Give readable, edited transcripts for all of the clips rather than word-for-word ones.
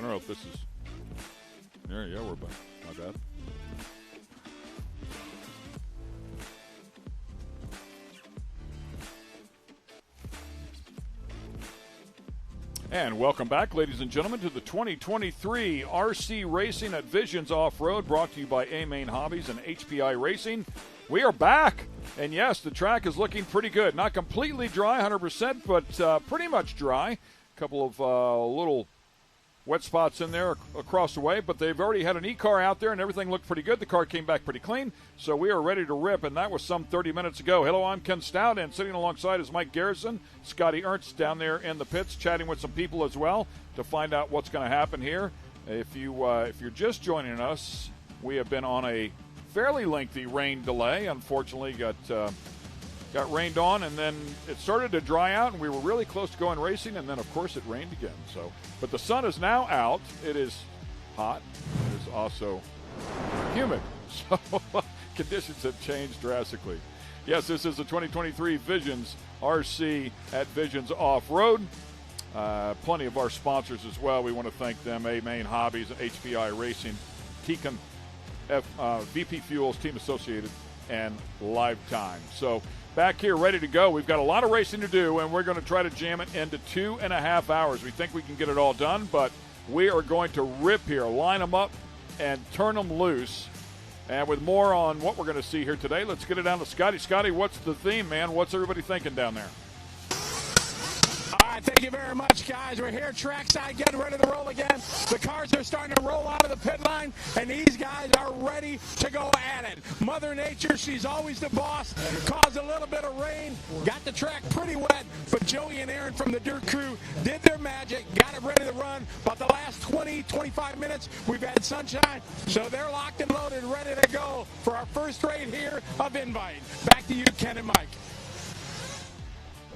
don't know if this is. There, yeah, we're back. My bad. And welcome back, ladies and gentlemen, to the 2023 RC Racing at Visions Off-Road, brought to you by A-Main Hobbies and HPI Racing. We are back, and yes, the track is looking pretty good. Not completely dry, 100%, but pretty much dry. A couple of little wet spots in there across the way, but they've already had an E-car out there, and everything looked pretty good. The car came back pretty clean, so we are ready to rip, and that was some 30 minutes ago. Hello, I'm Ken Stout, and sitting alongside is Mike Garrison, Scotty Ernst down there in the pits, chatting with some people as well to find out what's going to happen here. If you're just joining us, we have been on a fairly lengthy rain delay. Unfortunately, got rained on, and then it started to dry out, and we were really close to going racing, and then, of course, it rained again. But the sun is now out. It is hot. It is also humid, so conditions have changed drastically. Yes, this is the 2023 Visions RC at Visions Off-Road. Plenty of our sponsors as well. We want to thank them, A-Main Hobbies, HPI Racing, Tecan, VP Fuels, Team Associated, and Lifetime. So back here ready to go. We've got a lot of racing to do, and we're going to try to jam it into 2.5 hours. We think we can get it all done, but we are going to rip here, line them up, and turn them loose. And with more on what we're going to see here today, let's get it down to Scotty. Scotty, what's the theme, man? What's everybody thinking down there? All right, thank you very much, guys. We're here at Trackside, getting ready to roll again. The cars are starting to roll out of the pit line, and these guys are ready to go at it. Mother Nature, she's always the boss. Caused a little bit of rain, got the track pretty wet, but Joey and Aaron from the Dirt Crew did their magic, got it ready to run. About the last 20, 25 minutes, we've had sunshine, so they're locked and loaded, ready to go for our first raid here of Invite. Back to you, Ken and Mike.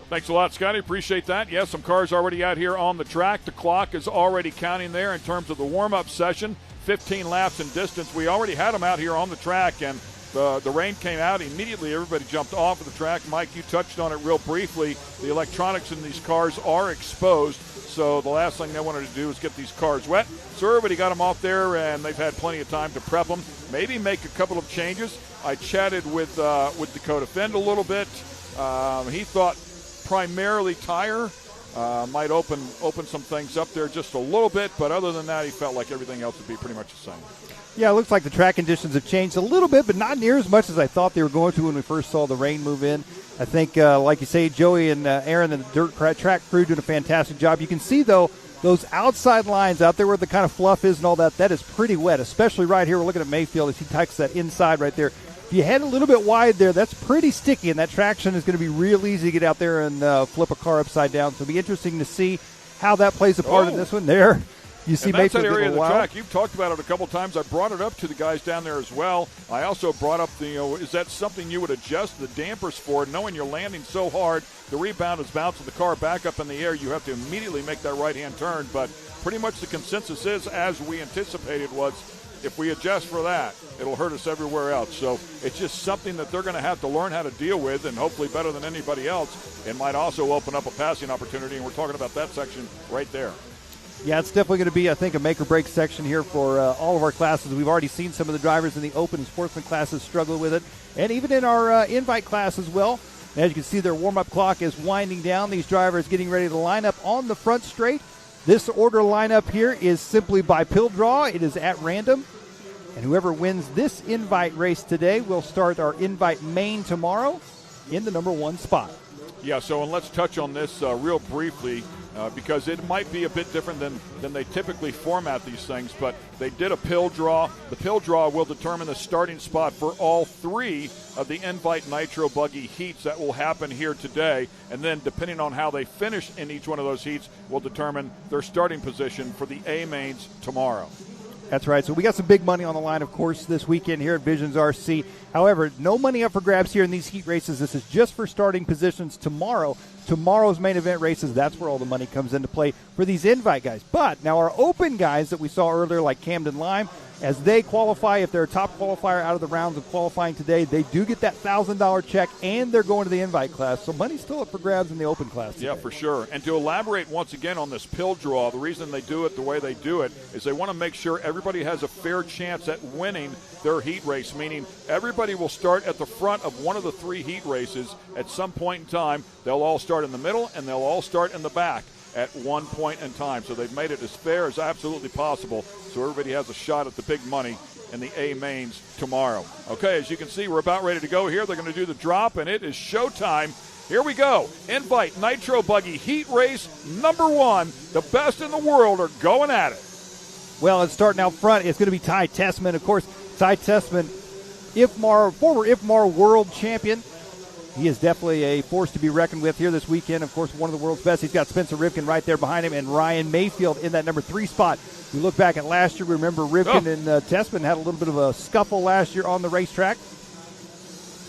Thanks a lot, Scotty. Appreciate that. Yes, some cars already out here on the track. The clock is already counting there in terms of the warm-up session. 15 laps in distance. We already had them out here on the track, and the rain came out. Immediately, everybody jumped off of the track. Mike, you touched on it real briefly. The electronics in these cars are exposed, so the last thing they wanted to do is get these cars wet. So everybody got them off there, and they've had plenty of time to prep them. Maybe make a couple of changes. I chatted with Dakota Fend a little bit. He thought primarily tire might open some things up there just a little bit, but other than that, he felt like everything else would be pretty much the same. Yeah, it looks like the track conditions have changed a little bit, but not near as much as I thought they were going to when we first saw the rain move in. I think, like you say, Joey and Aaron and the Dirt Track crew did a fantastic job. You can see, though, those outside lines out there where the kind of fluff is and all that, that is pretty wet, especially right here. We're looking at Mayfield as he takes that inside right there. If you head a little bit wide there, that's pretty sticky, and that traction is going to be real easy to get out there and flip a car upside down. So it'll be interesting to see how that plays a part in this one. There, you see Mayfield. That's that area of the track. You've talked about it a couple times. I brought it up to the guys down there as well. I also brought up is that something you would adjust the dampers for, knowing you're landing so hard, the rebound is bouncing the car back up in the air. You have to immediately make that right-hand turn. But pretty much the consensus is, as we anticipated, was if we adjust for that, it'll hurt us everywhere else. So it's just something that they're going to have to learn how to deal with, and hopefully better than anybody else. It might also open up a passing opportunity, and we're talking about that section right there. Yeah, it's definitely going to be, I think, a make-or-break section here for all of our classes. We've already seen some of the drivers in the open and sportsman classes struggle with it, and even in our invite class as well. As you can see, their warm-up clock is winding down. These drivers getting ready to line up on the front straight. This order lineup here is simply by pill draw. It is at random. And whoever wins this invite race today will start our invite main tomorrow in the number 1 spot. Yeah, so and let's touch on this real briefly because it might be a bit different than they typically format these things, but they did a pill draw. The pill draw will determine the starting spot for all 3 of the Invite Nitro Buggy heats that will happen here today, and then depending on how they finish in each one of those heats will determine their starting position for the A-Mains tomorrow. That's right. So we got some big money on the line, of course, this weekend here at Visions RC. However, no money up for grabs here in these heat races. This is just for starting positions tomorrow. Tomorrow's main event races, that's where all the money comes into play for these invite guys. But now our open guys that we saw earlier, like Camden Lime, As they qualify, if they're a top qualifier out of the rounds of qualifying today, they do get that $1,000 check, and they're going to the invite class. So money's still up for grabs in the open class today. Yeah, for sure. And to elaborate once again on this pill draw, the reason they do it the way they do it is they want to make sure everybody has a fair chance at winning their heat race, meaning everybody will start at the front of one of the 3 heat races at some point in time. They'll all start in the middle, and they'll all start in the back at one point in time. So they've made it as fair as absolutely possible so everybody has a shot at the big money in the A mains tomorrow. Okay, as you can see, we're about ready to go here. They're going to do the drop, and it is showtime. Here we go. Invite Nitro Buggy Heat Race number 1. The best in the world are going at it. Well, it's starting out front. It's going to be Ty Tessman. Of course, Ty Tessman, former IFMAR world champion. He is definitely a force to be reckoned with here this weekend. Of course, one of the world's best. He's got Spencer Rivkin right there behind him, and Ryan Mayfield in that number 3 spot. We look back at last year. We remember Rivkin and Tessman had a little bit of a scuffle last year on the racetrack.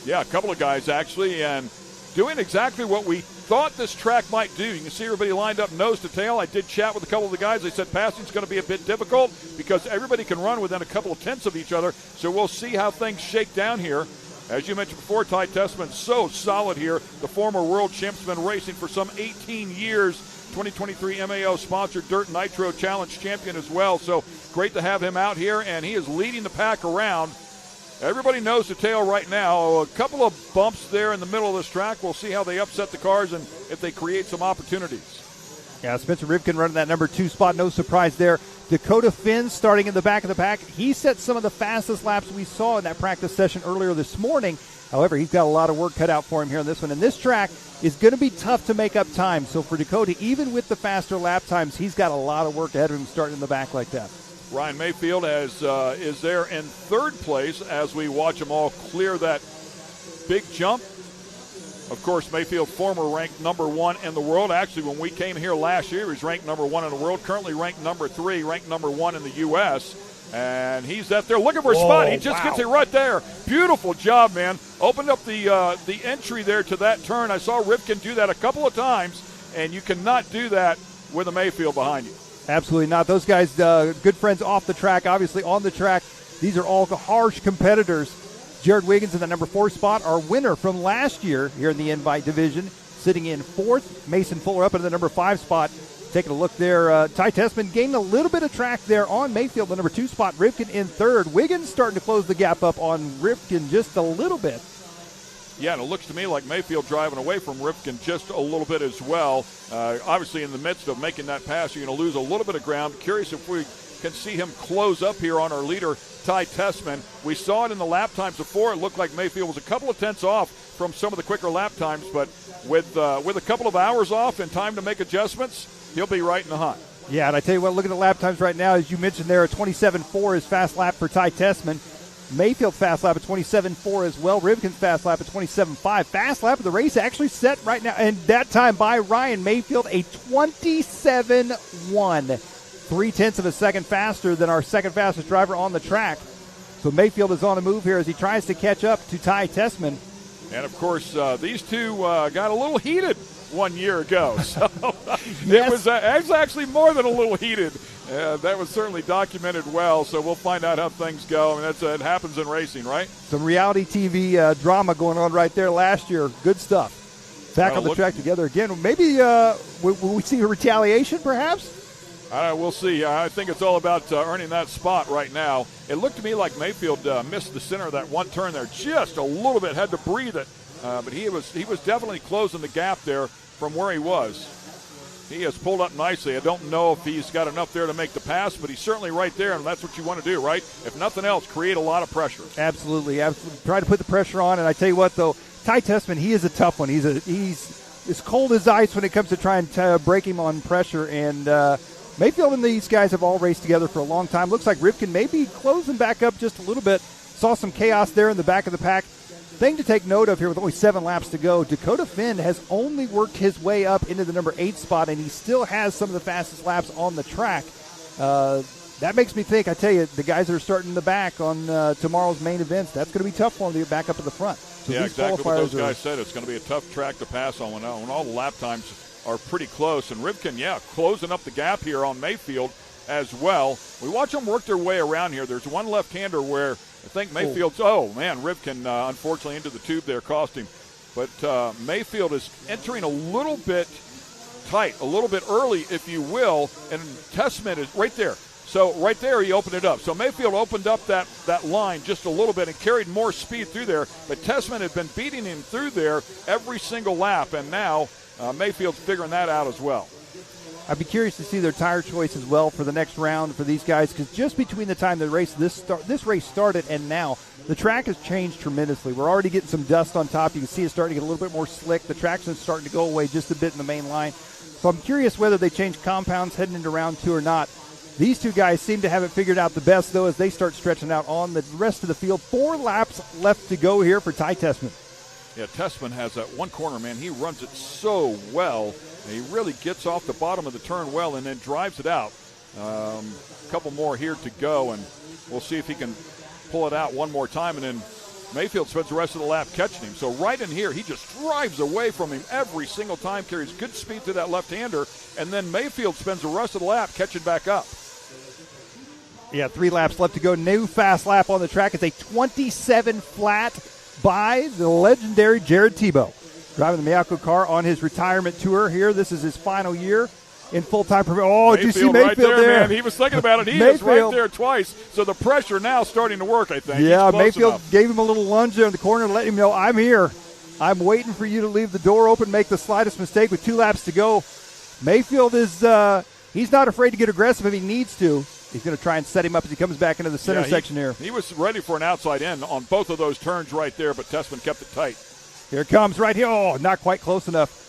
Yeah, a couple of guys actually, and doing exactly what we thought this track might do. You can see everybody lined up nose to tail. I did chat with a couple of the guys. They said passing's going to be a bit difficult because everybody can run within a couple of tenths of each other. So we'll see how things shake down here. As you mentioned before, Ty Tessman, so solid here. The former world champ's been racing for some 18 years. 2023 MAO-sponsored Dirt Nitro Challenge champion as well. So great to have him out here, and he is leading the pack around. Everybody knows the tail right now. A couple of bumps there in the middle of this track. We'll see how they upset the cars and if they create some opportunities. Yeah, Spencer Rivkin running that number 2 spot. No surprise there. Dakota Finn starting in the back of the pack. He set some of the fastest laps we saw in that practice session earlier this morning. However, he's got a lot of work cut out for him here on this one. And this track is going to be tough to make up time. So for Dakota, even with the faster lap times, he's got a lot of work ahead of him starting in the back like that. Ryan Mayfield is there in 3rd place as we watch them all clear that big jump. Of course, Mayfield, former ranked number 1 in the world. Actually, when we came here last year, he was ranked number 1 in the world. Currently ranked number 3, ranked number 1 in the U.S. And he's out there looking for a spot. He just gets it right there. Beautiful job, man. Opened up the entry there to that turn. I saw Rivkin do that a couple of times, and you cannot do that with a Mayfield behind you. Absolutely not. Those guys, good friends off the track. Obviously, on the track, these are all harsh competitors. Jared Wiggins in the number 4 spot, our winner from last year here in the Invite Division, sitting in 4th. Mason Fuller up in the number 5 spot. Taking a look there, Ty Tessman gained a little bit of track there on Mayfield, the number 2 spot. Rivkin in 3rd. Wiggins starting to close the gap up on Rivkin just a little bit. Yeah, and it looks to me like Mayfield driving away from Rivkin just a little bit as well. Obviously, in the midst of making that pass, you're going to lose a little bit of ground. Curious if we can see him close up here on our leader, Ty Tessman. We saw it in the lap times before. It looked like Mayfield was a couple of tenths off from some of the quicker lap times, but with a couple of hours off and time to make adjustments, he'll be right in the hunt. Yeah, and I tell you what, look at the lap times right now. As you mentioned there, a 27.4 is fast lap for Ty Tessman. Mayfield's fast lap at 27.4 as well. Rivkin's fast lap at 27.5. Fast lap of the race actually set right now, and that time by Ryan Mayfield, a 27.1. 0.3 of a second faster than our second fastest driver on the track. So Mayfield is on the move here as he tries to catch up to Ty Tessman. And, of course, these two got a little heated 1 year ago. So Yes. it was actually more than a little heated. That was certainly documented well, so we'll find out how things go. I mean, it happens in racing, right? Some reality TV drama going on right there last year. Good stuff. Back on the track together again. Maybe will we see a retaliation, perhaps? We'll see. I think it's all about earning that spot right now. It looked to me like Mayfield missed the center of that one turn there just a little bit, had to breathe it. But he was definitely closing the gap there from where he was. He has pulled up nicely. I don't know if he's got enough there to make the pass, but he's certainly right there, and that's what you want to do, right? If nothing else, create a lot of pressure. Absolutely. Try to put the pressure on, and I tell you what, though, Ty Tessman, he is a tough one. He's as cold as ice when it comes to trying to break him on pressure, and Mayfield and these guys have all raced together for a long time. Looks like Rivkin may be closing back up just a little bit. Saw some chaos there in the back of the pack. Thing to take note of here with only 7 laps to go, Dakota Finn has only worked his way up into the number 8 spot, and he still has some of the fastest laps on the track. That makes me think, I tell you, the guys that are starting in the back on tomorrow's main events, that's going to be tough for them to get back up to the front. So yeah, exactly what those guys said. It's going to be a tough track to pass on when all the lap times are pretty close. And Rivkin, closing up the gap here on Mayfield. as well. We watch them work their way around here. There's one left-hander where I think Mayfield's, Rivkin unfortunately into the tube there cost him. But Mayfield is entering a little bit tight, a little bit early, if you will, and Testament is right there. So right there he opened it up. So Mayfield opened up that line just a little bit and carried more speed through there. But Testament had been beating him through there every single lap, and now Mayfield's figuring that out as well. I'd be curious to see their tire choice as well for the next round for these guys, because just between the time the race this race started and now, the track has changed tremendously. We're already getting some dust on top. You can see it's starting to get a little bit more slick. The traction's starting to go away just a bit in the main line. So I'm curious whether they change compounds heading into round 2 or not. These two guys seem to have it figured out the best, though, as they start stretching out on the rest of the field. 4 laps left to go here for Ty Testament. Yeah, Testament has that one corner, man. He runs it so well. And he really gets off the bottom of the turn well and then drives it out. A couple more here to go, and we'll see if he can pull it out one more time. And then Mayfield spends the rest of the lap catching him. So right in here, he just drives away from him every single time, carries good speed to that left-hander, and then Mayfield spends the rest of the lap catching back up. Yeah, 3 laps left to go. New fast lap on the track. It's a 27 flat by the legendary Jared Tebow, driving the Miyako car on his retirement tour here. This is his final year in full-time. Oh, did you see Mayfield right there? Man. He was thinking about it. He is right there twice. So the pressure now starting to work, I think. Yeah, Mayfield gave him a little lunge there in the corner and let him know, I'm here. I'm waiting for you to leave the door open, make the slightest mistake with 2 laps to go. Mayfield is he's not afraid to get aggressive if he needs to. He's going to try and set him up as he comes back into the center section here. He was ready for an outside in on both of those turns right there, but Testament kept it tight. Here it comes right here. Oh, not quite close enough.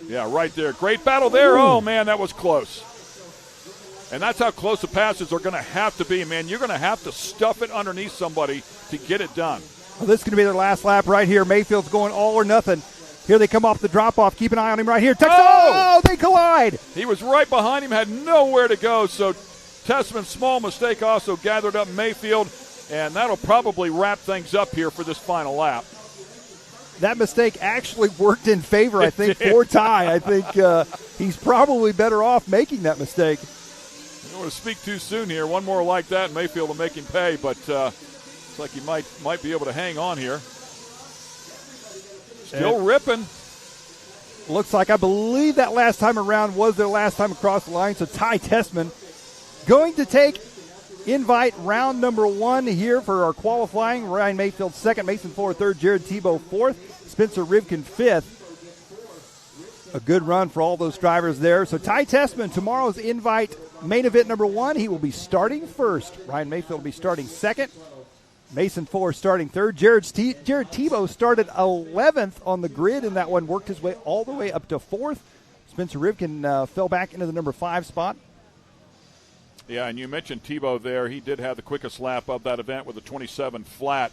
Yeah, right there. Great battle there. Ooh. Oh, man, that was close. And that's how close the passes are going to have to be, man. You're going to have to stuff it underneath somebody to get it done. Well, this is going to be their last lap right here. Mayfield's going all or nothing. Here they come off the drop-off. Keep an eye on him right here. They collide. He was right behind him, had nowhere to go. So Testament's small mistake also gathered up Mayfield, and that'll probably wrap things up here for this final lap. That mistake actually worked in favor, I think, for Ty. I think he's probably better off making that mistake. I don't want to speak too soon here. One more like that, and Mayfield will make him pay, but looks like he might be able to hang on here. Still ripping. Looks like, I believe that last time around was their last time across the line. So Ty Testament going to take invite round number 1 here for our qualifying. Ryan Mayfield 2nd, Mason Fuller 3rd, Jared Tebow 4th, Spencer Rivkin 5th. A good run for all those drivers there. So Ty Testament, tomorrow's invite main event number 1, he will be starting 1st. Ryan Mayfield will be starting 2nd. Mason Fuller starting 3rd. Jared Tebow started 11th on the grid in that one, worked his way all the way up to 4th. Spencer Rivkin fell back into the number 5 spot. Yeah, and you mentioned Tebow there. He did have the quickest lap of that event with a 27 flat.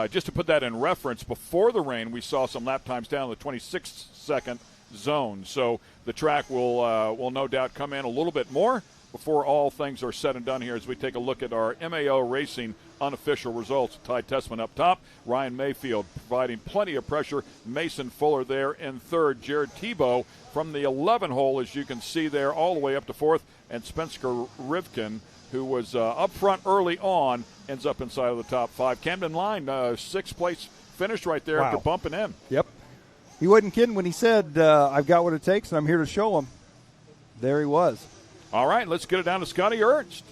Just to put that in reference, before the rain, we saw some lap times down in the 26-second zone. So the track will no doubt come in a little bit more before all things are said and done here as we take a look at our MAO Racing unofficial results. Ty Testament up top, Ryan Mayfield providing plenty of pressure, Mason Fuller there in 3rd, Jared Tebow from the 11 hole, as you can see there, all the way up to 4th, and Spencer Rivkin, who was up front early on, ends up inside of the top 5. Camden Line, 6th place finish right there after bumping in. Yep. He wasn't kidding when he said, I've got what it takes, and I'm here to show him. There he was. All right, let's get it down to Scotty Ernst.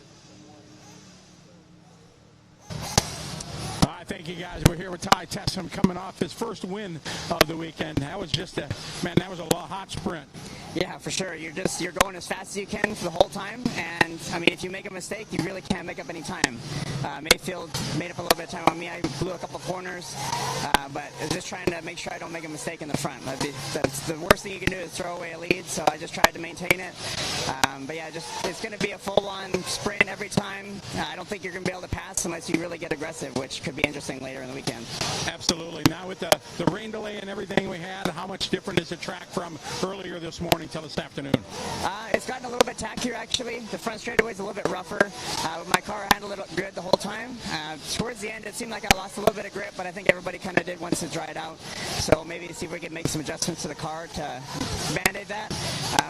Thank you, guys. We're here with Ty Testament coming off his first win of the weekend. That was just that was a hot sprint. Yeah, for sure. You're going as fast as you can for the whole time, and I mean, if you make a mistake, you really can't make up any time. Mayfield made up a little bit of time on me. I blew a couple corners, but I was just trying to make sure I don't make a mistake in the front. That's the worst thing you can do is throw away a lead, so I just tried to maintain it. But yeah, it's going to be a full-on sprint every time. I don't think you're going to be able to pass unless you really get aggressive, which could be interesting later in the weekend. Absolutely. Now with the rain delay and everything we had, how much different is the track from earlier this morning till this afternoon? It's gotten a little bit tackier, actually. The front straightaway is a little bit rougher. My car handled it good the whole time. Towards the end, it seemed like I lost a little bit of grip, but I think everybody kind of did once it dried out. So maybe see if we can make some adjustments to the car to band-aid that.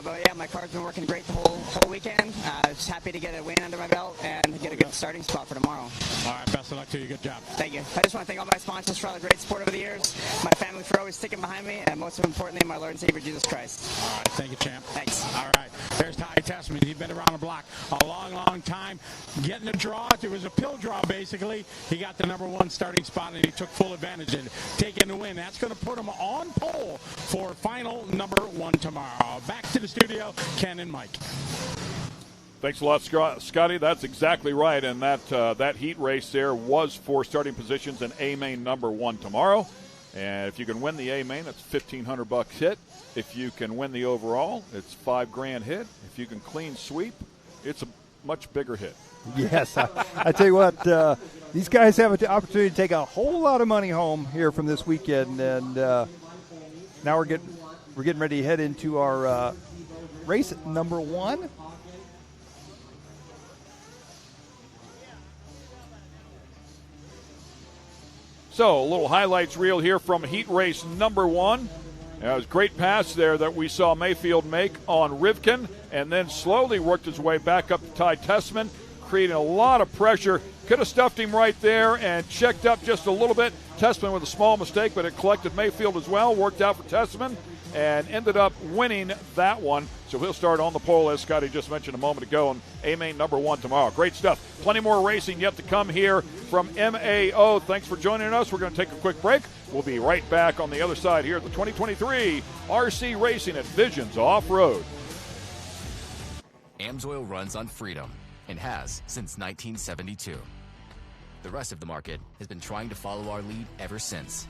But yeah, my car's been working great the whole weekend. Just happy to get a win under my belt and get a good starting spot for tomorrow. All right, best of luck to you. Good job. Thank you. I just want to thank all my sponsors for all the great support over the years, my family for always sticking behind me, and most importantly, my Lord and Savior, Jesus Christ. All right, thank you, champ. Thanks. All right, there's Ty Testament. He's been around the block a long time. Getting a draw. It was a pill draw, basically. He got the number 1 starting spot, and he took full advantage of it, taking the win. That's going to put him on pole for final number 1 tomorrow. Back to the studio, Ken and Mike. Thanks a lot, Scotty. That's exactly right. And that heat race there was for starting positions in A main number 1 tomorrow. And if you can win the A main, it's $1,500 hit. If you can win the overall, it's $5,000 hit. If you can clean sweep, it's a much bigger hit. Yes, I tell you what, these guys have an opportunity to take a whole lot of money home here from this weekend, and now we're getting ready to head into our race number 1. So a little highlights reel here from heat race number 1. It was a great pass there that we saw Mayfield make on Rivkin, and then slowly worked his way back up to Ty Tessman, creating a lot of pressure. Could have stuffed him right there and checked up just a little bit. Tessman with a small mistake, but it collected Mayfield as well. Worked out for Tessman and ended up winning that one. So he'll start on the pole, as Scotty just mentioned a moment ago, on A main number 1 tomorrow. Great stuff. Plenty more racing yet to come here from MAO. Thanks for joining us. We're going to take a quick break. We'll be right back on the other side here at the 2023 RC Racing at Visions Off-Road. AMSOIL runs on freedom and has since 1972. The rest of the market has been trying to follow our lead ever since.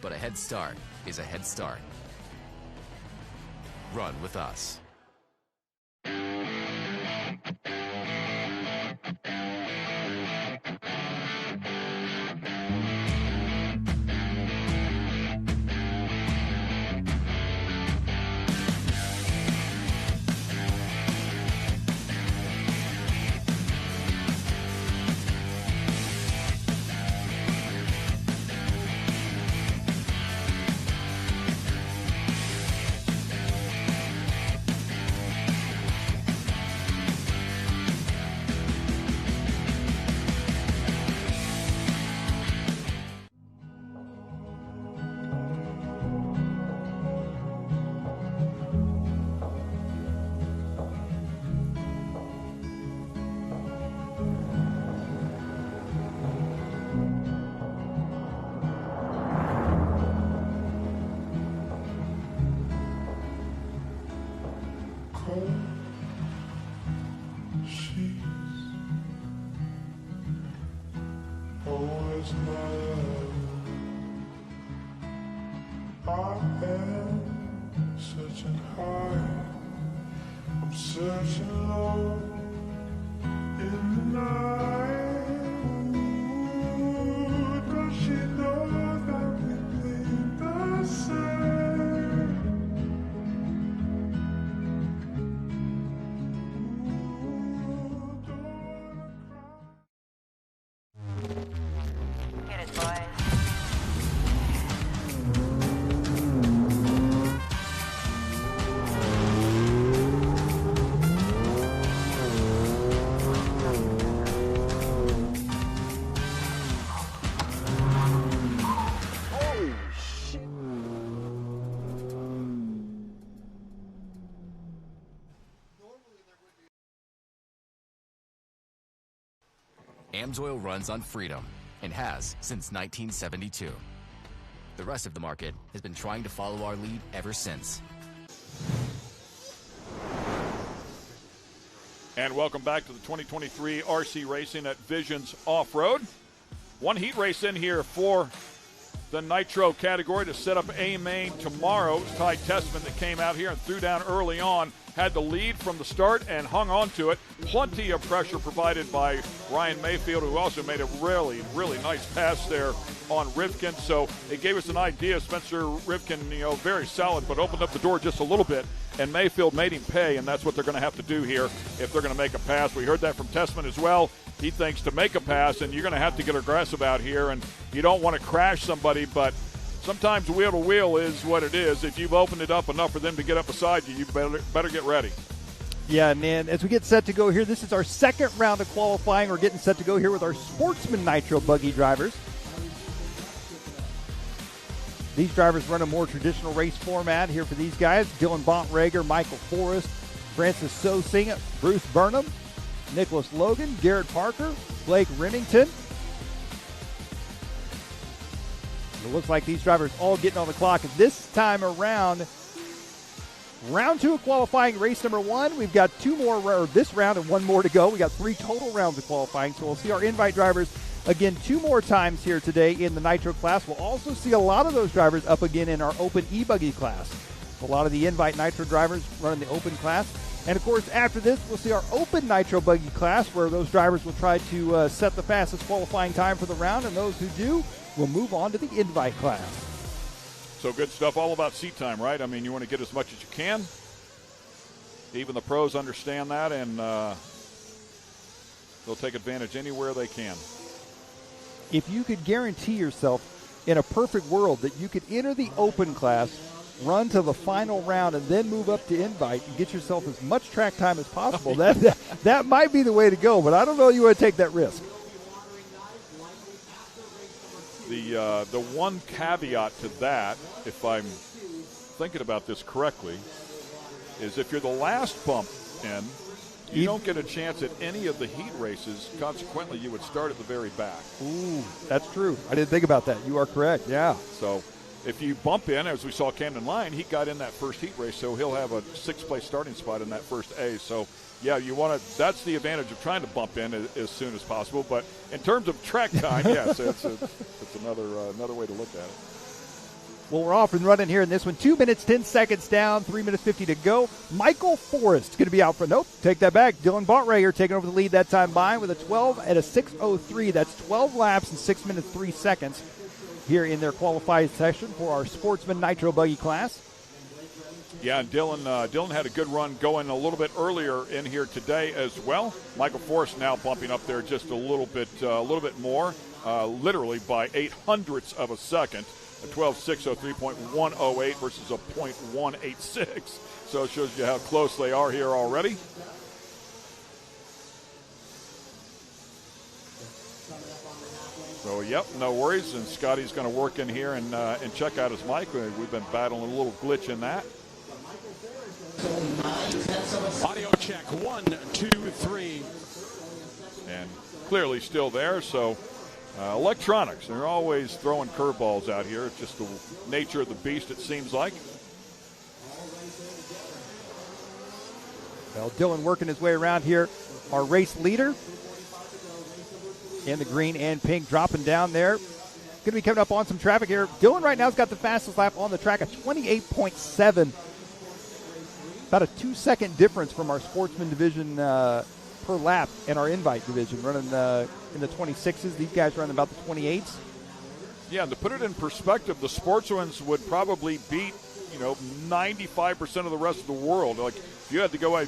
But a head start is a head start. Run with us. AMSOIL runs on freedom and has since 1972. The rest of the market has been trying to follow our lead ever since. And welcome back to the 2023 RC Racing at Visions Off-Road. One heat race in here for the Nitro category to set up A main tomorrow. It was Ty Tessman that came out here and threw down early on. Had the lead from the start and hung on to it. Plenty of pressure provided by Ryan Mayfield, who also made a really, really nice pass there on Rivkin. So it gave us an idea. Spencer Rivkin, very solid, but opened up the door just a little bit. And Mayfield made him pay, and that's what they're going to have to do here if they're going to make a pass. We heard that from Tessman as well. He thinks to make a pass, and you're going to have to get aggressive out here, and you don't want to crash somebody, but sometimes wheel to wheel is what it is. If you've opened it up enough for them to get up beside you, you better get ready. Yeah, and then as we get set to go here, this is our second round of qualifying. We're getting set to go here with our Sportsman Nitro buggy drivers. These drivers run a more traditional race format here for these guys. Dylan Bontrager, Michael Forrest, Francis Sosing, Bruce Burnham, Nicholas Logan, Garrett Parker, Blake Remington. It looks like these drivers all getting on the clock. And this time around, round 2 of qualifying, race number 1. We've got 2 more, or this round and 1 more to go. We got 3 total rounds of qualifying. So we'll see our invite drivers again 2 more times here today in the Nitro class. We'll also see a lot of those drivers up again in our open E-Buggy class. A lot of the invite Nitro drivers running the open class. And of course, after this, we'll see our open Nitro buggy class where those drivers will try to set the fastest qualifying time for the round. And those who do will move on to the invite class. So good stuff, all about seat time, right? I mean, you want to get as much as you can. Even the pros understand that, and they'll take advantage anywhere they can. If you could guarantee yourself in a perfect world that you could enter the open class, run to the final round, and then move up to invite and get yourself as much track time as possible, that might be the way to go, but I don't know you want to take that risk. The one caveat to that, if I'm thinking about this correctly, is if you're the last bump in, you don't get a chance at any of the heat races. Consequently, you would start at the very back. Ooh, that's true. I didn't think about that. You are correct, yeah. So if you bump in, as we saw Camden Lyon, he got in that first heat race, so he'll have a 6th place starting spot in that first A. So, yeah, you want to. That's the advantage of trying to bump in as soon as possible. But in terms of track time, yes, it's another way to look at it. Well, we're off and running here in this one. 2 minutes, 10 seconds down, 3 minutes 50 to go. Michael Forrest going to be out for, nope, take that back. Dylan Bontrager taking over the lead that time by with a 12 at a 6:03. That's 12 laps in 6 minutes, 3 seconds here in their qualified session for our Sportsman Nitro buggy class. Yeah, and Dylan had a good run going a little bit earlier in here today as well. Michael Forrest now bumping up there just a little bit more, literally by 0.08 of a second. A 12.603.108 versus a 0.186. So it shows you how close they are here already. So, yep, no worries. And Scotty's going to work in here and check out his mic. We've been battling a little glitch in that. Audio check, 1, 2, 3. And clearly still there, so electronics, they're always throwing curveballs out here. It's just the nature of the beast, it seems like. Well, Dylan working his way around here. Our race leader in the green and pink dropping down there. Going to be coming up on some traffic here. Dylan right now has got the fastest lap on the track, a 28.7. About a 2-second difference from our Sportsman division per lap in our invite division, running in the 26s. These guys running about the 28s. Yeah, and to put it in perspective, the Sportsmans would probably beat, 95% of the rest of the world. Like, if you had to go, I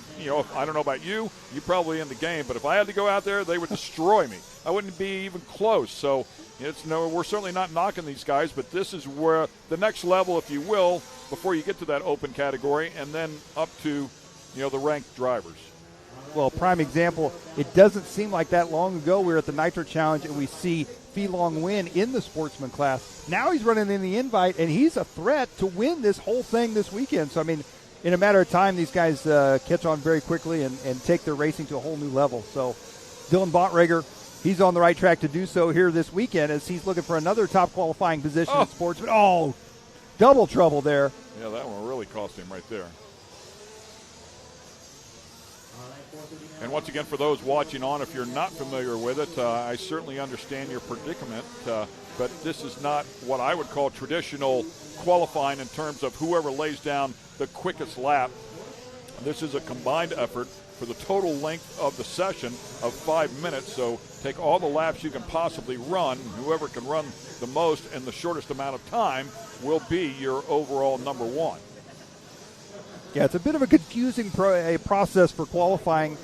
don't know about you, you're probably in the game, but if I had to go out there, they would destroy me. I wouldn't be even close. So we're certainly not knocking these guys, but this is where the next level, if you will, before you get to that open category, and then up to, the ranked drivers. Well, prime example, it doesn't seem like that long ago we were at the Nitro Challenge and we see Fee Long win in the Sportsman class. Now he's running in the invite, and he's a threat to win this whole thing this weekend. So, I mean, in a matter of time, these guys catch on very quickly and take their racing to a whole new level. So, Dylan Bontrager, he's on the right track to do so here this weekend as he's looking for another top qualifying position in Sportsman. Oh, double trouble there. Yeah, that one really cost him right there. And once again, for those watching on, if you're not familiar with it, I certainly understand your predicament, but this is not what I would call traditional qualifying in terms of whoever lays down the quickest lap. This is a combined effort for the total length of the session of 5 minutes, so take all the laps you can possibly run. Whoever can run the most in the shortest amount of time will be your overall number one. Yeah, it's a bit of a confusing process for qualifying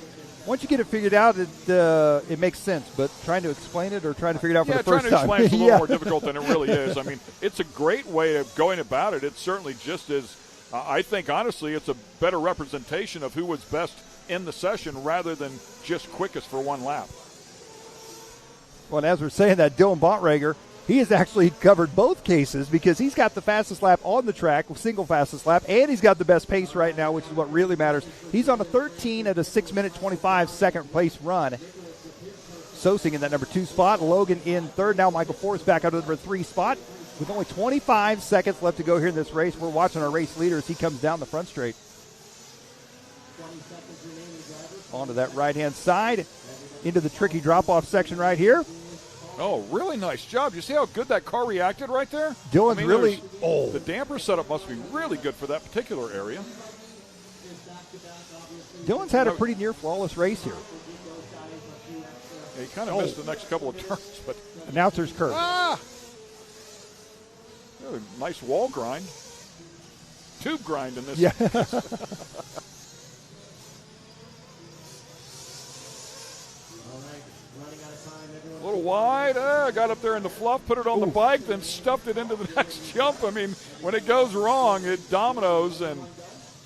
once you get it figured out, it makes sense. But trying to explain it or trying to figure it out for the first time. Trying to explain it's a little more difficult than it really is. I mean, it's a great way of going about it. It's certainly just as, I think, honestly, it's a better representation of who was best in the session rather than just quickest for one lap. Well, and as we're saying that, Dylan Bontrager, he has actually covered both cases because he's got the fastest lap on the track, single fastest lap, and he's got the best pace right now, which is what really matters. He's on a 13 at a 6-minute 25 second place run. Sosing in that number 2 spot, Logan in third. Now Michael Forrest back out of the number 3 spot. With only 25 seconds left to go here in this race, we're watching our race leader as he comes down the front straight. Onto that right-hand side, into the tricky drop-off section right here. Oh, really nice job. You see how good that car reacted right there? Dylan's really old. The damper setup must be really good for that particular area. Dylan's had a pretty near flawless race here. Yeah, he kind of missed the next couple of turns, but announcer's curve. Really nice wall grind. Tube grind in this. Yeah. A little wide, got up there in the fluff, put it on the bike, then stuffed it into the next jump. I mean, when it goes wrong, it dominoes, and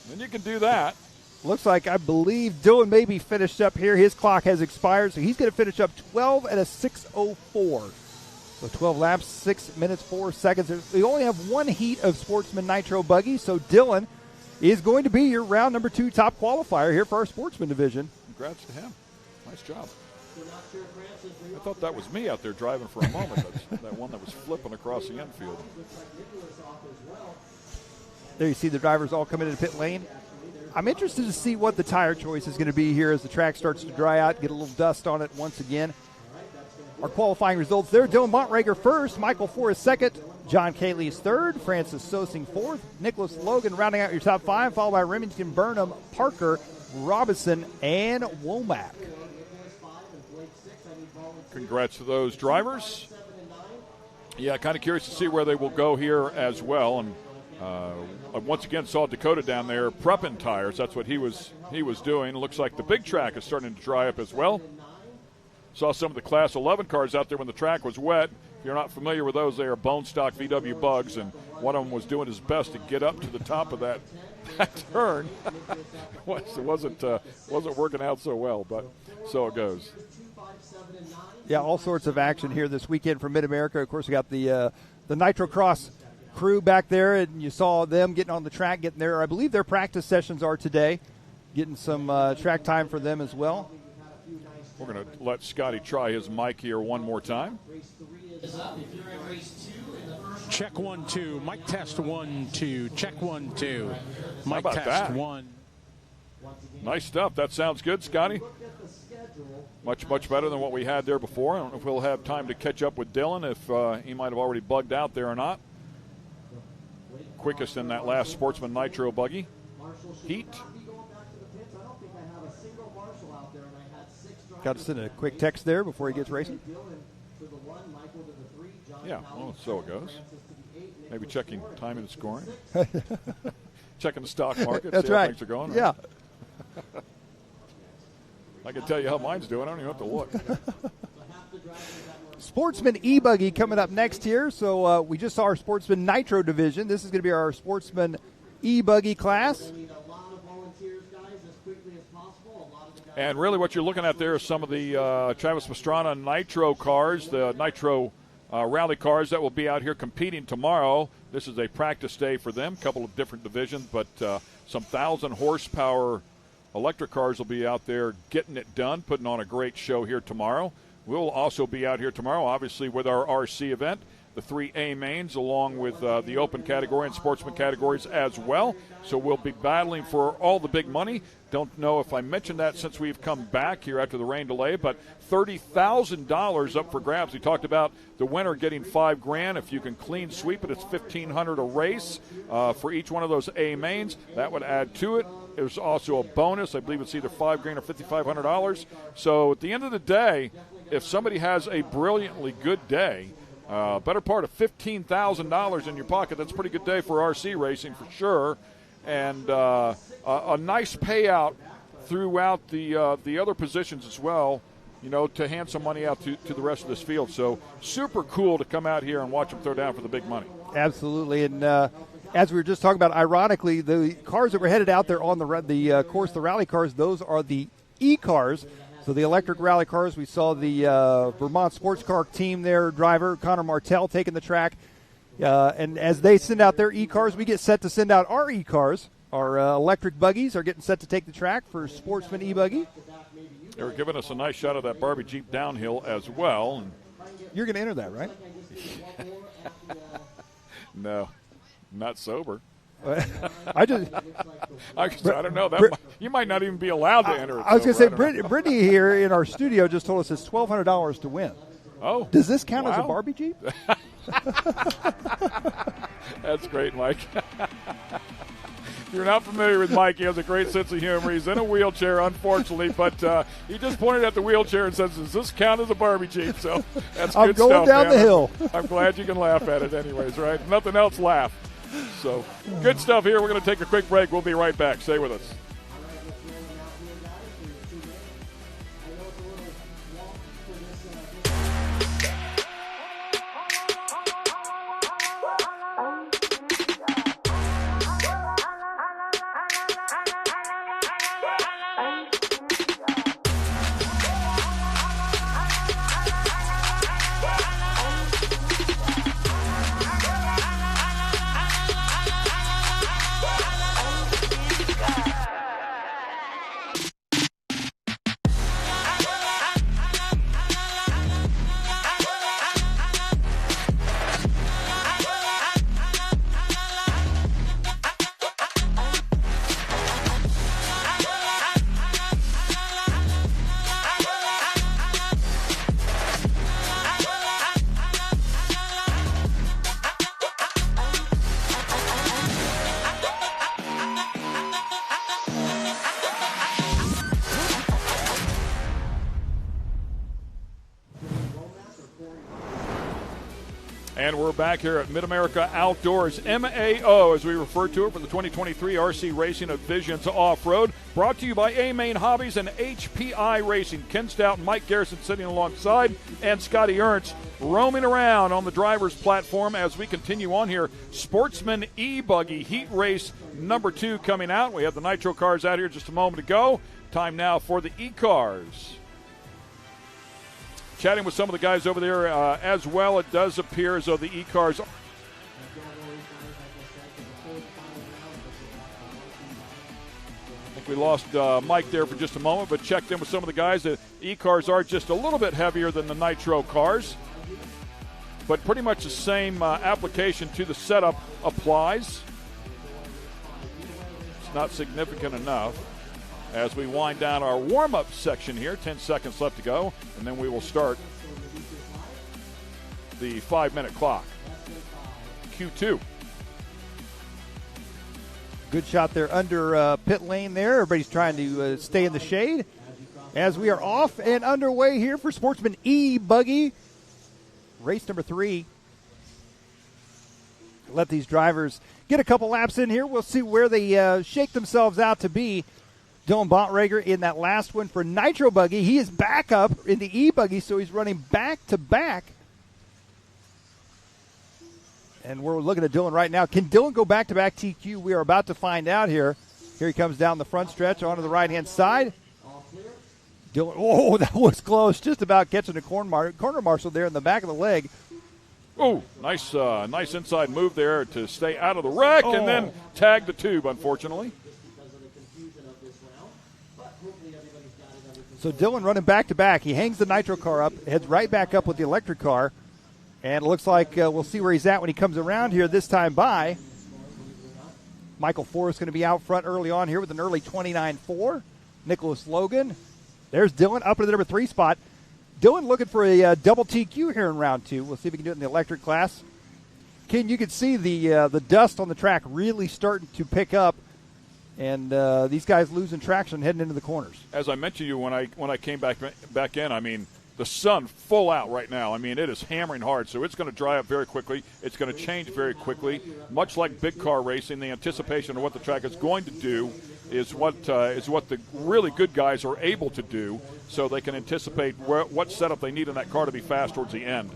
then you can do that. Looks like, I believe, Dylan may be finished up here. His clock has expired, so he's going to finish up 12 at a 6:04. So 12 laps, 6 minutes, 4 seconds. We only have one heat of Sportsman Nitro Buggy, so Dylan is going to be your round number 2 top qualifier here for our Sportsman division. Congrats to him. Nice job. I thought that was me out there driving for a moment. That one that was flipping across the infield. There you see the drivers all coming into pit lane. I'm interested to see what the tire choice is going to be here as the track starts to dry out, get a little dust on it once again. Our qualifying results there: Dylan Bontrager first, Michael Forrest second, John Cayley is third, Francis Sosing fourth, Nicholas Logan rounding out your top 5, followed by Remington, Burnham, Parker, Robinson, and Womack. Congrats to those drivers. Yeah, kind of curious to see where they will go here as well. And once again, saw Dakota down there prepping tires. That's what he was doing. Looks like the big track is starting to dry up as well. Saw some of the Class 11 cars out there when the track was wet. If you're not familiar with those, they are bone stock VW Bugs, and one of them was doing his best to get up to the top of that turn. It wasn't working out so well, but so it goes. Yeah, all sorts of action here this weekend from Mid-America. Of course, we got the Nitro Cross crew back there, and you saw them getting on the track, getting there. I believe their practice sessions are today, getting some track time for them as well. We're going to let Scotty try his mic here one more time. Check 1 2. Mic test 1 2. Check 1 2. Mic test that? 1. Nice stuff. That sounds good, Scotty. Much better than what we had there before. I don't know if we'll have time to catch up with Dylan, if he might have already bugged out there or not. Quickest in that last Sportsman Nitro Buggy heat. Got to send a quick text there before he gets racing. Yeah, well, so it goes. Maybe checking timing and scoring. Checking the stock market. That's see right. How things are going. Yeah. I can tell you how mine's doing. I don't even have to look. Sportsman E-Buggy coming up next here. So we just saw our Sportsman Nitro division. This is going to be our Sportsman E-Buggy class. And really what you're looking at there is some of the Travis Pastrana Nitro cars, the Nitro rally cars that will be out here competing tomorrow. This is a practice day for them, a couple of different divisions, but some 1,000 horsepower electric cars will be out there getting it done, putting on a great show here tomorrow. We'll also be out here tomorrow, obviously, with our RC event, the 3 A mains, along with the open category and sportsman categories as well. So we'll be battling for all the big money. Don't know if I mentioned that since we've come back here after the rain delay, but $30,000 up for grabs. We talked about the winner getting $5,000. If you can clean sweep it, it's $1,500 a race for each one of those A mains. That would add to it. There's also a bonus. I believe it's either $5,000 or $5,500. So at the end of the day, if somebody has a brilliantly good day, better part of $15,000 in your pocket, that's a pretty good day for RC racing for sure. And a nice payout throughout the other positions as well, to hand some money out to the rest of this field. So super cool to come out here and watch them throw down for the big money. Absolutely. And as we were just talking about, ironically, the cars that were headed out there on the course, the rally cars, those are the E-cars. So the electric rally cars, we saw the Vermont Sports Car Team, their driver, Connor Martell, taking the track. And as they send out their E-cars, we get set to send out our E-cars. Our electric buggies are getting set to take the track for Sportsman E-Buggy. They were giving us a nice shot of that Barbie Jeep downhill as well. You're going to enter that, right? No, not sober. I don't know. You might not even be allowed to enter it. I was going to say, Brittany here in our studio just told us it's $1,200 to win. Oh. Does this count as a Barbie Jeep? That's great, Mike. If you're not familiar with Mike, he has a great sense of humor. He's in a wheelchair, unfortunately, but he just pointed at the wheelchair and says, does this count as a Barbie Jeep? So that's good stuff, I'm going down the hill. I'm glad you can laugh at it anyways, right? Nothing else, laugh. So good stuff here. We're going to take a quick break. We'll be right back. Stay with us. And we're back here at Mid-America Outdoors, MAO, as we refer to it, for the 2023 RC Racing at Visions Off-Road. Brought to you by A-Main Hobbies and HPI Racing. Ken Stout and Mike Garrison sitting alongside, and Scotty Ernst roaming around on the driver's platform as we continue on here. Sportsman E-Buggy Heat Race number 2 coming out. We have the Nitro cars out here just a moment ago. Time now for the E-cars. Chatting with some of the guys over there as well. It does appear as though the E-cars. I think we lost Mike there for just a moment, but checked in with some of the guys. The E-cars are just a little bit heavier than the Nitro cars, but pretty much the same application to the setup applies. It's not significant enough. As we wind down our warm-up section here, 10 seconds left to go, and then we will start the 5-minute clock. Q2. Good shot there under pit lane there. Everybody's trying to stay in the shade. As we are off and underway here for Sportsman E-Buggy. Race number 3. Let these drivers get a couple laps in here. We'll see where they shake themselves out to be. Dylan Bontrager in that last one for Nitro Buggy. He is back up in the E-Buggy, so he's running back-to-back. And we're looking at Dylan right now. Can Dylan go back-to-back TQ? We are about to find out here. Here he comes down the front stretch onto the right-hand side. Dylan, oh, that was close. Just about catching the corner marshal there in the back of the leg. Oh, nice inside move there to stay out of the wreck and then tag the tube, unfortunately. So Dylan running back-to-back. He hangs the Nitro car up, heads right back up with the electric car. And it looks like we'll see where he's at when he comes around here this time by. Michael Forrest going to be out front early on here with an early 29.4. Nicholas Logan. There's Dylan up in the number 3 spot. Dylan looking for a double TQ here in round 2. We'll see if we can do it in the electric class. Ken, you can see the dust on the track really starting to pick up. And these guys losing traction heading into the corners. As I mentioned to you when I came back in, I mean, the sun full out right now. I mean, it is hammering hard, so it's going to dry up very quickly. It's going to change very quickly. Much like big car racing, the anticipation of what the track is going to do is what the really good guys are able to do, so they can anticipate what setup they need in that car to be fast towards the end.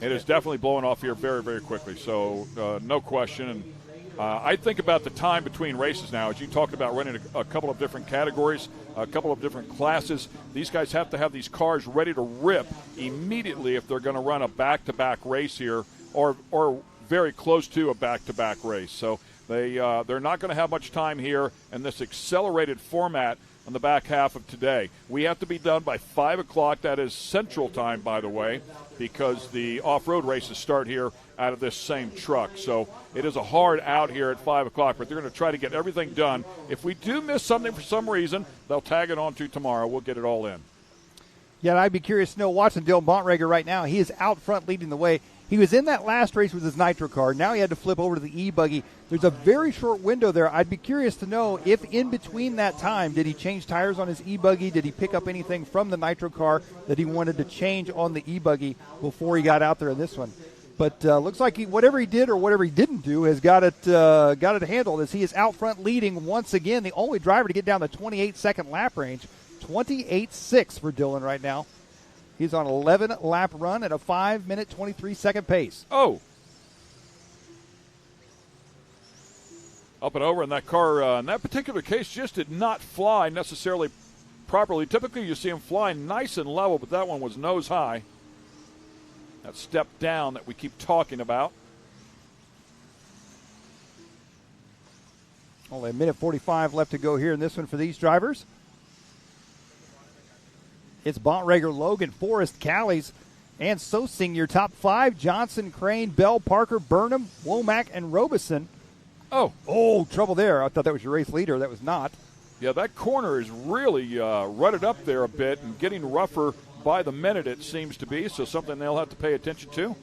It is definitely blowing off here very, very quickly, so no question. And I think about the time between races now. As you talked about running a couple of different categories, a couple of different classes, these guys have to have these cars ready to rip immediately if they're going to run a back-to-back race here, or very close to a back-to-back race. So they're not going to have much time here in this accelerated format on the back half of today. We have to be done by 5 o'clock. That is Central Time, by the way, because the off-road races start here out of this same truck. So it is a hard out here at 5 o'clock, but they're going to try to get everything done. If we do miss something for some reason, they'll tag it on to tomorrow. We'll get it all in. Yeah, and I'd be curious to know, watching Dylan Bontrager right now, he is out front leading the way. He was in that last race with his Nitro car. Now he had to flip over to the E-Buggy. There's a very short window there. I'd be curious to know if in between that time, did he change tires on his E-Buggy? Did he pick up anything from the Nitro car that he wanted to change on the E-Buggy before he got out there in this one? But looks like whatever he did or whatever he didn't do has got it handled, as he is out front leading once again, the only driver to get down the 28-second lap range. 28.6 for Dylan right now. He's on an 11-lap run at a 5-minute, 23-second pace. Oh. Up and over in that car, in that particular case, just did not fly necessarily properly. Typically, you see him fly nice and level, but that one was nose high. That step down that we keep talking about. Only a minute 45 left to go here in this one for these drivers. It's Bontrager, Logan, Forrest, Callies, and Sosing, your top 5. Johnson, Crane, Bell, Parker, Burnham, Womack, and Robeson. Oh, trouble there. I thought that was your race leader. That was not. Yeah, that corner is really rutted up there a bit and getting rougher by the minute, it seems to be, so something they'll have to pay attention to.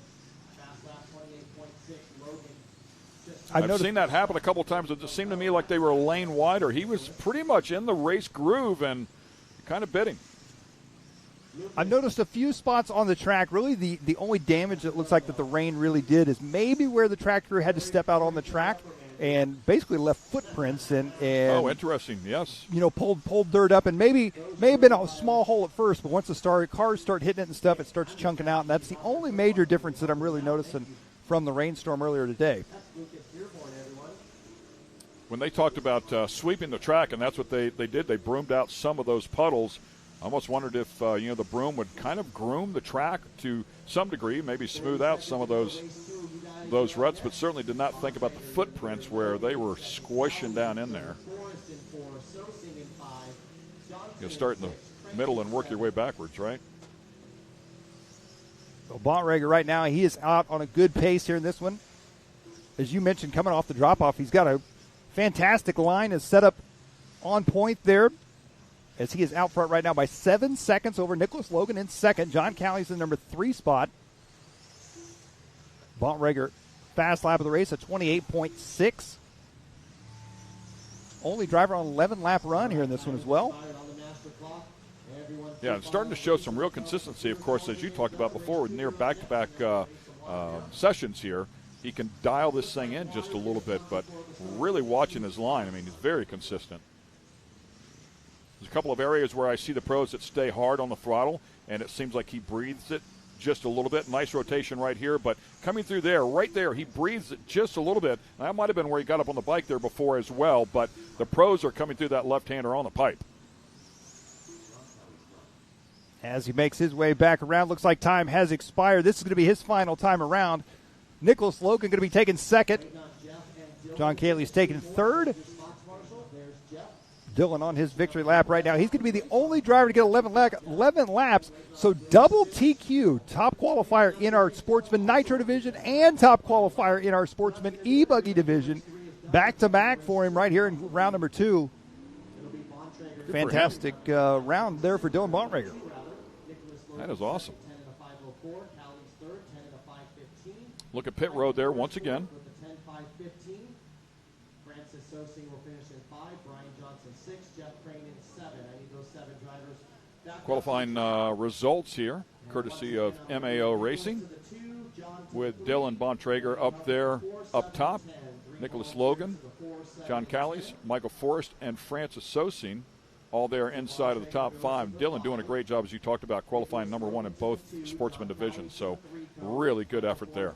I've seen that happen a couple times. It just seemed to me like they were a lane wider. He was pretty much in the race groove and kind of bit him. I've noticed a few spots on the track. Really, the only damage that looks like that the rain really did is maybe where the track crew had to step out on the track and basically left footprints and oh, interesting. Yes. Pulled dirt up, and may have been a small hole at first, but once the cars start hitting it and stuff, it starts chunking out, and that's the only major difference that I'm really noticing from the rainstorm earlier today. When they talked about sweeping the track, and that's what they did, they broomed out some of those puddles. I almost wondered if the broom would kind of groom the track to some degree, maybe smooth out some of those ruts, but certainly did not think about the footprints where they were squishing down in there. You'll start in the middle and work your way backwards, right? So Bontrager right now, he is out on a good pace here in this one. As you mentioned, coming off the drop-off, he's got a fantastic line is set up on point there, as he is out front right now by 7 seconds over Nicholas Logan in second. John Callie's in number 3 spot. Bontrager, fast lap of the race at 28.6. Only driver on 11-lap run here in this one as well. Yeah, it's starting to show some real consistency, of course, as you talked about before, with near back-to-back sessions here. He can dial this thing in just a little bit, but really watching his line, I mean, he's very consistent. There's a couple of areas where I see the pros that stay hard on the throttle, and it seems like he breathes it just a little bit. Nice rotation right here, but coming through there, right there, he breathes it just a little bit. That might have been where he got up on the bike there before as well, but the pros are coming through that left-hander on the pipe. As he makes his way back around, looks like time has expired. This is going to be his final time around. Nicholas Logan going to be taking second. John Caley's taking third. Dylan on his victory lap right now. He's going to be the only driver to get 11 laps. So double TQ, top qualifier in our Sportsman Nitro division and top qualifier in our Sportsman E-Buggy division. Back-to-back for him right here in round number 2. Fantastic round there for Dylan Bontrager. That is awesome. Look at pit road there once again. Sosing will finish in 5, Brian Johnson 6, Jeff Crane in 7. I need those 7 drivers Qualifying results here, courtesy of MAO Racing, with Dylan Bontrager up there, up top. Nicholas Logan, John Callies, Michael Forrest, and Francis Sosine, all there inside of the top 5. Dylan doing a great job, as you talked about, qualifying number 1 in both Sportsman divisions. So really good effort there.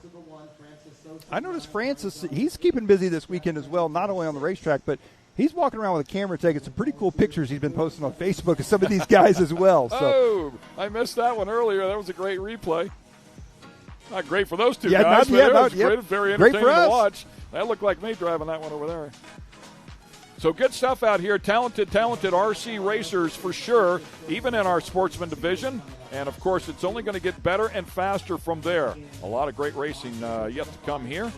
I noticed Francis, he's keeping busy this weekend as well, not only on the racetrack, but he's walking around with a camera taking some pretty cool pictures he's been posting on Facebook of some of these guys as well. So. Oh, I missed that one earlier. That was a great replay. Not great for those two guys, but it was great, very entertaining great to watch. That looked like me driving that one over there. So good stuff out here. Talented RC racers for sure, even in our Sportsman division. And, of course, it's only going to get better and faster from there. A lot of great racing yet to come here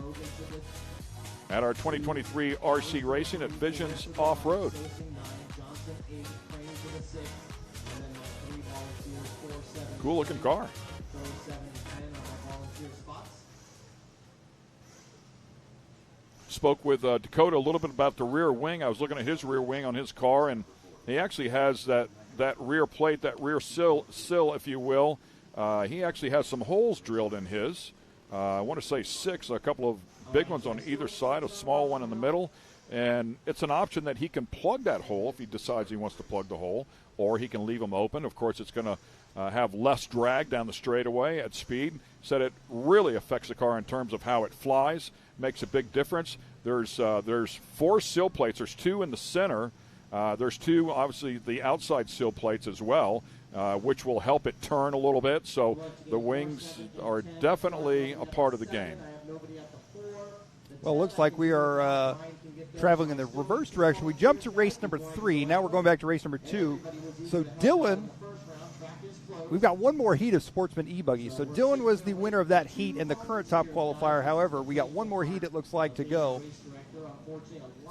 at our 2023 RC Racing at Visions Off-Road. Cool-looking car. Spoke with Dakota a little bit about the rear wing. I was looking at his rear wing on his car, and he actually has that rear plate, that rear sill, if you will. He actually has some holes drilled in his. I want to say 6, a couple of big ones on either side, a small one in the middle. And it's an option that he can plug that hole if he decides he wants to plug the hole, or he can leave them open. Of course, it's going to have less drag down the straightaway at speed. Said it really affects the car in terms of how it flies. Makes a big difference. There's 4 sill plates. There's 2 in the center. There's 2, obviously, the outside sill plates as well, which will help it turn a little bit. So the wings are definitely a part of the game. Well, it looks like we are traveling in the reverse direction. We jumped to race number 3. Now we're going back to race number 2. So Dylan, we've got one more heat of Sportsman E-Buggy. So Dylan was the winner of that heat in the current top qualifier. However, we got one more heat, it looks like, to go.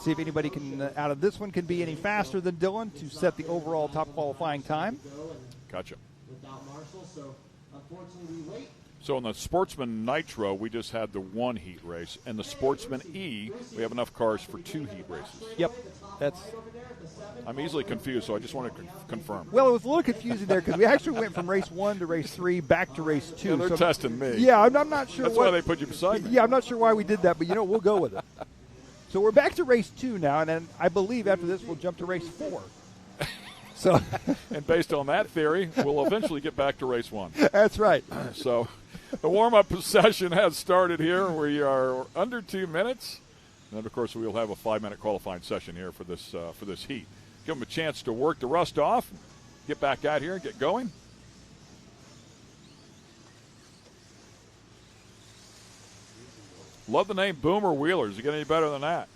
See if anybody can, out of this one, can be any faster than Dylan to set the overall top qualifying time. Gotcha. So in the Sportsman Nitro, we just had the 1 heat race. And the Sportsman E, we have enough cars for 2 heat races. Yep. I'm easily confused, so I just want to confirm. Well, it was a little confusing there because we actually went from race 1 to race 3 back to race 2. Yeah, they're testing me. Yeah, I'm not sure. That's why they put you beside me. Yeah, I'm not sure why we did that, but, we'll go with it. So we're back to race 2 now, and then I believe after this we'll jump to race 4. So, and based on that theory, we'll eventually get back to race 1. That's right. So the warm-up session has started here. We are under 2 minutes. And, of course, we'll have a 5-minute qualifying session here for this heat. Give them a chance to work the rust off, get back out here and get going. Love the name Boomer Wheelers. You get any better than that?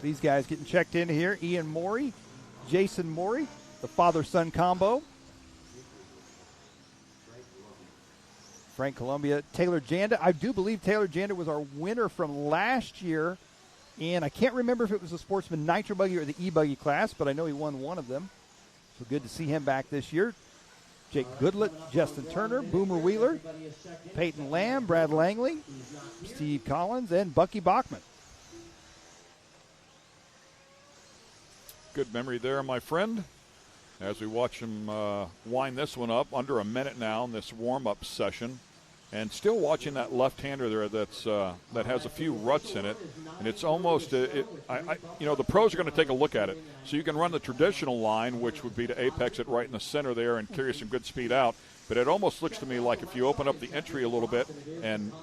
These guys getting checked in here. Ian Morey, Jason Morey, the father-son combo. Frank Columbia, Taylor Janda. I do believe Taylor Janda was our winner from last year. And I can't remember if it was the Sportsman Nitro Buggy or the E-Buggy class, but I know he won one of them. So good to see him back this year. Jake Goodlett, Justin Turner, Boomer Wheeler, Peyton Lamb, Brad Langley, Steve Collins, and Bucky Bachman. Good memory there, my friend. As we watch him wind this one up, under a minute now in this warm-up session. And still watching that left-hander there that has a few ruts in it. And it's almost, the pros are going to take a look at it. So you can run the traditional line, which would be to apex it right in the center there and carry some good speed out. But it almost looks to me like if you open up the entry a little bit and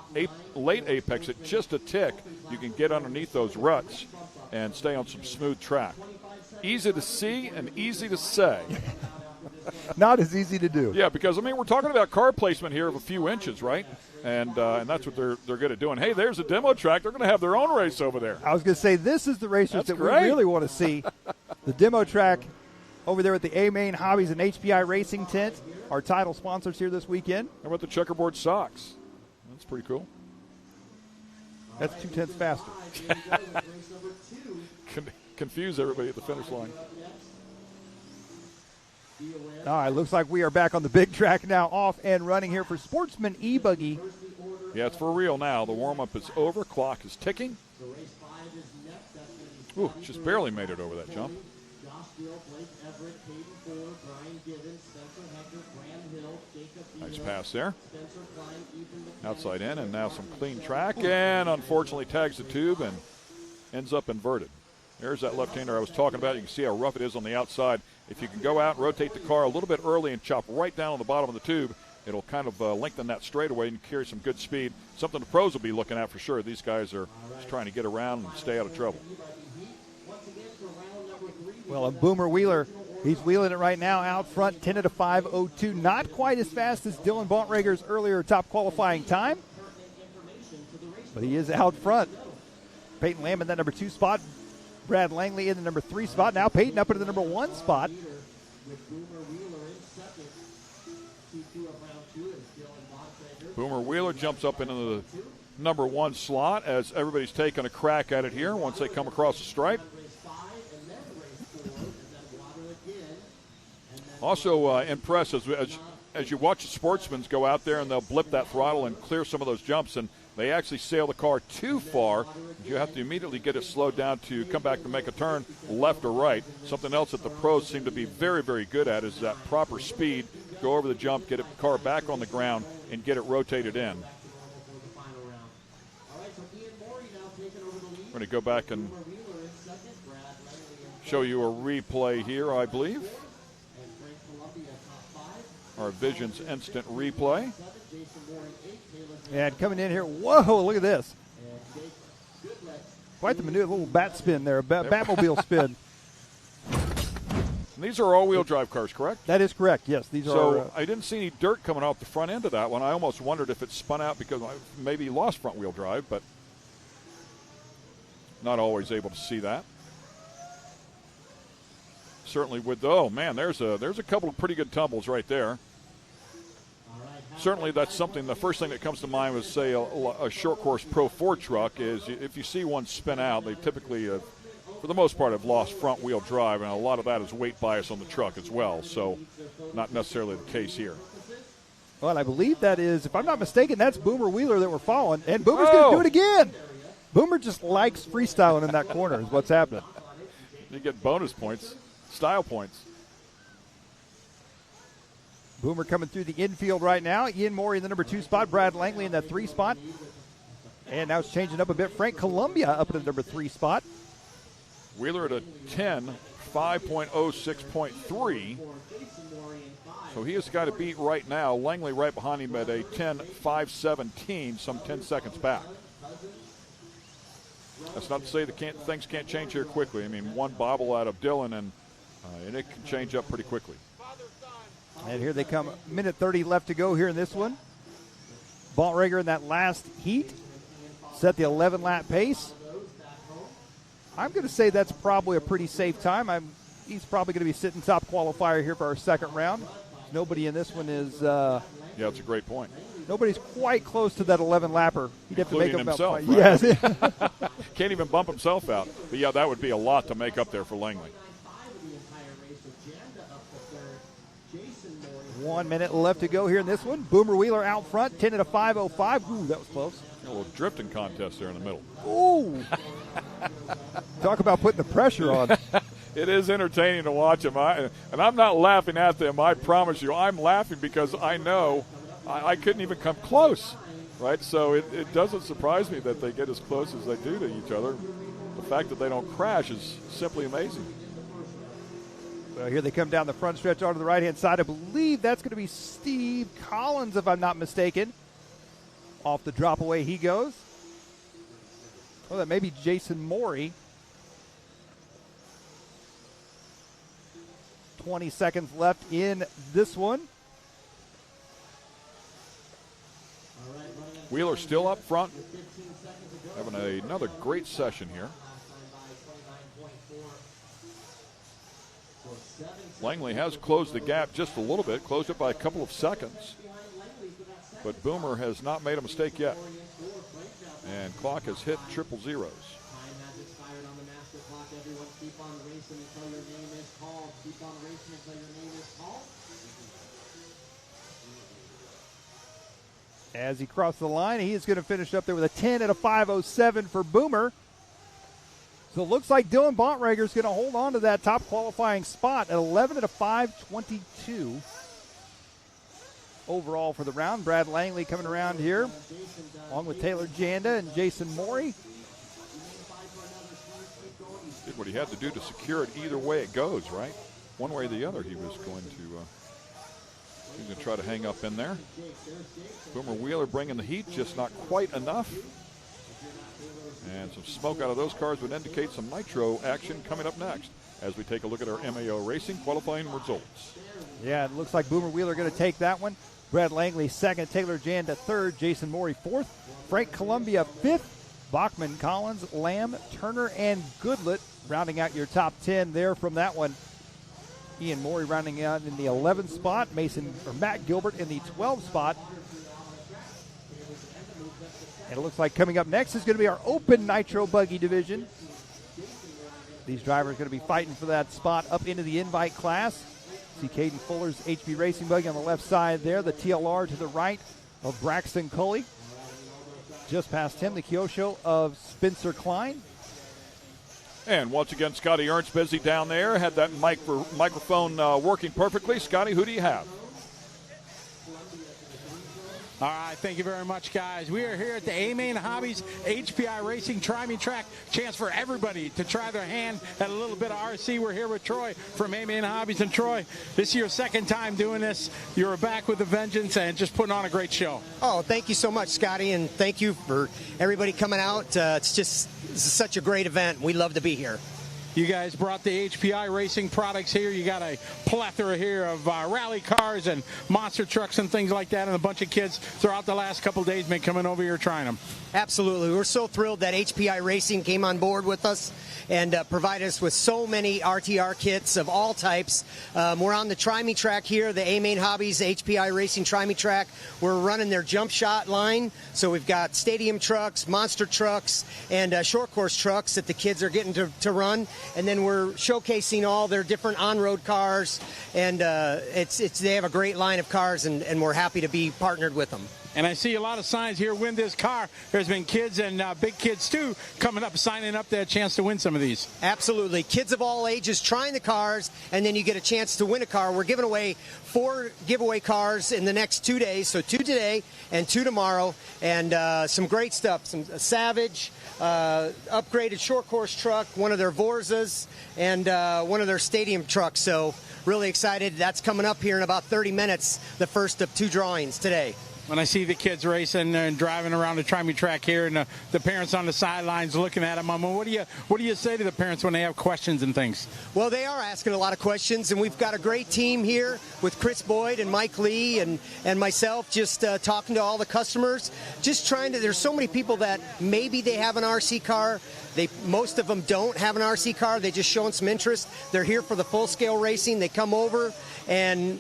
late apex it just a tick, you can get underneath those ruts and stay on some smooth track. Easy to see and easy to say. Not as easy to do. Yeah, because, we're talking about car placement here of a few inches, right? And that's what they're good at doing. Hey, there's a demo track. They're going to have their own race over there. I was going to say, this is the racers that great. we really want to see. The demo track over there at the A-Main Hobbies and HPI Racing Tent, our title sponsors here this weekend. How about the checkerboard socks? That's pretty cool. That's 2 tenths faster. Confuse everybody at the finish line. All right, looks like we are back on the big track now, off and running here for Sportsman E-Buggy. Yeah, it's for real now. The warm-up is over. Clock is ticking. Ooh, just barely made it over that jump. Nice pass there. Outside in, and now some clean track, and unfortunately tags the tube and ends up inverted. There's that left-hander I was talking about. You can see how rough it is on the outside. If you can go out and rotate the car a little bit early and chop right down on the bottom of the tube, it'll kind of lengthen that straightaway and carry some good speed. Something the pros will be looking at for sure. These guys are just trying to get around and stay out of trouble. Well, and Boomer Wheeler, he's wheeling it right now out front, 10 at a 5:02. Not quite as fast as Dylan Bontrager's earlier top qualifying time, but he is out front. Peyton Lamb in that number 2 spot. Brad Langley in the number 3 spot. Now Peyton up into the number 1 spot. Boomer Wheeler jumps up into the number 1 slot as everybody's taking a crack at it here once they come across the stripe. Also impressive as you watch the Sportsmans go out there and they'll blip that throttle and clear some of those jumps, and they actually sail the car too far. You have to immediately get it slowed down to come back to make a turn left or right. Something else that the pros seem to be very, very good at is that proper speed. Go over the jump, get the car back on the ground, and get it rotated in. We're going to go back and show you a replay here, I believe. Our Visions instant replay. And coming in here, whoa, look at this. Quite the maneuver, a little bat spin there, Batmobile spin. And these are all-wheel drive cars, correct? That is correct, yes. These so I didn't see any dirt coming off the front end of that one. I almost wondered if it spun out because I maybe lost front-wheel drive, but not always able to see that. Certainly with, oh man, there's a couple of pretty good tumbles right there. Certainly that's something, the first thing that comes to mind was, say, a short course Pro 4 truck is if you see one spin out, they typically, for the most part, have lost front wheel drive, and a lot of that is weight bias on the truck as well, so not necessarily the case here. Well, I believe that is, if I'm not mistaken, that's Boomer Wheeler that we're following, and Boomer's going to do it again. Boomer just likes freestyling in that corner is what's happening. You get bonus points. Style points. Boomer coming through the infield right now. Ian Morey in the number 2 spot. Brad Langley in that 3 spot. And now it's changing up a bit. Frank Columbia up in the number 3 spot. Wheeler at a 10, 5.06.3. So he is the guy to beat right now. Langley right behind him at a 10, 5.17, some 10 seconds back. That's not to say things can't change here quickly. I mean, one bobble out of Dylan and it can change up pretty quickly. And here they come. Minute 30 left to go here in this one. Bontrager in that last heat set the 11-lap pace. I'm going to say that's probably a pretty safe time. He's probably going to be sitting top qualifier here for our second round. Nobody in this one is. Yeah, that's a great point. Nobody's quite close to that 11-lapper. He'd have including to make himself. About right? Yes. Can't even bump himself out. But yeah, that would be a lot to make up there for Langley. 1 minute left to go here in this one. Boomer Wheeler out front, 10 at a 5.05. Ooh, that was close. A little drifting contest there in the middle. Ooh. Talk about putting the pressure on. It is entertaining to watch them. And I'm not laughing at them. I promise you. I'm laughing because I know I couldn't even come close, right? So it doesn't surprise me that they get as close as they do to each other. The fact that they don't crash is simply amazing. Well, here they come down the front stretch onto the right-hand side. I believe that's going to be Steve Collins, if I'm not mistaken. Off the drop away he goes. Oh, that may be Jason Morey. 20 seconds left in this one. Wheeler still up front. Having another great session here. Langley has closed the gap just a little bit, closed it by a couple of seconds. But Boomer has not made a mistake yet. And clock has hit triple zeros. As he crossed the line, he is going to finish up there with a 10 at a 5.07 for Boomer. So it looks like Dylan Bontrager is going to hold on to that top qualifying spot at 11 at a 5:22 overall for the round. Brad Langley coming around here, along with Taylor Janda and Jason Morey. Did what he had to do to secure it either way it goes, right? One way or the other, he was going to try to hang up in there. Boomer Wheeler bringing the heat, just not quite enough. And some smoke out of those cars would indicate some Nitro action coming up next as we take a look at our MAO Racing qualifying results. Yeah, it looks like Boomer Wheeler going to take that one. Brad Langley second, Taylor Janda third, Jason Morey fourth, Frank Columbia fifth, Bachman, Collins, Lamb, Turner, and Goodlett rounding out your top 10 there from that one. Ian Morey rounding out in the 11th spot, Matt Gilbert in the 12th spot. And it looks like coming up next is going to be our open Nitro Buggy division. These drivers are going to be fighting for that spot up into the invite class. See Caden Fuller's HB Racing Buggy on the left side there. The TLR to the right of Braxton Culley. Just past him, the Kyosho of Spencer Klein. And once again, Scotty Ernst busy down there. Had that microphone working perfectly. Scotty, who do you have? All right, thank you very much, guys. We are here at the A-Main Hobbies HPI Racing Tri-Me Track. Chance for everybody to try their hand at a little bit of RC. We're here with Troy from A-Main Hobbies. And Troy, this is your second time doing this. You're back with a vengeance and just putting on a great show. Oh, thank you so much, Scotty, and thank you for everybody coming out. This is such a great event. We love to be here. You guys brought the HPI Racing products here. You got a plethora here of rally cars and monster trucks and things like that, and a bunch of kids throughout the last couple of days been coming over here trying them. Absolutely. We're so thrilled that HPI Racing came on board with us and provided us with so many RTR kits of all types. We're on the Tri-Me track here, the A-Main Hobbies HPI Racing Tri-Me track. We're running their jump shot line, so we've got stadium trucks, monster trucks, and short course trucks that the kids are getting to run. And then we're showcasing all their different on-road cars, and they have a great line of cars, and we're happy to be partnered with them. And I see a lot of signs here, win this car. There's been kids and big kids, too, coming up, signing up to a chance to win some of these. Absolutely. Kids of all ages trying the cars, and then you get a chance to win a car. We're giving away 4 giveaway cars in the next 2 days, so 2 today and 2 tomorrow, and some great stuff. Some Savage, upgraded short course truck, one of their Vorzas, and one of their stadium trucks. So really excited. That's coming up here in about 30 minutes, the first of 2 drawings today. When I see the kids racing and driving around the Tri-Me track here, and the parents on the sidelines looking at them, what do you say to the parents when they have questions and things? Well, they are asking a lot of questions, and we've got a great team here with Chris Boyd and Mike Lee and myself, just talking to all the customers, just trying to. There's so many people that maybe they have an RC car. Most of them don't have an RC car. They're just showing some interest. They're here for the full scale racing. They come over, and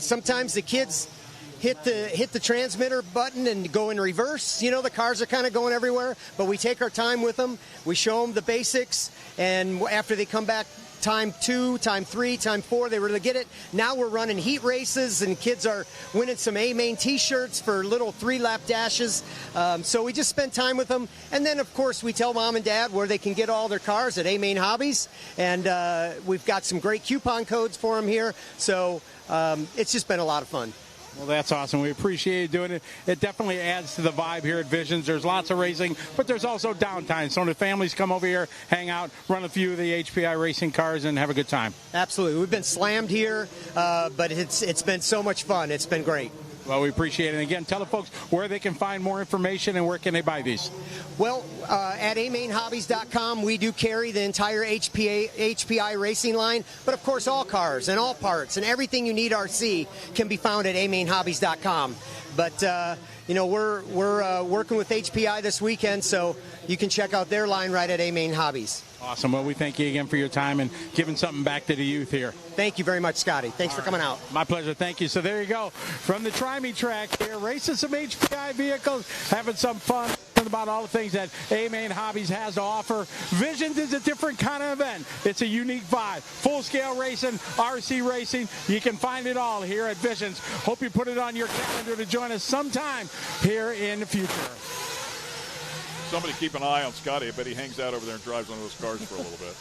sometimes the kids hit the transmitter button and go in reverse. The cars are kind of going everywhere, but we take our time with them. We show them the basics, and after they come back time 2, time 3, time 4, they really get it. Now we're running heat races, and kids are winning some A-Main t-shirts for little 3-lap dashes. So we just spend time with them. And then, of course, we tell mom and dad where they can get all their cars at A-Main Hobbies. And we've got some great coupon codes for them here. So it's just been a lot of fun. Well, that's awesome. We appreciate you doing it. It definitely adds to the vibe here at Visions. There's lots of racing, but there's also downtime. So the families come over here, hang out, run a few of the HPI racing cars, and have a good time. Absolutely. We've been slammed here, but it's been so much fun. It's been great. Well, we appreciate it. And again, tell the folks where they can find more information and where can they buy these. Well, at amainhobbies.com, we do carry the entire HPI racing line, but of course all cars and all parts and everything you need RC can be found at amainhobbies.com. But we're working with HPI this weekend, so you can check out their line right at A-Main Hobbies. Awesome. Well, we thank you again for your time and giving something back to the youth here. Thank you very much, Scotty. Thanks for coming out. My pleasure. Thank you. So there you go. From the Tri-Me track here, racing some HPI vehicles, having some fun about all the things that A-Main Hobbies has to offer. Visions is a different kind of event. It's a unique vibe. Full-scale racing, RC racing. You can find it all here at Visions. Hope you put it on your calendar to join us sometime here in the future. Somebody keep an eye on Scotty. I bet he hangs out over there and drives one of those cars for a little bit.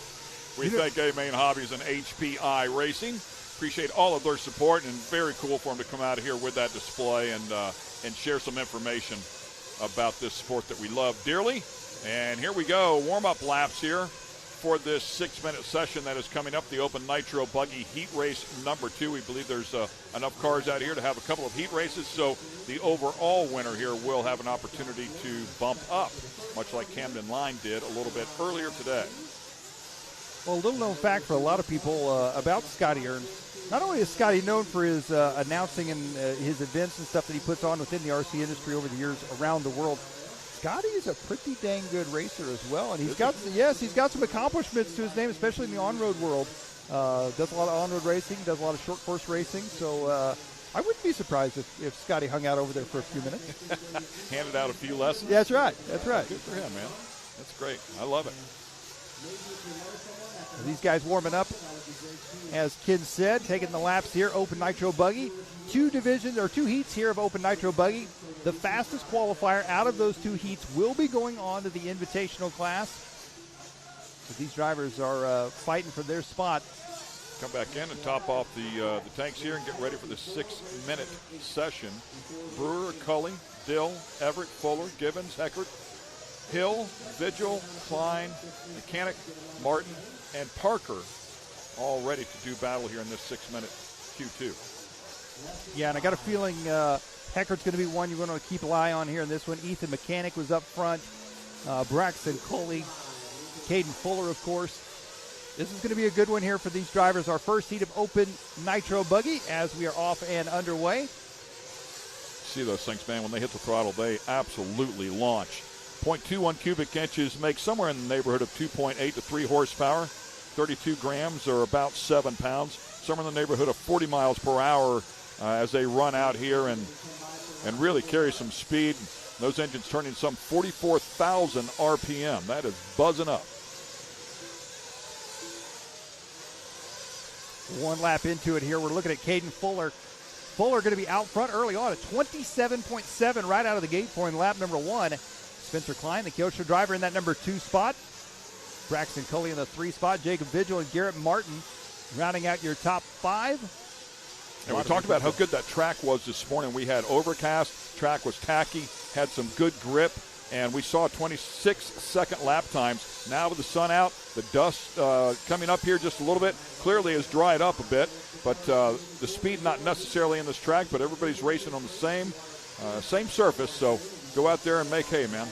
We thank A-Main Hobbies and HPI Racing. Appreciate all of their support, and very cool for them to come out of here with that display and share some information about this sport that we love dearly. And here we go, warm-up laps here for this 6-minute session that is coming up, the Open Nitro Buggy Heat Race number 2. We believe there's enough cars out here to have a couple of heat races, so the overall winner here will have an opportunity to bump up, much like Camden Line did a little bit earlier today. Well, a little known fact for a lot of people about Scotty Ernst. Not only is Scotty known for his announcing and his events and stuff that he puts on within the RC industry over the years around the world, Scotty is a pretty dang good racer as well, and he's got some accomplishments to his name, especially in the on-road world. Does a lot of on-road racing, does a lot of short course racing, so I wouldn't be surprised if Scotty hung out over there for a few minutes. Handed out a few lessons. Yeah, that's right. That's right. Good for him, man. That's great. I love it. These guys warming up, as Ken said, taking the laps here. Open Nitro Buggy, 2 heats here of Open Nitro Buggy. The fastest qualifier out of those 2 heats will be going on to the invitational class. So these drivers are fighting for their spot. Come back in and top off the tanks here and get ready for the 6-minute session. Brewer, Cully, Dill, Everett, Fuller, Gibbons, Heckert, Hill, Vigil, Klein, Mechanic, Martin, and Parker all ready to do battle here in this 6-minute Q2. Yeah, and I got a feeling Heckert's going to be one you're going to keep an eye on here in this one. Ethan Mechanic was up front. Braxton Coley, Caden Fuller, of course. This is going to be a good one here for these drivers. Our first heat of Open Nitro Buggy as we are off and underway. See those things, man, when they hit the throttle, they absolutely launch. 0.21 cubic inches make somewhere in the neighborhood of 2.8 to 3 horsepower. 32 grams or about 7 pounds. Somewhere in the neighborhood of 40 miles per hour as they run out here and really carry some speed. Those engines turning some 44,000 RPM. That is buzzing up. One lap into it here. We're looking at Caden Fuller. Fuller going to be out front early on at 27.7 right out of the gate for him, lap number 1. Spencer Klein, the Kyosho driver, in that number 2 spot. Braxton Coley in the 3 spot. Jacob Vigil and Garrett Martin rounding out your top 5. And we talked about how good that track was this morning. We had overcast, track was tacky, had some good grip, and we saw 26-second lap times. Now with the sun out, the dust coming up here just a little bit, clearly has dried up a bit, but the speed not necessarily in this track, but everybody's racing on the same surface, so go out there and make hay, man.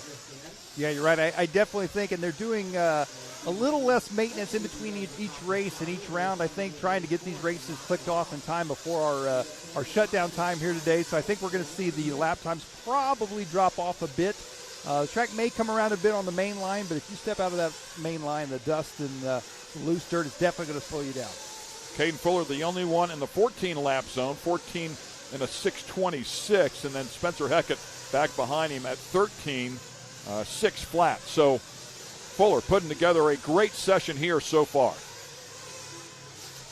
Yeah, you're right. I definitely think, and they're doing a little less maintenance in between each race and each round, I think, trying to get these races clicked off in time before our shutdown time here today. So I think we're going to see the lap times probably drop off a bit. The track may come around a bit on the main line, but if you step out of that main line, the dust and the loose dirt is definitely going to slow you down. Caden Fuller, the only one in the 14-lap zone, 14 in a 6:26, and then Spencer Heckett back behind him at 13, 6 flat. So Fuller putting together a great session here so far.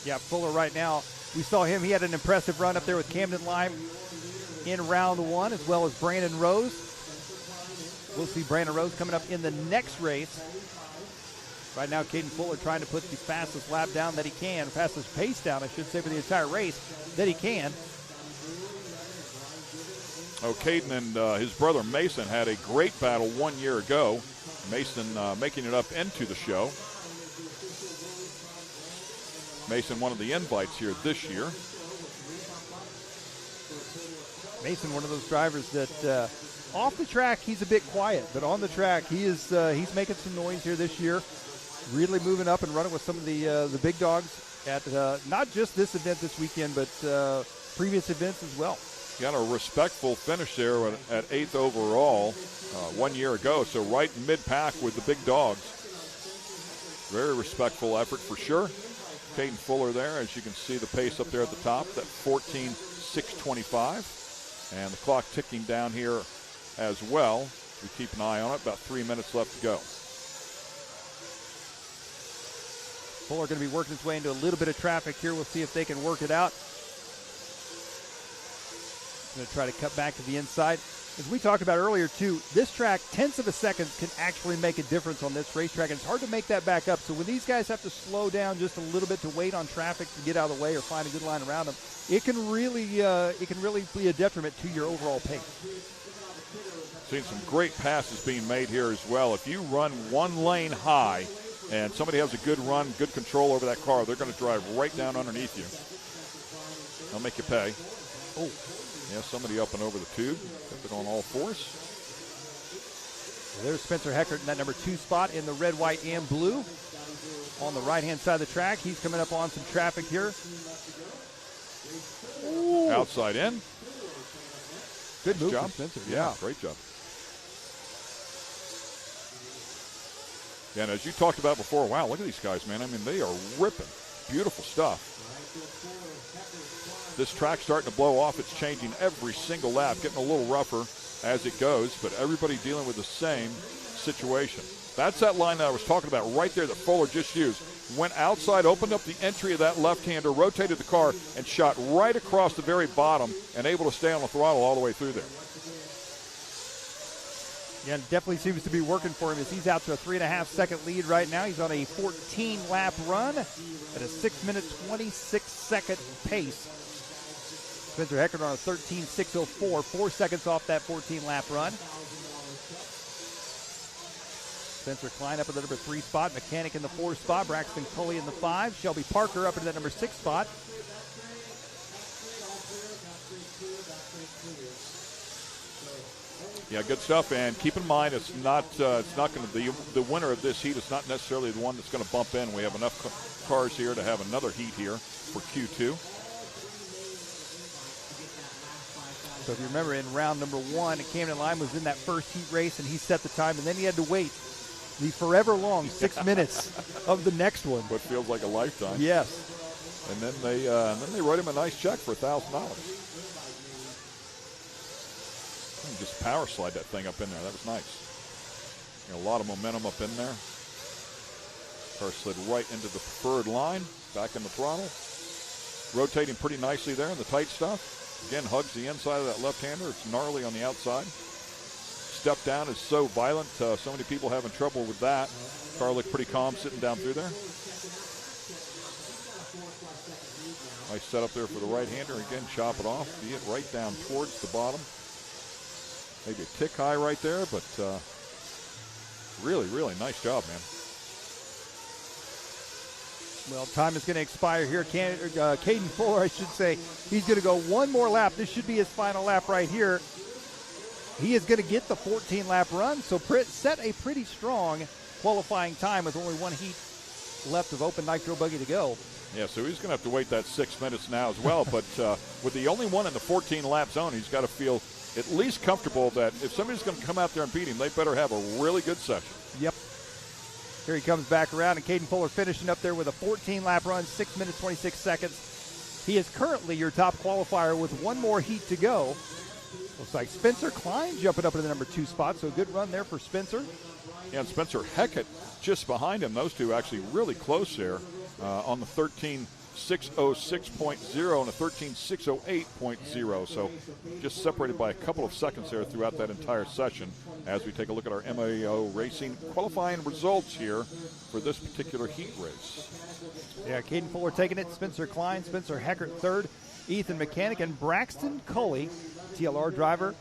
Yeah, Fuller right now, we saw him. He had an impressive run up there with Camden Lime in round 1, as well as Brandon Rose. We'll see Brandon Rose coming up in the next race. Right now, Caden Fuller trying to put the fastest lap down that he can, fastest pace down, I should say, for the entire race that he can. Oh, Caden and his brother Mason had a great battle 1 year ago. Mason making it up into the show. Mason, one of the invites here this year. Mason, one of those drivers that off the track he's a bit quiet, but on the track he's making some noise here this year. Really moving up and running with some of the big dogs at not just this event this weekend, but previous events as well. Got a respectful finish there at 8th overall 1 year ago, so right in mid-pack with the big dogs. Very respectful effort for sure. Caden Fuller there, as you can see the pace up there at the top, that 14:6:25. And the clock ticking down here as well. We keep an eye on it, about 3 minutes left to go. Fuller going to be working his way into a little bit of traffic here. We'll see if they can work it out. Going to try to cut back to the inside. As we talked about earlier, too, this track, tenths of a second can actually make a difference on this racetrack, and it's hard to make that back up. So when these guys have to slow down just a little bit to wait on traffic to get out of the way or find a good line around them, it can really be a detriment to your overall pace. Seen some great passes being made here as well. If you run one lane high and somebody has a good run, good control over that car, they're going to drive right down underneath you. They'll make you pay. Oh. Yeah, somebody up and over the tube. Kept it on all fours. Well, there's Spencer Heckert in that number 2 spot in the red, white, and blue. On the right-hand side of the track, he's coming up on some traffic here. Ooh. Outside in. Good move job. from Spencer. Yeah, great job. Yeah, and as you talked about before, wow, look at these guys, man. I mean, they are ripping. Beautiful stuff. This track's starting to blow off. It's changing every single lap, getting a little rougher as it goes, but everybody dealing with the same situation. That's that line that I was talking about right there that Fuller just used. Went outside, opened up the entry of that left-hander, rotated the car, and shot right across the very bottom and able to stay on the throttle all the way through there. Yeah, it definitely seems to be working for him as he's out to a 3.5-second lead right now. He's on a 14-lap run at a 6-minute, 26-second pace. Spencer Heckert on a 13.604, 4 seconds off that 14-lap run. Spencer Klein up in the number 3 spot, Mechanic in the 4 spot, Braxton Cully in the 5, Shelby Parker up in that number 6 spot. Yeah, good stuff. And keep in mind, it's not going to be the winner of this heat. It's not necessarily the one that's going to bump in. We have enough cars here to have another heat here for Q2. So if you remember, in round number 1, Camden Lime was in that first heat race, and he set the time, and then he had to wait the forever long 6 minutes of the next one. What feels like a lifetime. Yes. And then they wrote him a nice check for $1,000. Just power slide that thing up in there. That was nice. You know, a lot of momentum up in there. Car slid right into the preferred line, back in the throttle. Rotating pretty nicely there in the tight stuff. Again, hugs the inside of that left-hander. It's gnarly on the outside. Step down is so violent. So many people having trouble with that. Car looked pretty calm sitting down through there. Nice setup there for the right-hander. Again, chop it off. See it right down towards the bottom. Maybe a tick high right there, but really, really nice job, man. Well, time is going to expire here. Caden Fuller, I should say, he's going to go one more lap. This should be his final lap right here. He is going to get the 14-lap run, so set a pretty strong qualifying time with only one heat left of open Nitro Buggy to go. Yeah, so he's going to have to wait that 6 minutes now as well, but with the only one in the 14-lap zone, he's got to feel at least comfortable that if somebody's going to come out there and beat him, they better have a really good session. Yep. Here he comes back around, and Caden Fuller finishing up there with a 14-lap run, 6 minutes, 26 seconds. He is currently your top qualifier with one more heat to go. Looks like Spencer Klein jumping up into the number 2 spot, so a good run there for Spencer. Yeah, and Spencer Heckett just behind him. Those two actually really close there on the 13.606.0 and a 13.608.0. So just separated by a couple of seconds there throughout that entire session as we take a look at our MAO Racing qualifying results here for this particular heat race. Yeah, Caden Fuller taking it, Spencer Klein, Spencer Heckert third, Ethan Mechanic, and Braxton Cully, TLR driver,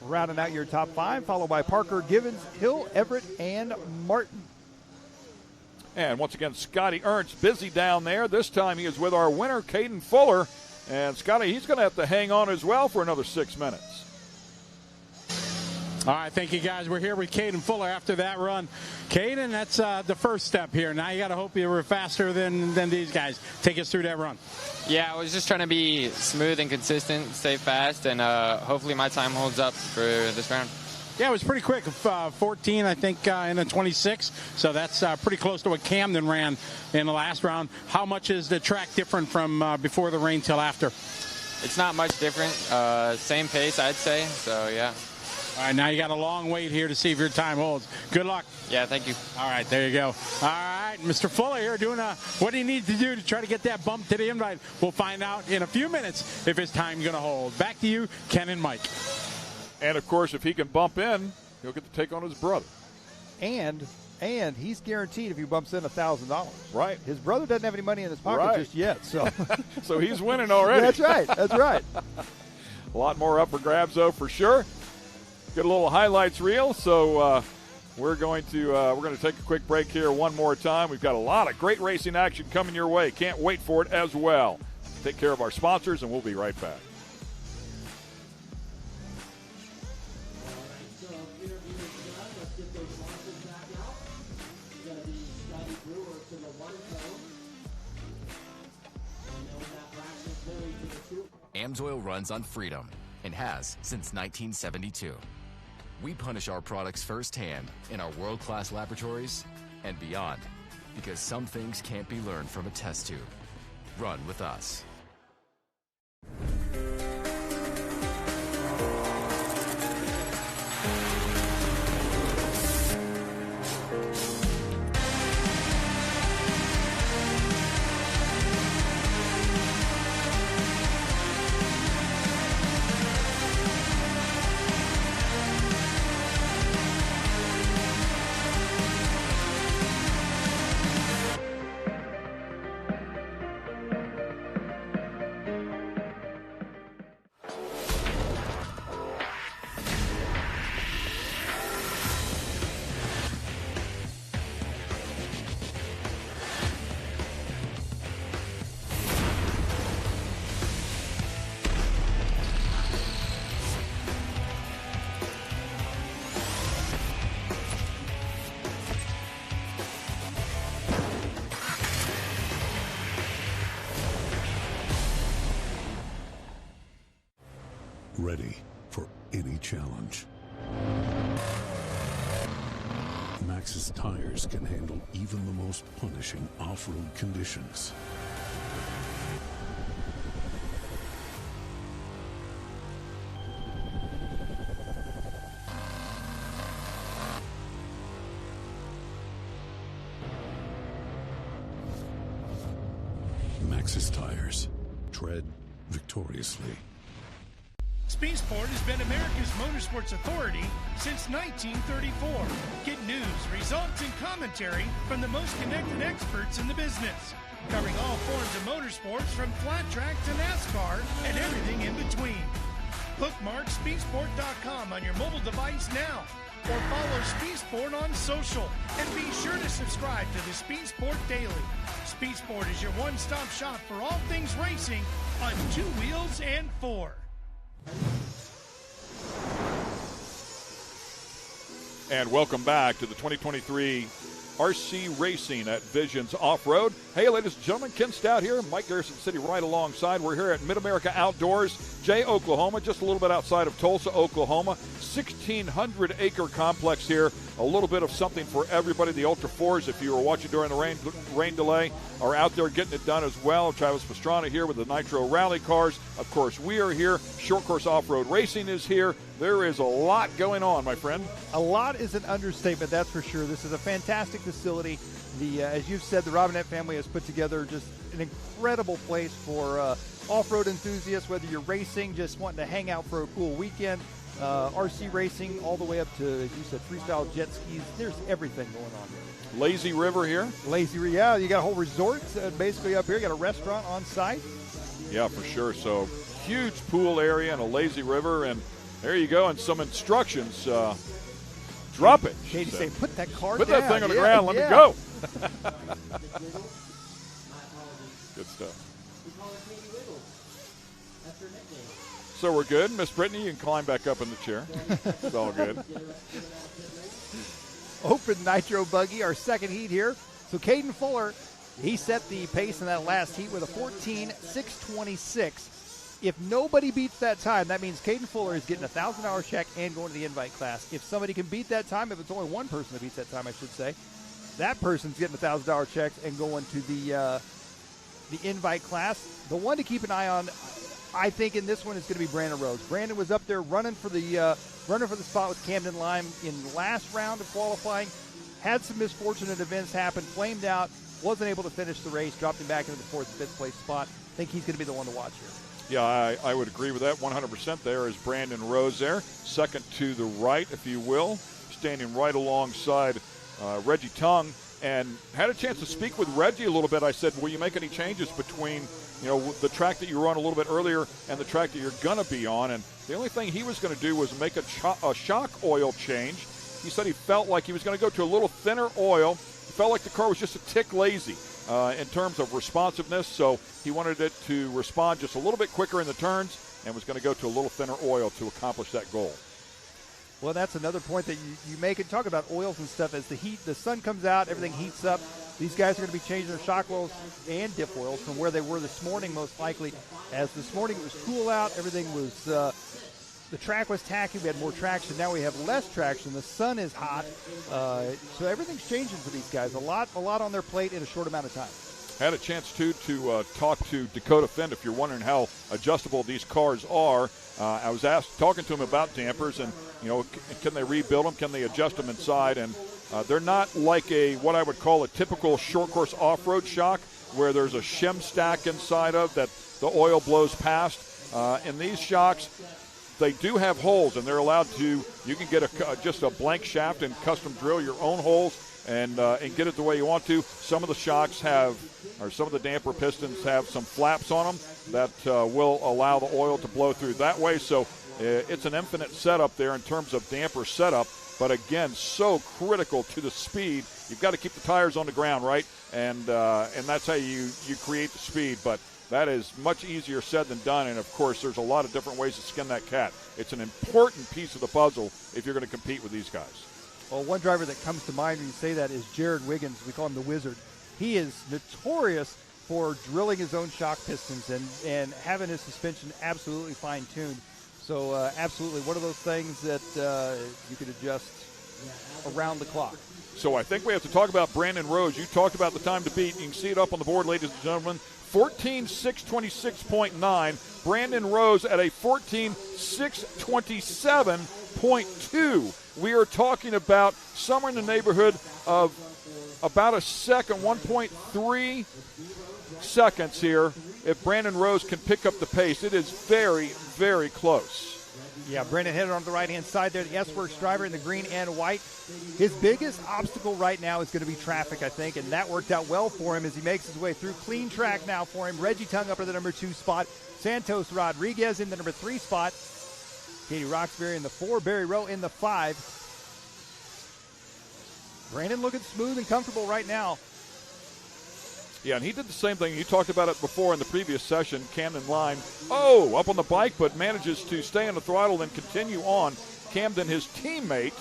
rounding out your top 5, followed by Parker, Givens, Hill, Everett, and Martin. And once again, Scotty Ernst busy down there. This time he is with our winner, Caden Fuller. And Scotty, he's going to have to hang on as well for another 6 minutes. All right, thank you, guys. We're here with Caden Fuller after that run. Caden, that's the first step here. Now you got to hope you were faster than these guys. Take us through that run. Yeah, I was just trying to be smooth and consistent, stay fast, and hopefully my time holds up for this round. Yeah, it was pretty quick. 14, I think, in the 26. So that's pretty close to what Camden ran in the last round. How much is the track different from before the rain till after? It's not much different. Same pace, I'd say. So, yeah. All right, now you got a long wait here to see if your time holds. Good luck. Yeah, thank you. All right, there you go. All right, Mr. Fuller here doing what he needs to do to try to get that bump to the invite. We'll find out in a few minutes if his time's going to hold. Back to you, Ken and Mike. And, of course, if he can bump in, he'll get to take on his brother. And he's guaranteed if he bumps in $1,000. Right. His brother doesn't have any money in his pocket just yet. So so he's winning already. That's right. That's right. A lot more up for grabs, though, for sure. Get a little highlights reel. So we're going to take a quick break here one more time. We've got a lot of great racing action coming your way. Can't wait for it as well. Take care of our sponsors, and we'll be right back. Amsoil runs on freedom and has since 1972. We punish our products firsthand in our world-class laboratories and beyond, because some things can't be learned from a test tube. Run with us. Ready for any challenge. Maxxis tires can handle even the most punishing off-road conditions. Maxxis tires. Tread victoriously. Speed Sport has been America's motorsports authority since 1934. Get news, results, and commentary from the most connected experts in the business, covering all forms of motorsports from flat track to NASCAR and everything in between. Bookmark speedsport.com on your mobile device now, or follow Speed Sport on social, and be sure to subscribe to the Speed Sport Daily. Speed Sport is your one-stop shop for all things racing on 2 wheels and 4. And welcome back to the 2023 RC Racing at Visions Off-Road. Hey, ladies and gentlemen, Ken Stout here, Mike Garrison City right alongside. We're here at Mid-America Outdoors, Jay, Oklahoma, just a little bit outside of Tulsa, Oklahoma. 1,600-acre complex here. A little bit of something for everybody. The Ultra 4s, if you were watching during the rain delay, are out there getting it done as well. Travis Pastrana here with the Nitro rally cars. Of course, we are here. Short course off-road racing is here. There is a lot going on, my friend. A lot is an understatement, that's for sure. This is a fantastic facility. As you've said, the Robinette family has put together just an incredible place for off-road enthusiasts, whether you're racing, just wanting to hang out for a cool weekend, RC racing, all the way up to, as you said, freestyle jet skis. There's everything going on here. Lazy River here. Yeah, you got a whole resort basically up here. You got a restaurant on site. Yeah, for sure. So huge pool area and a lazy river, and there you go, and some instructions. Drop it. Katie saying, put that car Put down. that thing on the ground. Let me go. Good stuff. So we're good. Miss Brittany, you can climb back up in the chair. It's all good. Open Nitro Buggy, our second heat here. So Caden Fuller, he set the pace in that last heat with a 14.626. If nobody beats that time, that means Caden Fuller is getting a $1,000 check and going to the invite class. If somebody can beat that time, if it's only one person that beats that time, I should say, that person's getting a $1,000 check and going to the invite class. The one to keep an eye on, I think, in this one is going to be Brandon Rhodes. Brandon was up there running for the spot with Camden Lime in the last round of qualifying. Had some misfortunate events happen, flamed out, wasn't able to finish the race, dropped him back into the 4th, 5th place spot. I think he's going to be the one to watch here. Yeah, I would agree with that 100%. There is Brandon Rose there, second to the right, if you will, standing right alongside Reggie Tung. And had a chance to speak with Reggie a little bit. I said, will you make any changes between, the track that you were on a little bit earlier and the track that you're going to be on? And the only thing he was going to do was make a shock oil change. He said he felt like he was going to go to a little thinner oil. He felt like the car was just a tick lazy in terms of responsiveness, so he wanted it to respond just a little bit quicker in the turns and was going to go to a little thinner oil to accomplish that goal. Well, that's another point that you make and talk about oils and stuff. As the sun comes out, everything heats up. These guys are going to be changing their shock oils and diff oils from where they were this morning, most likely. As this morning it was cool out, everything was, the track was tacky. We had more traction. Now we have less traction. The sun is hot. So everything's changing for these guys. A lot on their plate in a short amount of time. Had a chance, too, to talk to Dakota Finn, if you're wondering how adjustable these cars are. I was talking to him about dampers and, can they rebuild them? Can they adjust them inside? And they're not like what I would call a typical short course off-road shock where there's a shim stack inside of that the oil blows past. In these shocks, they do have holes, and they're allowed to, you can get just a blank shaft and custom drill your own holes and get it the way you want to. Some of the shocks some of the damper pistons have some flaps on them that will allow the oil to blow through that way. So it's an infinite setup there in terms of damper setup. But again, so critical to the speed. You've got to keep the tires on the ground, right? And that's how you create the speed. But that is much easier said than done. And of course, there's a lot of different ways to skin that cat. It's an important piece of the puzzle if you're going to compete with these guys. Well, one driver that comes to mind when you say that is Jared Wiggins. We call him the Wizard. He is notorious for drilling his own shock pistons and having his suspension absolutely fine-tuned. So absolutely one of those things that you could adjust around the clock. So I think we have to talk about Brandon Rose. You talked about the time to beat. You can see it up on the board, ladies and gentlemen. 14.626.9. Brandon Rose at a 14.627.2. We are talking about somewhere in the neighborhood of about a second, 1.3 seconds here. If Brandon Rose can pick up the pace, it is very, very close. Yeah, Brandon headed on the right-hand side there. The S-Works driver in the green and white. His biggest obstacle right now is going to be traffic, I think, and that worked out well for him as he makes his way through. Clean track now for him. Reggie Tung up at the number 2 spot. Santos Rodriguez in the number 3 spot. Katie Roxbury in the 4. Barry Rowe in the 5. Brandon looking smooth and comfortable right now. Yeah, and he did the same thing. You talked about it before in the previous session. Camden Line, up on the bike, but manages to stay on the throttle and continue on. Camden, his teammate,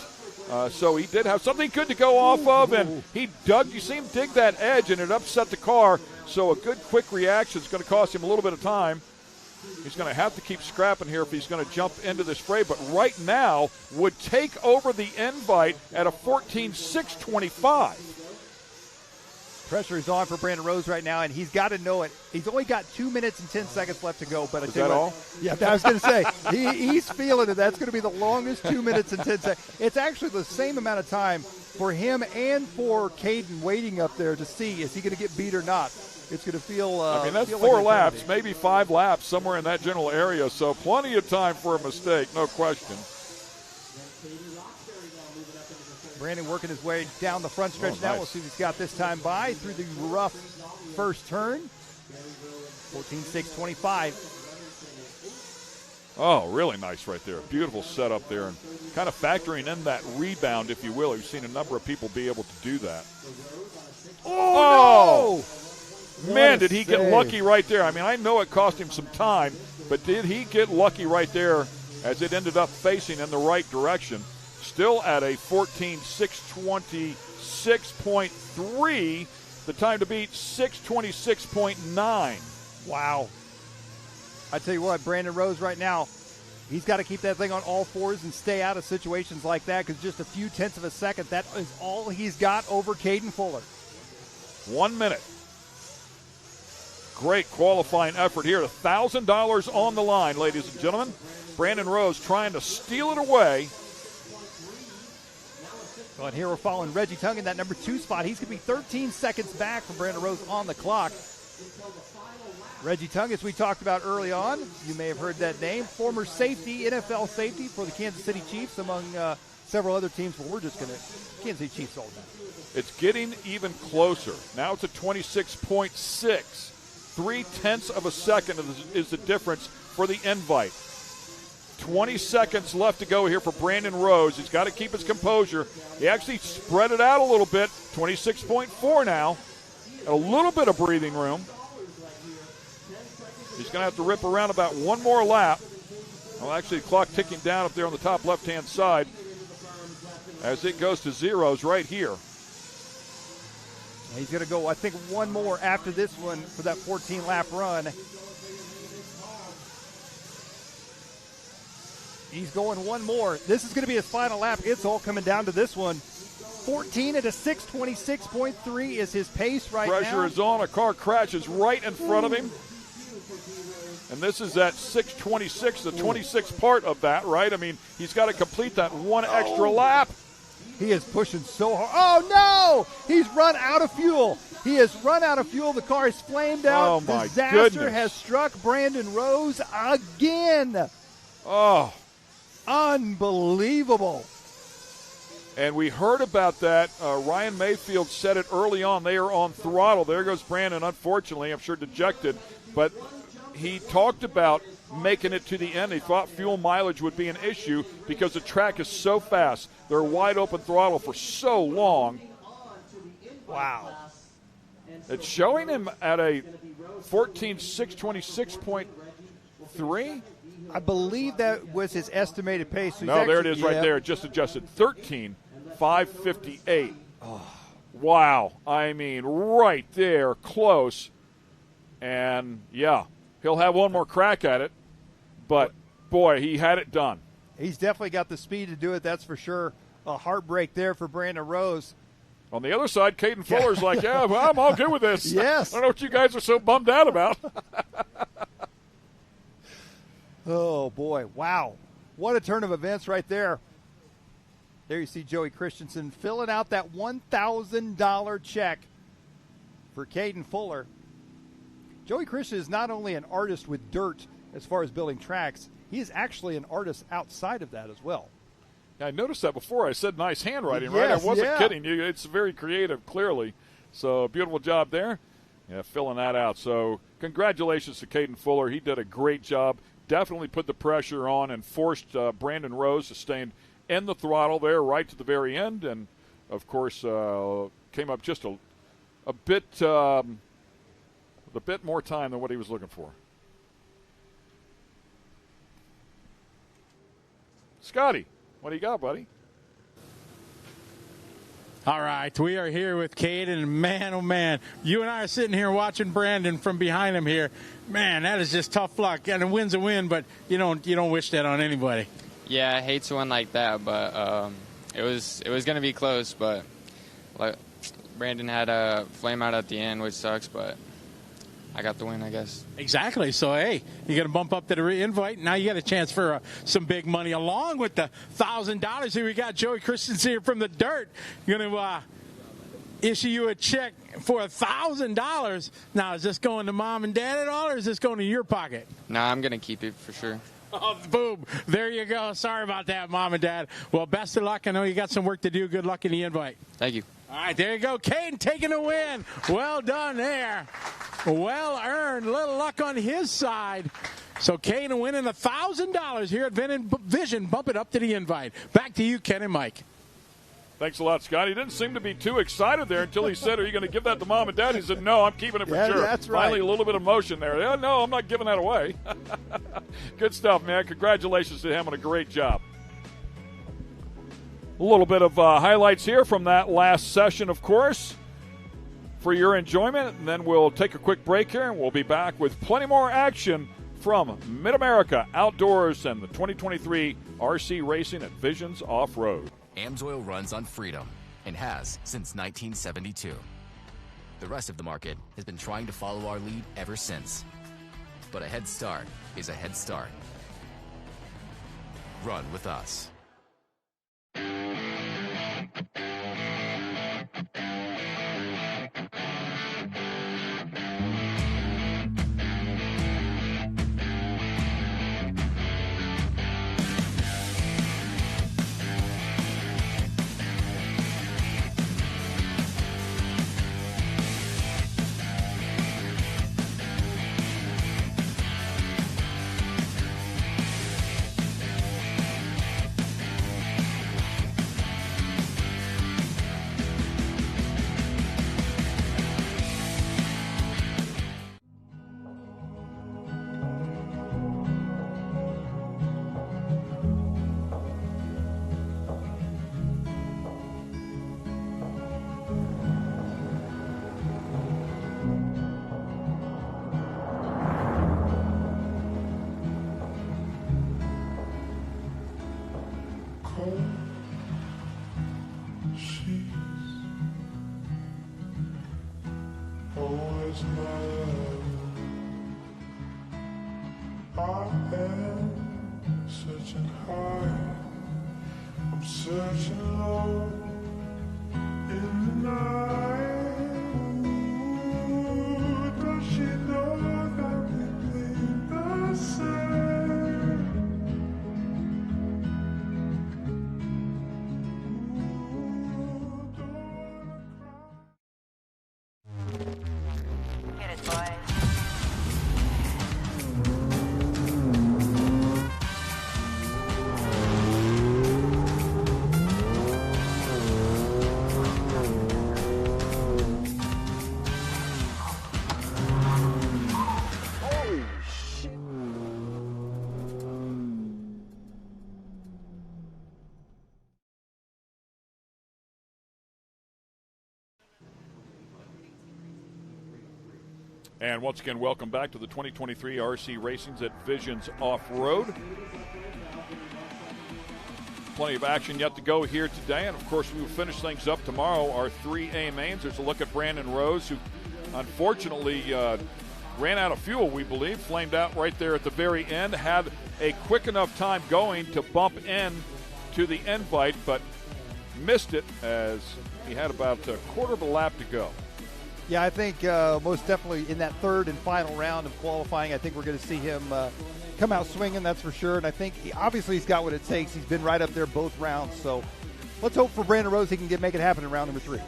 so he did have something good to go off of, and you see him dig that edge, and it upset the car. So a good quick reaction is going to cost him a little bit of time. He's going to have to keep scrapping here if he's going to jump into this fray, but right now would take over the invite at a 14.625. Pressure is on for Brandon Rose right now, and he's got to know it. He's only got 2 minutes and 10 seconds left to go. But is that all? Yeah, I was going to say, he's feeling it. That's going to be the longest 2 minutes and 10 seconds. It's actually the same amount of time for him and for Caden waiting up there to see, is he going to get beat or not? It's going to feel that's 4 laps, maybe 5 laps, somewhere in that general area. So plenty of time for a mistake, no question. Brandon working his way down the front stretch now. Nice. We'll see if he's got this time by through the rough first turn. 14.625. Oh, really nice right there. Beautiful setup there, and kind of factoring in that rebound, if you will. You've seen a number of people be able to do that. Oh! No. Man, did he get lucky right there. I mean, I know it cost him some time, but did he get lucky right there as it ended up facing in the right direction? Still at a 14.626.3. The time to beat 626.9. Wow. I tell you what, Brandon Rose right now, he's got to keep that thing on all fours and stay out of situations like that, because just a few tenths of a second, that is all he's got over Caden Fuller. 1 minute. Great qualifying effort here. $1,000 on the line, ladies and gentlemen. Brandon Rose trying to steal it away. Well, and here we're following Reggie Tung in that number 2 spot. He's going to be 13 seconds back from Brandon Rose on the clock. Reggie Tungus, we talked about early on. You may have heard that name. Former safety, NFL safety for the Kansas City Chiefs, among several other teams. But we're just going to Kansas City Chiefs all the time. It's getting even closer. Now it's a 26.6. 0.3 of a second is the difference for the invite. 20 seconds left to go here for Brandon Rose. He's got to keep his composure. He actually spread it out a little bit. 26.4 now. A little bit of breathing room. He's going to have to rip around about one more lap. Well, actually, the clock ticking down up there on the top left-hand side as it goes to zeros right here. He's going to go, I think, one more after this one for that 14-lap run. He's going one more. This is going to be his final lap. It's all coming down to this one. 14 at a 6:26.3 is his pace right now. Pressure is on. A car crashes right in front of him. And this is that 6:26, the 26th part of that, right? I mean, he's got to complete that one extra lap. He is pushing so hard. Oh, no! He's run out of fuel. He has run out of fuel. The car is flamed out. Oh, my Disaster goodness. has struck Brandon Rose again. Oh. Unbelievable. And we heard about that. Ryan Mayfield said it early on. They are on throttle. There goes Brandon, unfortunately. I'm sure dejected. But he talked about making it to the end. He thought fuel mileage would be an issue because the track is so fast. They're wide open throttle for so long. Wow. It's showing him at a 14.626.3. I believe that was his estimated pace. So no, there it is right there. It just adjusted. 13.558. Oh. Wow. I mean, right there, close. And, yeah, he'll have one more crack at it. But, boy, he had it done. He's definitely got the speed to do it, that's for sure. A heartbreak there for Brandon Rose. On the other side, Caden Fuller's like, yeah, well, I'm all good with this. Yes. I don't know what you guys are so bummed out about. Oh, boy. Wow. What a turn of events right there. There you see Joey Christensen filling out that $1,000 check for Caden Fuller. Joey Christensen is not only an artist with dirt as far as building tracks, he is actually an artist outside of that as well. Yeah, I noticed that before. I said nice handwriting, yes, right? I wasn't yeah. kidding you. It's very creative, clearly. So, beautiful job there. Yeah, filling that out. So, congratulations to Caden Fuller. He did a great job. Definitely put the pressure on and forced Brandon Rose to stay in the throttle there right to the very end. And, of course, came up just a bit with a bit more time than what he was looking for. Scotty, what do you got, buddy? All right, we are here with Caden, and man, oh man, you and I are sitting here watching Brandon from behind him here. Man, that is just tough luck. And a win's a win, but you don't wish that on anybody. Yeah, I hate to win like that, but it was going to be close. But like, Brandon had a flame out at the end, which sucks, but I got the win, I guess. Exactly. So, hey, you got to bump up to the invite. Now you got a chance for some big money along with the $1,000. Here we got Joey Christensen here from the dirt. Going to issue you a check for $1,000. Now, is this going to mom and dad at all, or is this going to your pocket? Nah, I'm going to keep it for sure. Oh, boom. There you go. Sorry about that, mom and dad. Well, best of luck. I know you got some work to do. Good luck in the invite. Thank you. All right, there you go. Caden taking a win. Well done there. Well earned. Little luck on his side. So Caden winning $1,000 here at Vision. Bump it up to the invite. Back to you, Ken and Mike. Thanks a lot, Scott. He didn't seem to be too excited there until he said, are you going to give that to mom and dad? He said, no, I'm keeping it for sure. That's right. Finally, a little bit of motion there. Yeah, no, I'm not giving that away. Good stuff, man. Congratulations to him on a great job. A little bit of highlights here from that last session, of course, for your enjoyment. And then we'll take a quick break here, and we'll be back with plenty more action from Mid-America Outdoors and the 2023 RC Racing at Visions Off-Road. AMSOIL runs on freedom and has since 1972. The rest of the market has been trying to follow our lead ever since. But a head start is a head start. Run with us. Always my love. I am searching high, I'm searching low in the night. Ooh, does she know that we bleed the same? Ooh, don't wanna cry. Get it, boys. And once again, welcome back to the 2023 RC Racing's at Visions Off-Road. Plenty of action yet to go here today, and of course we will finish things up tomorrow. Our 3A mains. There's a look at Brandon Rose, who unfortunately ran out of fuel, we believe, flamed out right there at the very end. Had a quick enough time going to bump in to the invite, but missed it as he had about a quarter of a lap to go. Yeah, I think most definitely in that third and final round of qualifying, I think we're going to see him come out swinging, that's for sure. And I think obviously he's got what it takes. He's been right up there both rounds. So let's hope for Brandon Rose he can make it happen in round number 3.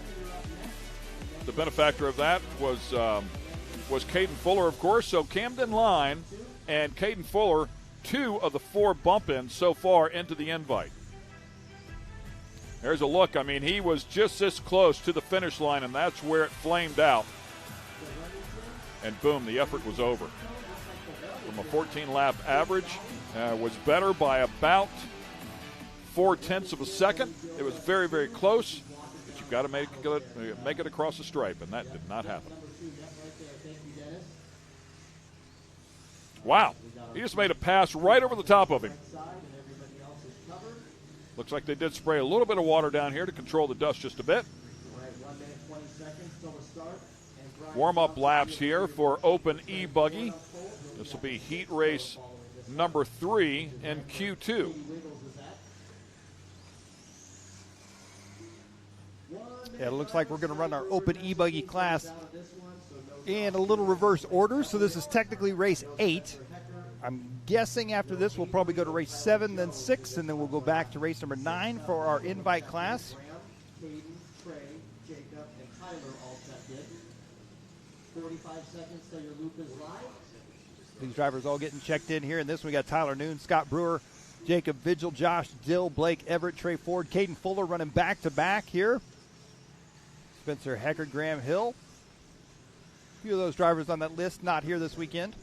The benefactor of that was Caden Fuller, of course. So Camden Line and Caden Fuller, 2 of the 4 bump-ins so far into the invite. There's a look. I mean, he was just this close to the finish line, and that's where it flamed out. And boom, the effort was over. From a 14-lap average, was better by about 0.4 of a second. It was very, very close, but you've got to make it across the stripe, and that did not happen. Wow, he just made a pass right over the top of him. Looks like they did spray a little bit of water down here to control the dust just a bit. Warm-up laps here for Open E-Buggy. This will be heat race number 3 in Q2. Yeah, it looks like we're going to run our Open E-Buggy class in a little reverse order. So this is technically race 8. I'm guessing after this we'll probably go to race 7, then 6, and then we'll go back to race number 9 for our invite class. Caden, Trey, Jacob, and Tyler all checked in. 45 seconds till your loop is live. These drivers all getting checked in here. And this we got Tyler Noon, Scott Brewer, Jacob Vigil, Josh Dill, Blake Everett, Trey Ford, Caden Fuller running back-to-back here. Spencer Hecker, Graham Hill. A few of those drivers on that list not here this weekend.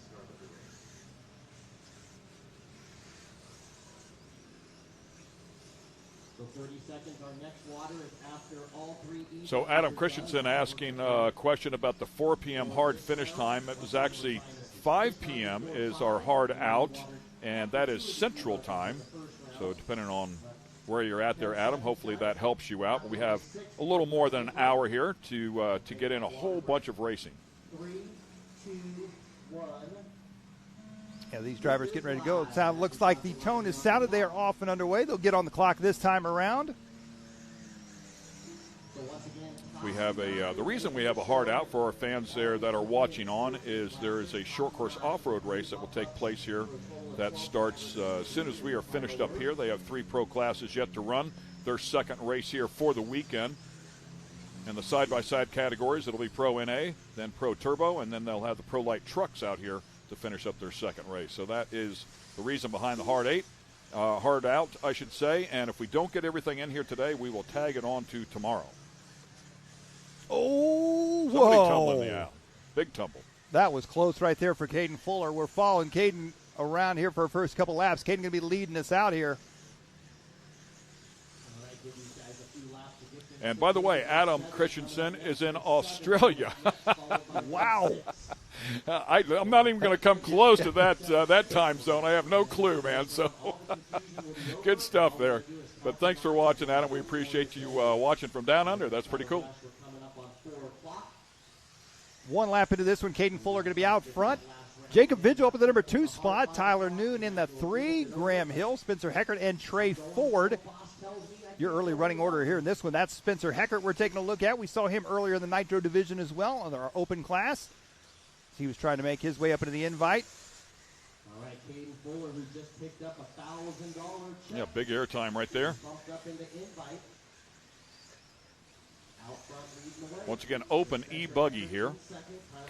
So 30 seconds, our next water is after all 3 E's. So Adam Christensen asking a question about the 4 p.m. hard finish time. It was actually 5 p.m. is our hard out, and that is Central Time. So depending on where you're at there, Adam, hopefully that helps you out. But we have a little more than an hour here to get in a whole bunch of racing. 3, 2, 1. Yeah, these drivers getting ready to go. It looks like the tone is sounded. They are off and underway. They'll get on the clock this time around. We have the reason we have a hard out for our fans there that are watching on is there is a short course off-road race that will take place here that starts as soon as we are finished up here. They have 3 pro classes yet to run. Their second race here for the weekend. In the side-by-side categories, it'll be Pro NA, then Pro Turbo, and then they'll have the Pro Light trucks out here to finish up their second race. So that is the reason behind the hard out, I should say. And if we don't get everything in here today, we will tag it on to tomorrow. Oh, somebody whoa. tumbling the out. Big tumble. That was close right there for Caden Fuller. We're following Caden around here for our first couple laps. Caden going to be leading us out here. And by the way, Adam Christensen is in Australia. Wow. I'm not even going to come close to that time zone. I have no clue, man. So good stuff there. But thanks for watching, Adam. We appreciate you watching from down under. That's pretty cool. One lap into this one, Caden Fuller going to be out front. Jacob Vigil up in the number 2 spot. Tyler Noon in the 3. Graham Hill, Spencer Heckert, and Trey Ford. Your early running order here in this one. That's Spencer Heckert we're taking a look at. We saw him earlier in the Nitro division as well in our open class. He was trying to make his way up into the invite. All right, Caden Fuller, who just picked up a $1,000 check. Yeah, big airtime right there. Bumped up into invite. Out front leading the way. Once again, open E-Buggy here.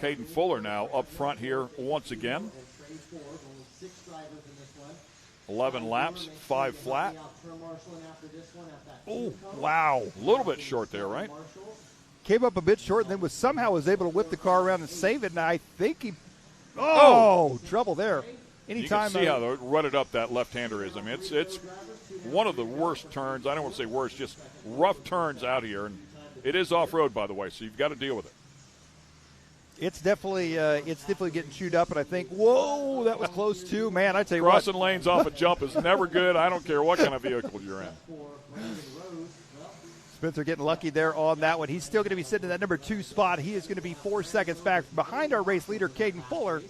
Caden Fuller now up front here once again. And Trey Ford, only 6 drivers in this one. 11 laps, 5 flat. Oh, wow. A little bit short there, right? Came up a bit short and then somehow was able to whip the car around and save it. And I think he, trouble there. Anytime you can see how rutted up that left-hander is. I mean, it's one of the worst turns. I don't want to say worst, just rough turns out here. And it is off-road, by the way, so you've got to deal with it. It's definitely getting chewed up, and I think, whoa, that was close too. Man, I tell you what. Crossing lanes off a jump is never good. I don't care what kind of vehicle you're in. Spencer getting lucky there on that one. He's still going to be sitting in that number 2 spot. He is going to be 4 seconds back behind our race leader, Caden Fuller.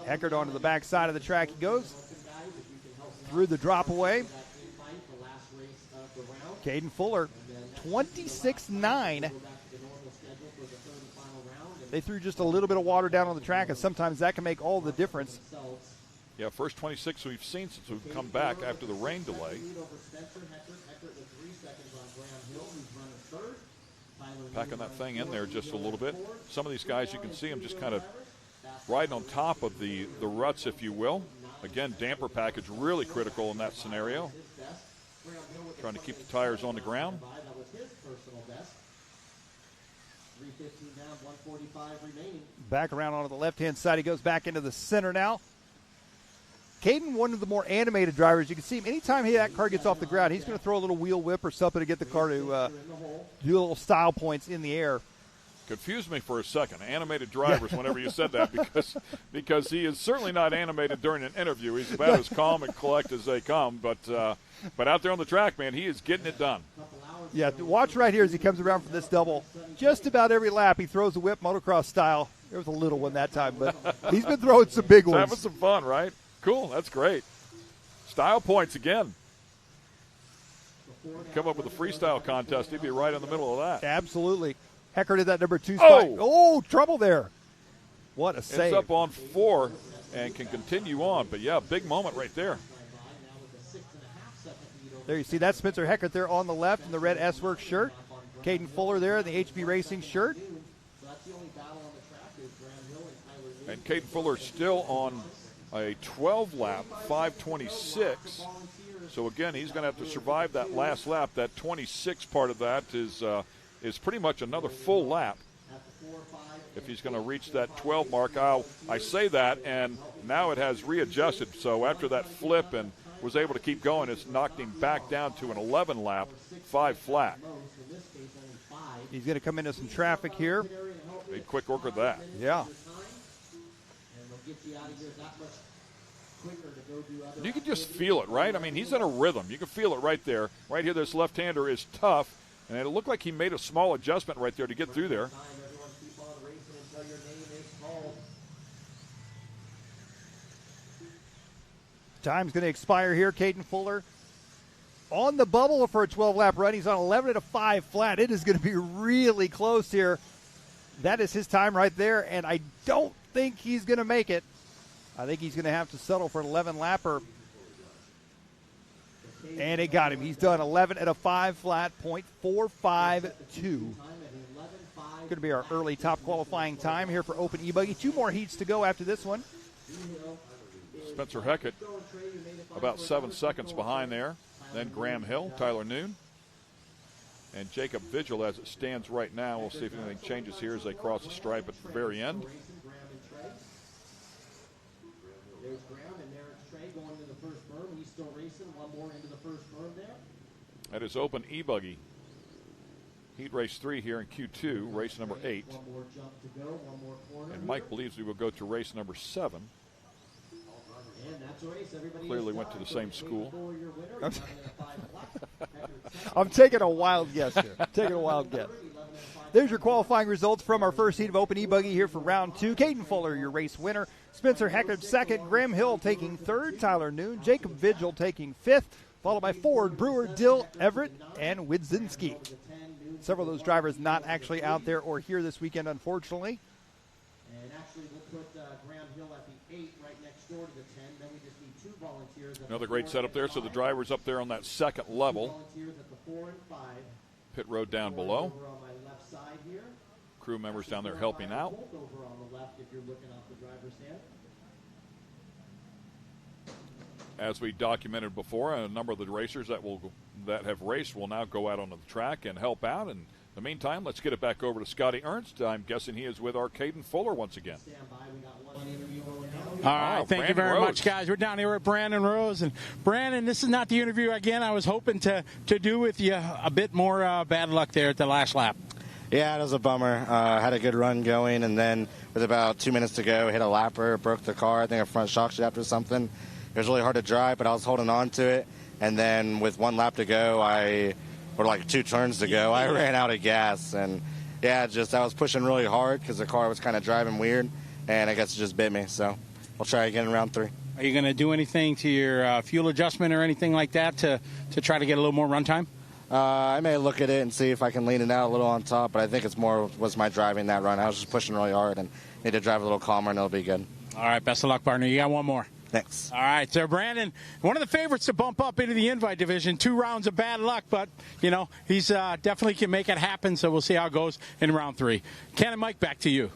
Heckert onto the back side of the track he goes. Through the drop away. Caden Fuller, 26.9. They threw just a little bit of water down on the track, and sometimes that can make all the difference. Yeah, first 26 we've seen since we've come back after the rain delay. Packing that thing in there just a little bit. Some of these guys, you can see them just kind of riding on top of the ruts, if you will. Again, damper package really critical in that scenario. Trying to keep the tires on the ground. 3:15 down, 1:45 remaining. Back around onto the left-hand side. He goes back into the center now. Caden, one of the more animated drivers. You can see him anytime that car gets off the ground, he's going to throw a little wheel whip or something to get the car to do little style points in the air. Confused me for a second. Animated drivers whenever you said that because he is certainly not animated during an interview. He's about as calm and collect as they come. But out there on the track, man, he is getting it done. Yeah, watch right here as he comes around for this double. Just about every lap he throws a whip motocross style. There was a little one that time, but he's been throwing some big ones. Having some fun, right? Cool, that's great. Style points again. Come up with a freestyle contest, he'd be right in the middle of that. Absolutely. Heckert at that number 2 spot. Oh, trouble there. What a save. Ends up on 4 and can continue on. But, yeah, big moment right there. There you see that Spencer Heckert there on the left in the red S-Works shirt. Caden Fuller there in the HB Racing shirt. And Caden Fuller still on a 12-lap, 5:26. So, again, he's going to have to survive that last lap. That 26 part of that is pretty much another full lap if he's going to reach that 12 mark. I say that, and now it has readjusted. So after that flip and was able to keep going, it's knocked him back down to an 11 lap, 5 flat. He's going to come into some traffic here. Made quick work of that. Yeah. You can just feel it, right? I mean, he's in a rhythm. You can feel it right there. Right here, this left-hander is tough, and it looked like he made a small adjustment right there to get through there. Time's going to expire here. Caden Fuller on the bubble for a 12-lap run. He's on 11 at a 5 flat. It is going to be really close here. That is his time right there, and I don't think he's going to make it. I think he's going to have to settle for an 11-lapper. And it got him. He's done 11 at a 5 flat, .452. Going to be our early top qualifying time here for Open E-Buggy. 2 more heats to go after this one. Spencer Heckert about 7 seconds behind there. Then Graham Hill, Tyler Noon, and Jacob Vigil as it stands right now. We'll see if anything changes here as they cross the stripe at the very end. There's Graham, and there's Trey going into the first berm. He's still racing. One more into the first berm there. That is Open E-Buggy. Heat race 3 here in Q2, race number 8. One more jump to go, one more corner. And Mike believes we will go to race number 7. And that's Clearly went to the same school. I'm taking a wild guess here. There's your qualifying results from our first heat of Open E-Buggy here for round 2. Caden Fuller, your race winner. Spencer Heckard, second. Graham Hill taking third. Tyler Noon. Jacob Vigil taking fifth. Followed by Ford, Brewer, Dill, Everett, and Widzinski. Several of those drivers not actually out there or here this weekend, unfortunately. And actually, we'll put Graham Hill at the 8 right next door to the 10. Then we just need 2 volunteers. Another great setup there. So the driver's up there on that second level. Volunteers at the 4 and 5. Pit road down below. Over on my left side here. Crew members down there helping out. Both over on the left if you're looking off the driver's stand. As we documented before, a number of the racers that have raced will now go out onto the track and help out. And in the meantime, let's get it back over to Scotty Ernst. I'm guessing he is with our Caden Fuller once again. All right, thank you very much, guys. We're down here at Brandon Rose. And, Brandon, this is not the interview again. I was hoping to do with you a bit more bad luck there at the last lap. Yeah, it was a bummer. Had a good run going, and then with about 2 minutes to go, hit a lapper, broke the car. I think a front shock shaft or something. It was really hard to drive, but I was holding on to it. And then with 1 lap to go, or like 2 turns to go, I ran out of gas. And, yeah, I was pushing really hard because the car was kind of driving weird, and I guess it just bit me. So I'll try again in round 3. Are you going to do anything to your fuel adjustment or anything like that to try to get a little more run time? I may look at it and see if I can lean it out a little on top, but I think it's more was my driving that run. I was just pushing really hard and need to drive a little calmer, and it'll be good. All right, best of luck, partner. You got one more. Thanks. All right, so Brandon, one of the favorites to bump up into the invite division. 2 rounds of bad luck, but, he's definitely can make it happen, so we'll see how it goes in round 3. Ken and Mike, back to you.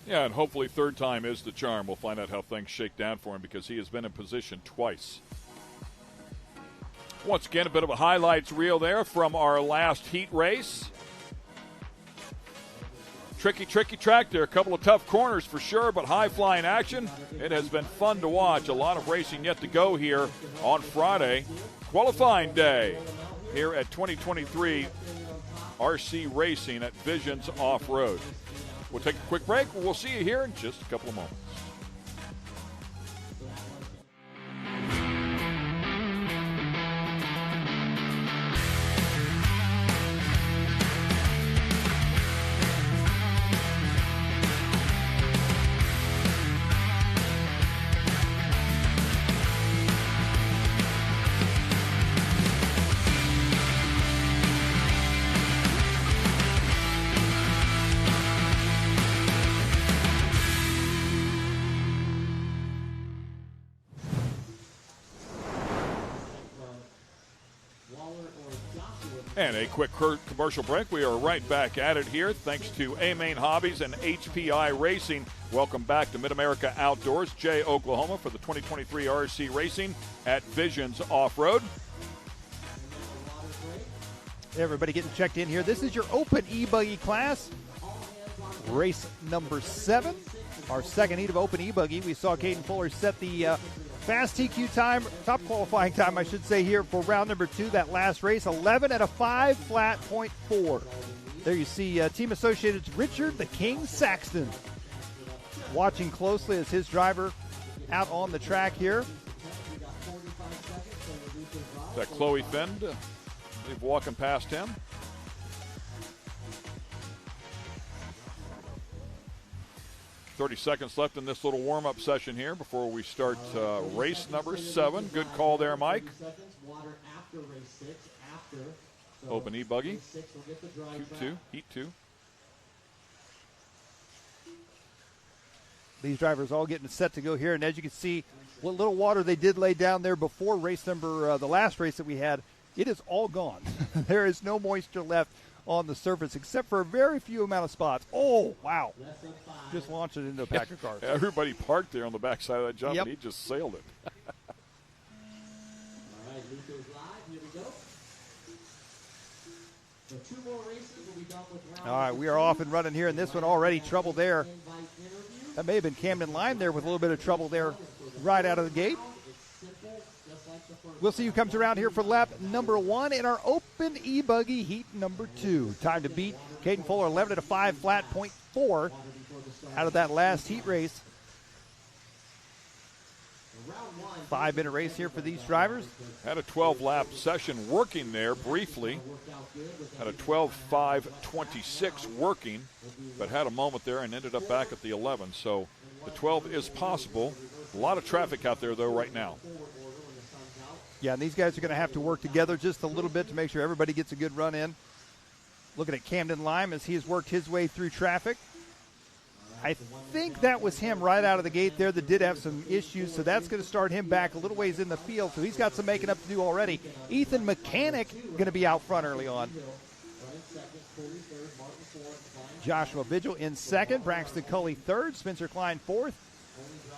Yeah, and hopefully third time is the charm. We'll find out how things shake down for him because he has been in position twice. Once again, a bit of a highlights reel there from our last heat race. Tricky track there. A couple of tough corners for sure, but high-flying action. It has been fun to watch. A lot of racing yet to go here on Friday. Qualifying day here at 2023 RC Racing at Visions Off-Road. We'll take a quick break. We'll see you here in just a couple of moments. And a quick commercial break. We are right back at it here thanks to A-Main Hobbies and HPI Racing. Welcome back to Mid-America Outdoors, Jay, Oklahoma, for the 2023 RC Racing at Visions Off-Road. Everybody getting checked in here. This is your Open E-Buggy class. Race number 7. Our second heat of Open E-Buggy. We saw Caden Fuller set the fast TQ time, top qualifying time, I should say, here for round number 2, that last race, 11 at a 5 flat .4. There you see Team Associated's Richard the King Saxton watching closely as his driver out on the track here. That Chloe Fend, I believe, walking past him. 30 seconds left in this little warm-up session here before we start race number 7. Good call there, Mike. Open E-Buggy. Heat 2. These drivers all getting set to go here, and as you can see, what little water they did lay down there before race number, the last race that we had, it is all gone. There is no moisture left on the surface except for a very few amount of spots. Oh, wow. Just launched it into a pack of cars. Everybody parked there on the backside of that jump, Yep. and he just sailed it. All right, Luco's live. Here we go. So 2 more races will be done with round. All right, we are off and running here, and this one already trouble there. That may have been Camden Lime there with a little bit of trouble there right out of the gate. We'll see who comes around here for lap number 1 in our Open E-Buggy heat number 2. Time to beat Caden Fuller, 11 at a 5 flat .4 out of that last heat race. Round 5-minute race here for these drivers. Had a 12-lap session working there briefly. Had a 12.5.26 working, but had a moment there and ended up back at the 11. So the 12 is possible. A lot of traffic out there, though, right now. Yeah, and these guys are going to have to work together just a little bit to make sure everybody gets a good run in. Looking at Camden Lime as he has worked his way through traffic. I think that was him right out of the gate there that did have some issues, so that's going to start him back a little ways in the field, so he's got some making up to do already. Ethan Mechanic going to be out front early on. Joshua Vigil in second, Braxton Culley third, Spencer Klein fourth,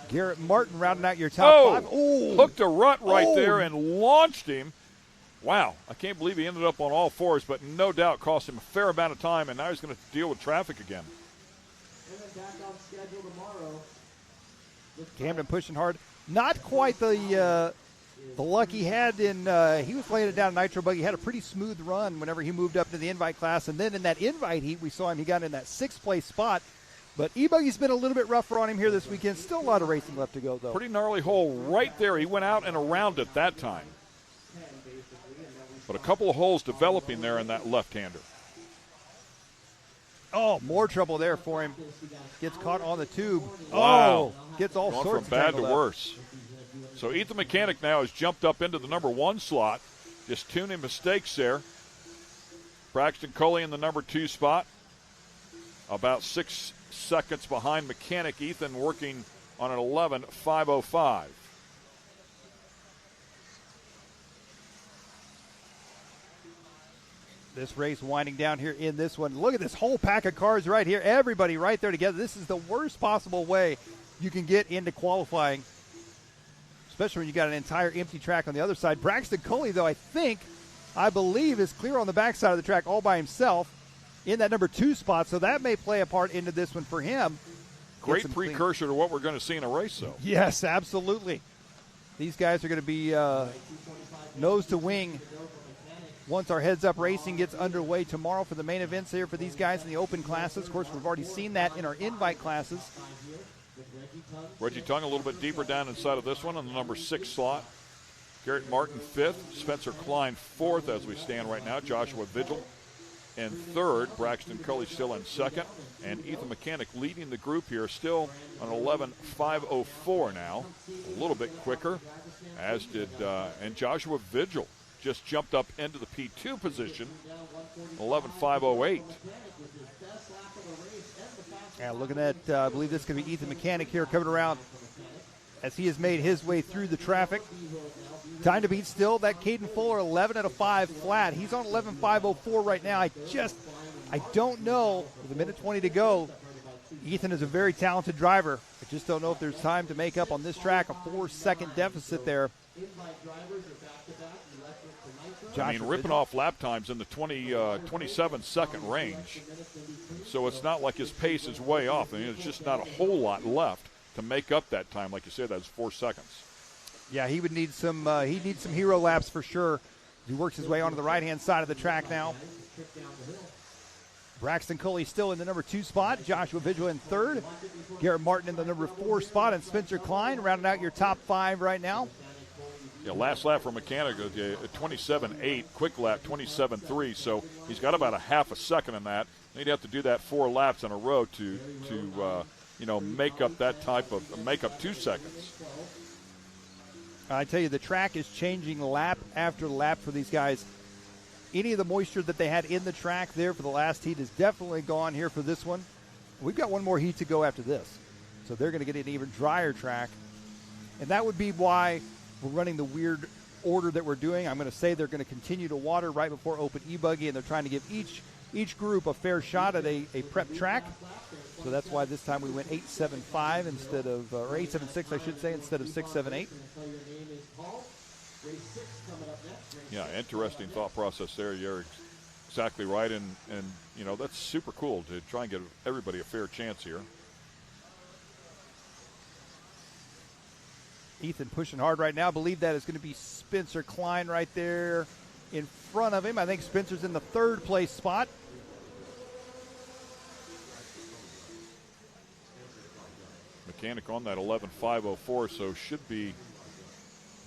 Garrett Martin rounding out your top five. Ooh, hooked a rut right there and launched him. Wow, I can't believe he ended up on all fours, but no doubt cost him a fair amount of time, and now he's going to deal with traffic again. Camden pushing hard. Not quite the luck he had in he was laying it down in Nitro Buggy. He had a pretty smooth run whenever he moved up to the invite class, and then in that invite heat we saw him, he got in that 6th place spot. But E-Buggy's been a little bit rougher on him here this weekend. Still a lot of racing left to go, though. Pretty gnarly hole right there. He went out and around it that time. But a couple of holes developing there in that left-hander. Oh, more trouble there for him. Gets caught on the tube. Wow. Oh, gets all Going sorts from bad to tangled up. worse. So Ethan Mechanic now has jumped up into the number 1 slot. Just tuning mistakes there. Braxton Culley in the number 2 spot. About 6 seconds behind Mechanic. Ethan working on an 11.505. This race winding down here in this one. Look at this whole pack of cars right here. Everybody right there together. This is the worst possible way you can get into qualifying, especially when you got an entire empty track on the other side. Braxton Culley, though, I believe, is clear on the backside of the track all by himself in that number 2 spot, so that may play a part into this one for him. Great precursor to what we're going to see in a race, though. Yes, absolutely. These guys are going to be nose to wing once our heads-up racing gets underway tomorrow for the main events here for these guys in the open classes. Of course, we've already seen that in our invite classes. Reggie Tongue a little bit deeper down inside of this one on the number 6 slot. Garrett Martin 5th. Spencer Klein 4th as we stand right now. Joshua Vigil in 3rd. Braxton Culley still in 2nd. And Ethan Mechanic leading the group here, still on 11.504 now. A little bit quicker, as did and Joshua Vigil just jumped up into the P2 position, 11.508. Yeah, looking at, I believe this could be Ethan Mechanic here coming around as he has made his way through the traffic. Time to beat still, that Caden Fuller, 11.5 flat. He's on 11.504 right now. I don't know, with 1:20 to go, Ethan is a very talented driver. I just don't know if there's time to make up on this track, a 4-second deficit there. I mean, ripping off lap times in the 27-second range. So it's not like his pace is way off. I mean, it's just not a whole lot left to make up that time. Like you said, that's 4 seconds. Yeah, he would need some hero laps for sure. He works his way onto the right-hand side of the track now. Braxton Culley still in the number 2 spot. Joshua Vigil in 3rd. Garrett Martin in the number 4 spot. And Spencer Klein rounding out your top 5 right now. Yeah, last lap for Mechanic, 27.8, quick lap 27.3, so he's got about a half a second in that. He'd have to do that 4 laps in a row to make up that type of make up 2 seconds. I tell you, the track is changing lap after lap for these guys. Any of the moisture that they had in the track there for the last heat is definitely gone here for this one. We've got one more heat to go after this, so they're going to get an even drier track, and that would be why we're running the weird order that we're doing. I'm going to say they're going to continue to water right before open E-Buggy, and they're trying to give each group a fair shot at a prep track. So that's why this time we went 8.75 instead of, or 8.76, I should say, instead of 6.78. Yeah, interesting thought process there. You're exactly right, and that's super cool to try and give everybody a fair chance here. Ethan pushing hard right now. I believe that is going to be Spencer Klein right there in front of him. I think Spencer's in the 3rd place spot. Mechanic on that 11.504, so should be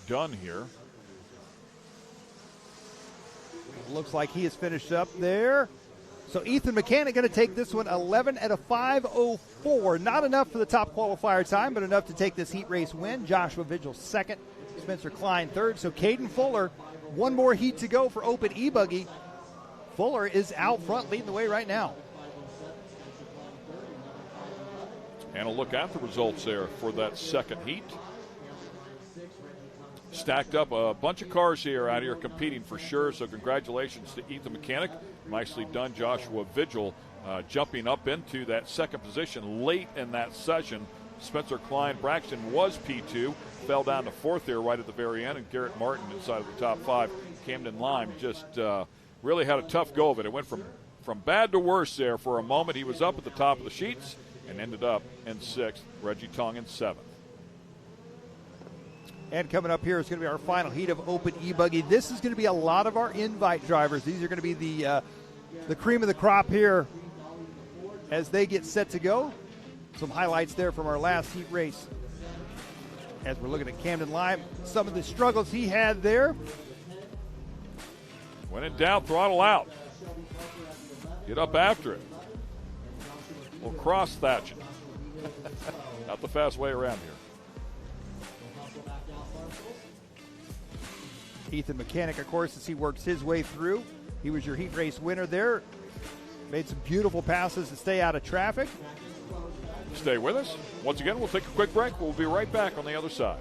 done here. Looks like he is finished up there. So Ethan Mechanic going to take this one 11 at a 5:04. Not enough for the top qualifier time, but enough to take this heat race win. Joshua Vigil second, Spencer Klein third. So Caden Fuller, one more heat to go for Open E-Buggy. Fuller is out front leading the way right now. And a look at the results there for that second heat. Stacked up a bunch of cars here out here competing for sure, so congratulations to Ethan Mechanic. Nicely done, Joshua Vigil, jumping up into that second position late in that session. Spencer Klein Braxton was P2, fell down to fourth there right at the very end, and Garrett Martin inside of the top five. Camden Lime just really had a tough go of it. It went from bad to worse there for a moment. He was up at the top of the sheets and ended up in sixth. Reggie Tong in seventh. And coming up here is going to be our final heat of Open E-Buggy. This is going to be a lot of our invite drivers. These are going to be the cream of the crop here as they get set to go. Some highlights there from our last heat race. As we're looking at Camden Lime, some of the struggles he had there. When in doubt, throttle out. Get up after it. We'll cross thatch it. Not the fast way around here. Ethan Mechanic, of course, as he works his way through. He was your heat race winner there. Made some beautiful passes to stay out of traffic. Stay with us. Once again, we'll take a quick break. We'll be right back on the other side.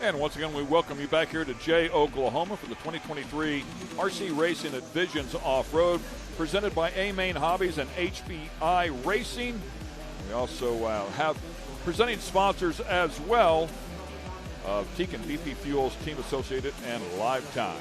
And once again, we welcome you back here to Jay, Oklahoma for the 2023 RC Racing at Visions Off-Road, presented by A-Main Hobbies and HBI Racing. We also have presenting sponsors as well of Tekin BP Fuels, Team Associated, and Lifetime.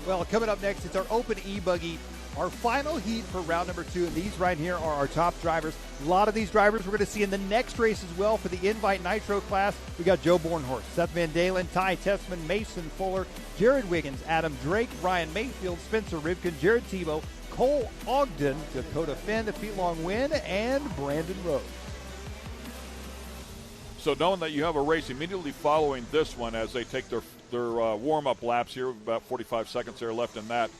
Well, coming up next, it's our Open E-Buggy, our final heat for round number 2, and these right here are our top drivers. A lot of these drivers we're going to see in the next race as well for the Invite Nitro class. We got Joe Bornhorst, Seth Van Dalen, Ty Tessman, Mason Fuller, Jared Wiggins, Adam Drake, Ryan Mayfield, Spencer Rivkin, Jared Tebow, Cole Ogden, Dakota Finn, the feet-long win, and Brandon Rhodes. So knowing that you have a race immediately following this one as they take their warm-up laps here, about 45 seconds there left in that,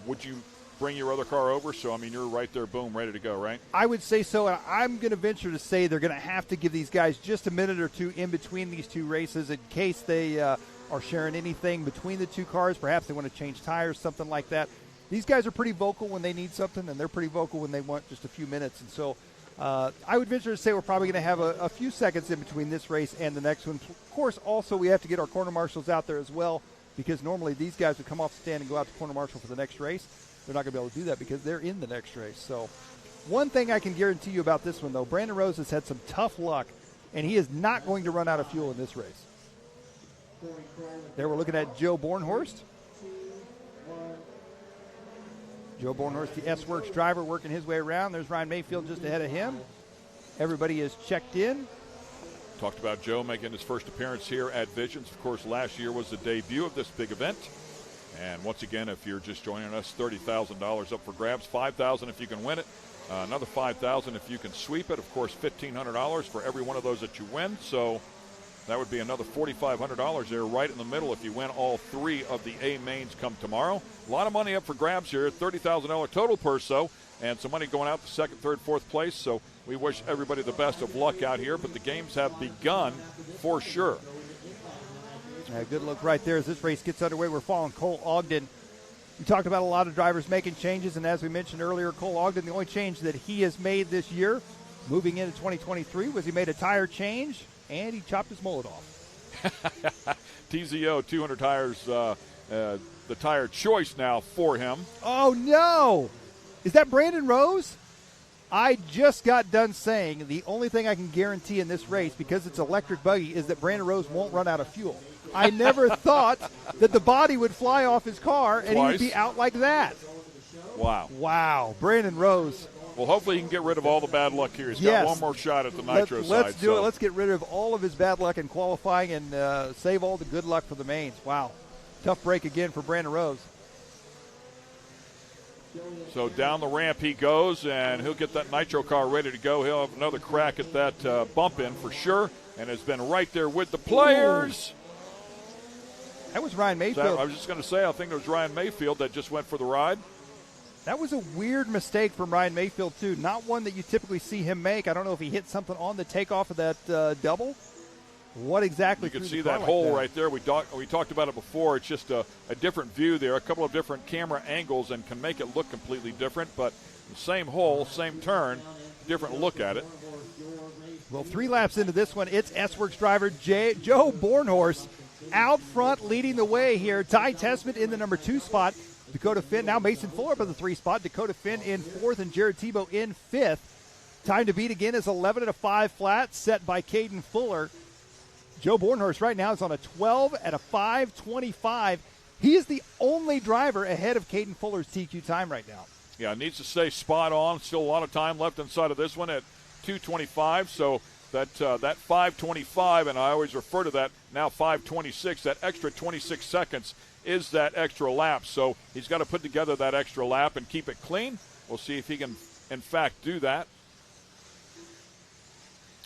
would you bring your other car over? So, I mean, you're right there, boom, ready to go, right? I would say so, and I'm going to venture to say they're going to have to give these guys just a minute or two in between these two races in case they are sharing anything between the two cars. Perhaps they want to change tires, something like that. These guys are pretty vocal when they need something, and they're pretty vocal when they want just a few minutes. And so I would venture to say we're probably going to have a few seconds in between this race and the next one. Of course, also we have to get our corner marshals out there as well, because normally these guys would come off the stand and go out to corner marshal for the next race. They're not going to be able to do that because they're in the next race. So one thing I can guarantee you about this one, though, Brandon Rose has had some tough luck, and he is not going to run out of fuel in this race. There we're looking at Joe Bornhorst. Joe Bornhorst, the S-Works driver, working his way around. There's Ryan Mayfield just ahead of him. Everybody is checked in. Talked about Joe making his first appearance here at Visions. Of course, last year was the debut of this big event. And once again, if you're just joining us, $30,000 up for grabs, $5,000 if you can win it, another $5,000 if you can sweep it. Of course, $1,500 for every one of those that you win. So that would be another $4,500 there right in the middle if you win all three of the A mains come tomorrow. A lot of money up for grabs here, $30,000 total purse. So and some money going out to second, third, fourth place. So we wish everybody the best of luck out here, but the games have begun for sure. Good look right there as this race gets underway. We're following Cole Ogden. We talked about a lot of drivers making changes, and as we mentioned earlier, Cole Ogden, the only change that he has made this year, moving into 2023, was he made a tire change, and he chopped his mullet off. TZO 200 tires, the tire choice now for him. Oh, no! Is that Brandon Rose? I just got done saying the only thing I can guarantee in this race, because it's electric buggy, is that Brandon Rose won't run out of fuel. I never thought that the body would fly off his car and he would be out like that. Wow. Wow. Brandon Rose. Well, hopefully he can get rid of all the bad luck here. He's got one more shot at the Nitro side. Let's do it. Let's get rid of all of his bad luck in qualifying and save all the good luck for the mains. Wow. Tough break again for Brandon Rose. So down the ramp he goes, and he'll get that Nitro car ready to go. He'll have another crack at that bump in for sure, and has been right there with the players. That was Ryan Mayfield. I was just going to say, I think it was Ryan Mayfield that just went for the ride. That was a weird mistake from Ryan Mayfield, too. Not one that you typically see him make. I don't know if he hit something on the takeoff of that double. What exactly? You can see that hole right there. We talked about it before. It's just a different view there, a couple of different camera angles, and can make it look completely different. But the same hole, same turn, different look at it. Well, 3 laps into this one, it's S-Works driver Joe Bornhorst out front leading the way here. Ty Tessman in the number 2 spot. Dakota Finn, now Mason Fuller up in the 3 spot. Dakota Finn in 4th and Jared Tebow in 5th. Time to beat again is 11 at a 5 flat, set by Caden Fuller. Joe Bornhorst right now is on a 12 at a 5:25. He is the only driver ahead of Caden Fuller's TQ time right now. Yeah, needs to stay spot on. Still a lot of time left inside of this one at 2:25. So that 5:25, and I always refer to that now 5:26, that extra 26 seconds is that extra lap. So he's got to put together that extra lap and keep it clean. We'll see if he can, in fact, do that.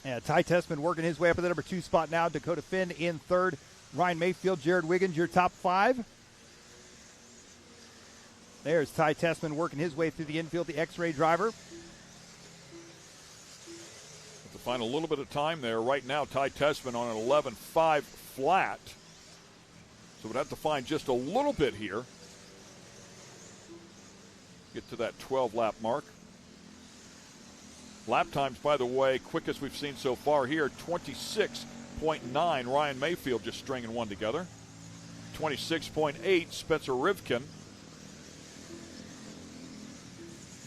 Yeah, Ty Tessman working his way up to the number 2 spot now. Dakota Finn in 3rd. Ryan Mayfield, Jared Wiggins, your top 5. There's Ty Tessman working his way through the infield, the X-Ray driver. To find a little bit of time there. Right now, Ty Tessman on an 11.5 flat. So we'd have to find just a little bit here. Get to that 12-lap mark. Lap times, by the way, quickest we've seen so far here, 26.9. Ryan Mayfield just stringing one together. 26.8, Spencer Rivkin.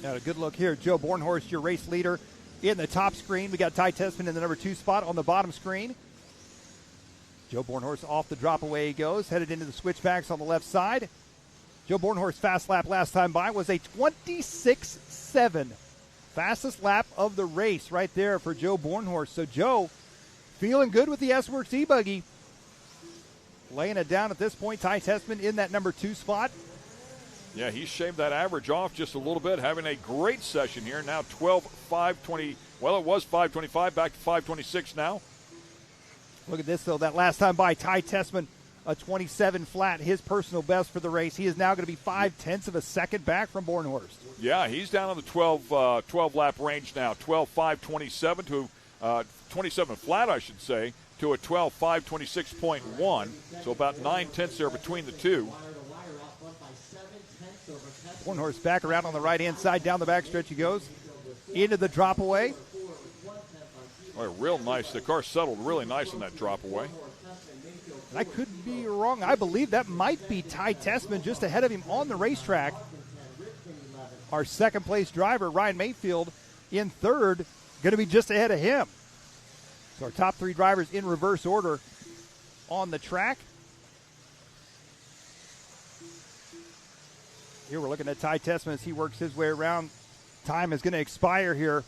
Got a good look here. Joe Bornhorst, your race leader, in the top screen. We got Ty Tessman in the number 2 spot on the bottom screen. Joe Bornhorst off the drop away he goes, headed into the switchbacks on the left side. Joe Bornhorst's fast lap last time by was a 26.7. Fastest lap of the race right there for Joe Bornhorst. So Joe feeling good with the S-Works E-Buggy. Laying it down at this point. Ty Tessman in that number 2 spot. Yeah, he shaved that average off just a little bit, having a great session here. Now 12.520. Well, it was 5:25, back to 5:26 now. Look at this, though. That last time by, Ty Tessman, a 27 flat, his personal best for the race. He is now going to be 0.5 of a second back from Bornhorst. Yeah, he's down on the 12 lap range now. 12.527 to 27 flat, I should say, to a 12.526.1. So about 0.9 there between the two. Bornhorst back around on the right-hand side. Down the backstretch he goes. Into the drop away. Oh, real nice. The car settled really nice in that drop away. I could be wrong. I believe that might be Ty Tessman just ahead of him on the racetrack. Our second place driver, Ryan Mayfield, in 3rd, going to be just ahead of him. So our top 3 drivers in reverse order on the track. Here we're looking at Ty Tessman as he works his way around. Time is going to expire here.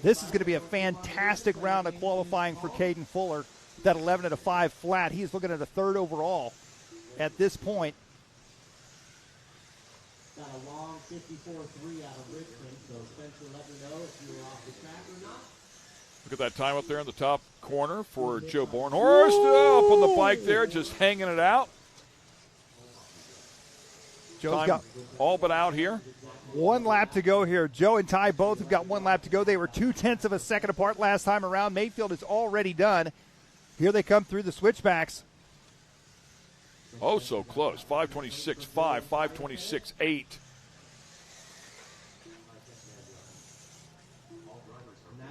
This is going to be a fantastic round of qualifying for Caden Fuller. That 11 at a 5 flat. He's looking at a 3rd overall at this point. Got a long 54.3 out of Richmond, so Spencer, let me know if you were off the track or not. Look at that time up there in the top corner for Joe Bornhorst. Up on the bike there, just hanging it out. Joe's Time got all but out here. 1 lap to go here. Joe and Ty both have got 1 lap to go. They were 0.2 of a second apart last time around. Mayfield is already done. Here they come through the switchbacks. Oh, so close. 5:26.5, 5:26.8.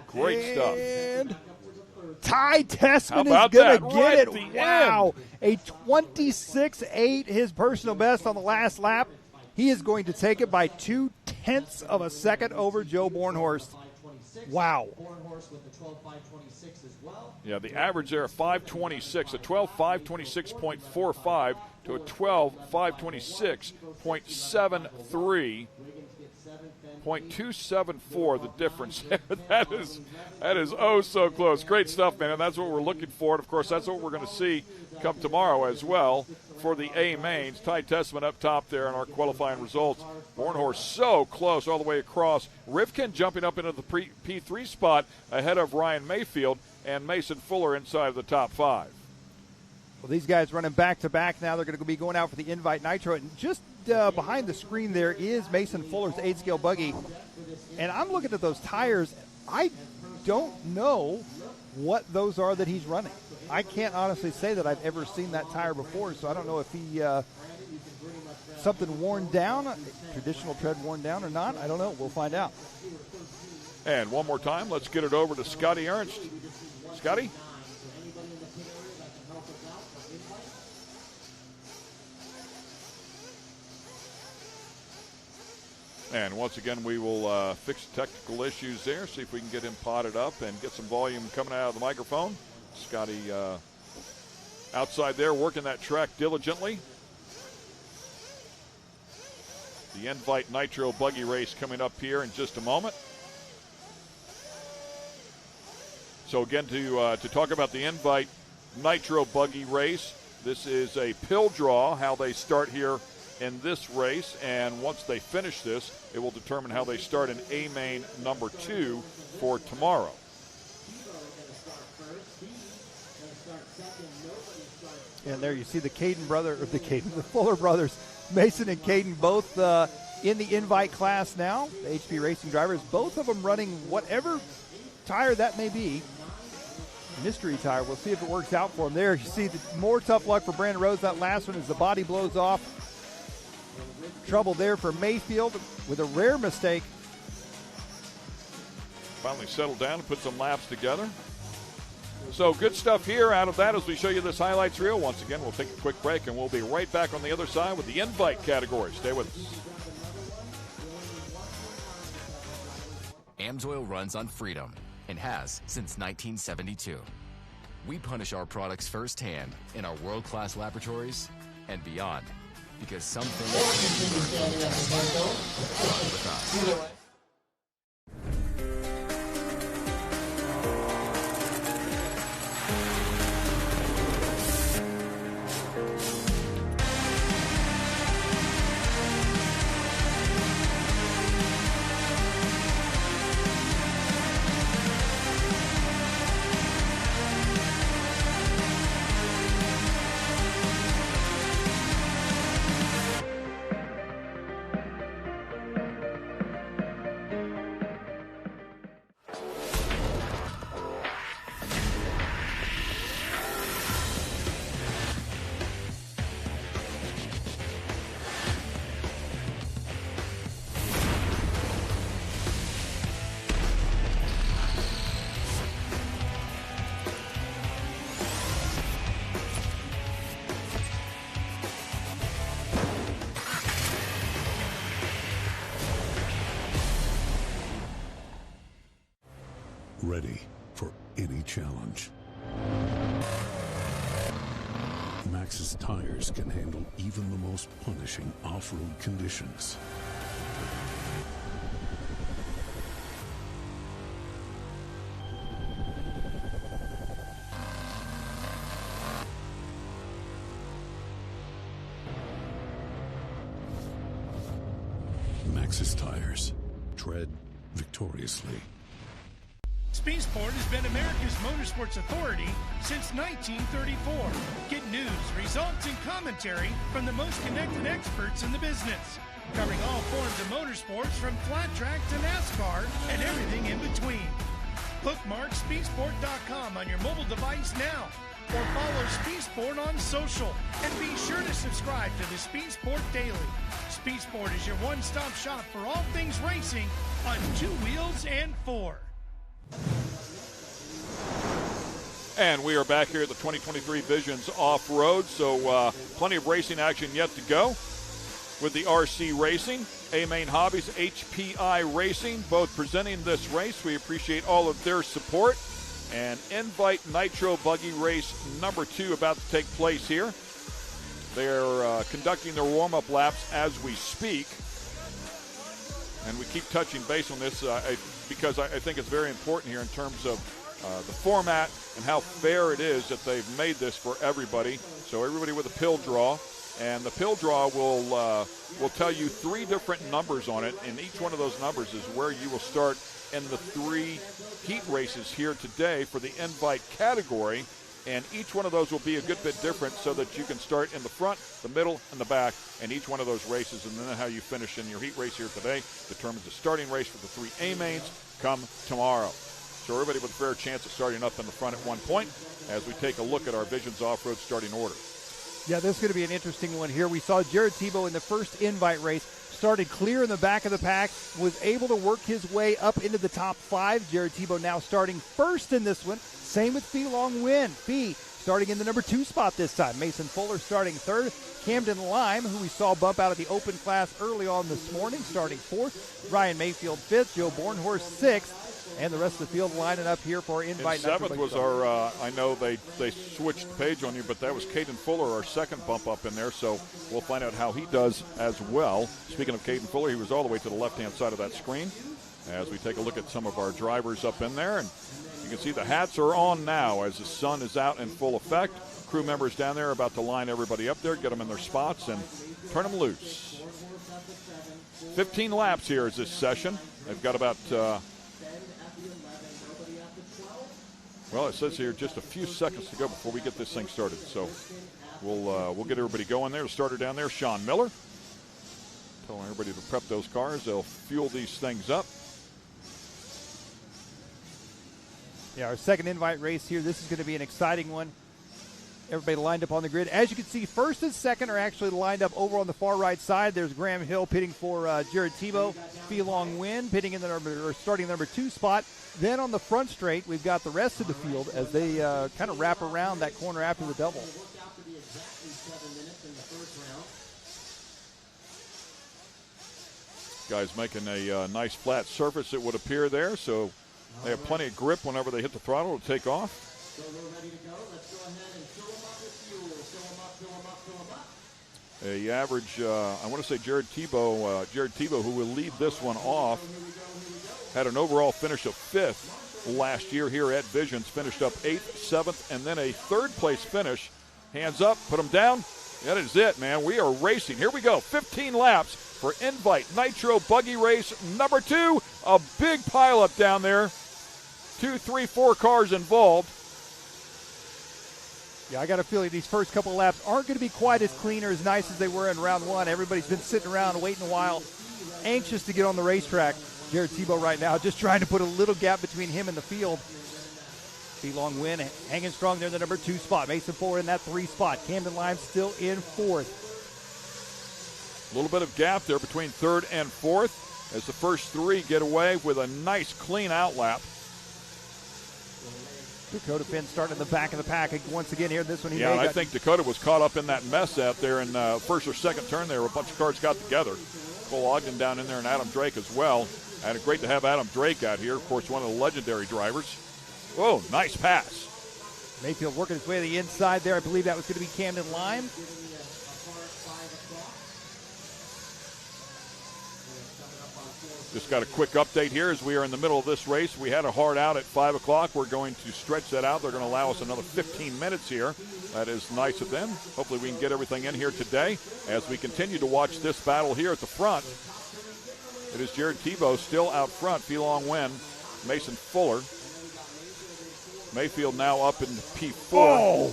Great stuff. And Ty Tessman How is going about to that? get Right it. at the Wow. A 26.8, his personal best on the last lap. He is going to take it by 0.2 of a second over Joe Bornhorst. Wow. Yeah, the average there, 5:26, a 12:526.45 to a 12:526.73. 0.274 the difference. that is oh so close. Great stuff, man, and that's what we're looking for. And of course, that's what we're going to see come tomorrow as well for the A mains. Ty Tessman up top there in our qualifying results. Bornhorst so close all the way across. Rivkin jumping up into the P3 spot ahead of Ryan Mayfield, and Mason Fuller inside of the top 5. Well, these guys running back-to-back now. They're going to be going out for the Invite Nitro. And just behind the screen there is Mason Fuller's 8-scale buggy. And I'm looking at those tires. I don't know what those are that he's running. I can't honestly say that I've ever seen that tire before, so I don't know if he something worn down, traditional tread worn down or not. I don't know. We'll find out. And one more time, let's get it over to Scotty Ernst. Scotty? And once again, we will fix technical issues there, see if we can get him potted up and get some volume coming out of the microphone. Scotty outside there working that track diligently. The Invite Nitro buggy race coming up here in just a moment. So again, to talk about the Invite Nitro buggy race, this is a pill draw, how they start here in this race, and once they finish this, it will determine how they start in A main number 2 for tomorrow. And there you see the the Fuller brothers, Mason and Caden, both in the Invite class now. The HP Racing drivers, both of them running whatever tire that may be. Mystery tire. We'll see if it works out for them. There you see more tough luck for Brandon Rose. That last one as the body blows off. Trouble there for Mayfield with a rare mistake. Finally settled down and put some laps together. So good stuff here out of that as we show you this highlights reel. Once again, we'll take a quick break and we'll be right back on the other side with the Invite category. Stay with us. Amsoil runs on freedom and has since 1972. We punish our products firsthand in our world-class laboratories and beyond, because some things with us. Ready for any challenge. Maxxis tires can handle even the most punishing off-road conditions. Maxxis tires. Tread victoriously. Spaceport has been America's motorsports authority since 1934. Get news, results, and commentary from the most connected experts in the business, covering all forms of motorsports from flat track to NASCAR and everything in between. Bookmark Speedsport.com on your mobile device now, or follow Speedsport on social, and be sure to subscribe to the Speedsport Daily. Speedsport is your one-stop shop for all things racing on 2 wheels and 4. And we are back here at the 2023 Visions Off-Road, so plenty of racing action yet to go with the RC Racing, A-Main Hobbies, HPI Racing, both presenting this race. We appreciate all of their support. And Invite Nitro Buggy Race number 2 about to take place here. They're conducting their warm-up laps as we speak. And we keep touching base on this because I think it's very important here in terms of the format and how fair it is that they've made this for everybody. So everybody with a pill draw. And the pill draw will tell you 3 different numbers on it, and each one of those numbers is where you will start in the 3 heat races here today for the invite category. And each one of those will be a good bit different so that you can start in the front, the middle, and the back in each one of those races. And then how you finish in your heat race here today determines the starting race for the 3 A-Mains come tomorrow. So everybody with a fair chance of starting up in the front at one point as we take a look at our Visions Off-Road starting order. Yeah, this is going to be an interesting one here. We saw Jared Tebow in the first invite race, started clear in the back of the pack, was able to work his way up into the top 5. Jared Tebow now starting first in this one. Same with Fee Long Win. Fee starting in the number 2 spot this time. Mason Fuller starting 3rd. Camden Lime, who we saw bump out of the open class early on this morning, starting 4th. Ryan Mayfield 5th. Joe Bornhorst 6th. And the rest of the field lining up here for invite. And 7th was our, I know they switched the page on you, but that was Caden Fuller, our second bump up in there. So we'll find out how he does as well. Speaking of Caden Fuller, he was all the way to the left-hand side of that screen as we take a look at some of our drivers up in there. And you can see the hats are on now as the sun is out in full effect. Crew members down there about to line everybody up there, get them in their spots, and turn them loose. 15 laps here is this session. They've got about... well, it says here just a few seconds to go before we get this thing started. So we'll get everybody going there. The starter down there, Sean Miller. Telling everybody to prep those cars. They'll fuel these things up. Yeah, our second invite race here. This is going to be an exciting one. Everybody lined up on the grid. As you can see, first and second are actually lined up over on the far right side. There's Graham Hill pitting for Jared Tebow. Fee Long Win pitting in the starting number 2 spot. Then on the front straight, we've got the rest of the field as they kind of wrap around that corner after the double. Guys making a nice flat surface, it would appear there, so they have plenty of grip whenever they hit the throttle to take off. So we're ready to go. Let's go ahead and fill them up with fuel. Fill them up, fill them up, fill them up. The average, I want to say Jared Tebow, who will lead this one off, had an overall finish of 5th last year here at Visions, finished up 8th, 7th, and then a 3rd place finish. Hands up, put them down. That is it, man. We are racing. Here we go. 15 laps for Invite Nitro Buggy Race number 2. A big pileup down there. 2, 3, 4 cars involved. Yeah, I got a feeling these first couple of laps aren't going to be quite as clean or as nice as they were in round 1. Everybody's been sitting around waiting a while, anxious to get on the racetrack. Jared Tebow right now just trying to put a little gap between him and the field. Fee Long Win hanging strong there in the number 2 spot. Mason Fuller in that 3 spot. Camden Lime still in 4th. A little bit of gap there between 3rd and 4th as the first 3 get away with a nice clean out lap. Dakota Finn starting in the back of the pack once again here. This one he I think Dakota was caught up in that mess out there in first or second turn there. A bunch of cars got together. Cole Ogden down in there and Adam Drake as well. And great to have Adam Drake out here. Of course, one of the legendary drivers. Whoa, nice pass. Mayfield working his way to the inside there. I believe that was going to be Camden Lime. Just got a quick update here as we are in the middle of this race. We had a hard out at 5 o'clock. We're going to stretch that out. They're going to allow us another 15 minutes here. That is nice of them. Hopefully we can get everything in here today as we continue to watch this battle here at the front. It is Jared Tebow still out front. Fee Long Win, Mason Fuller. Mayfield now up in P4. Oh!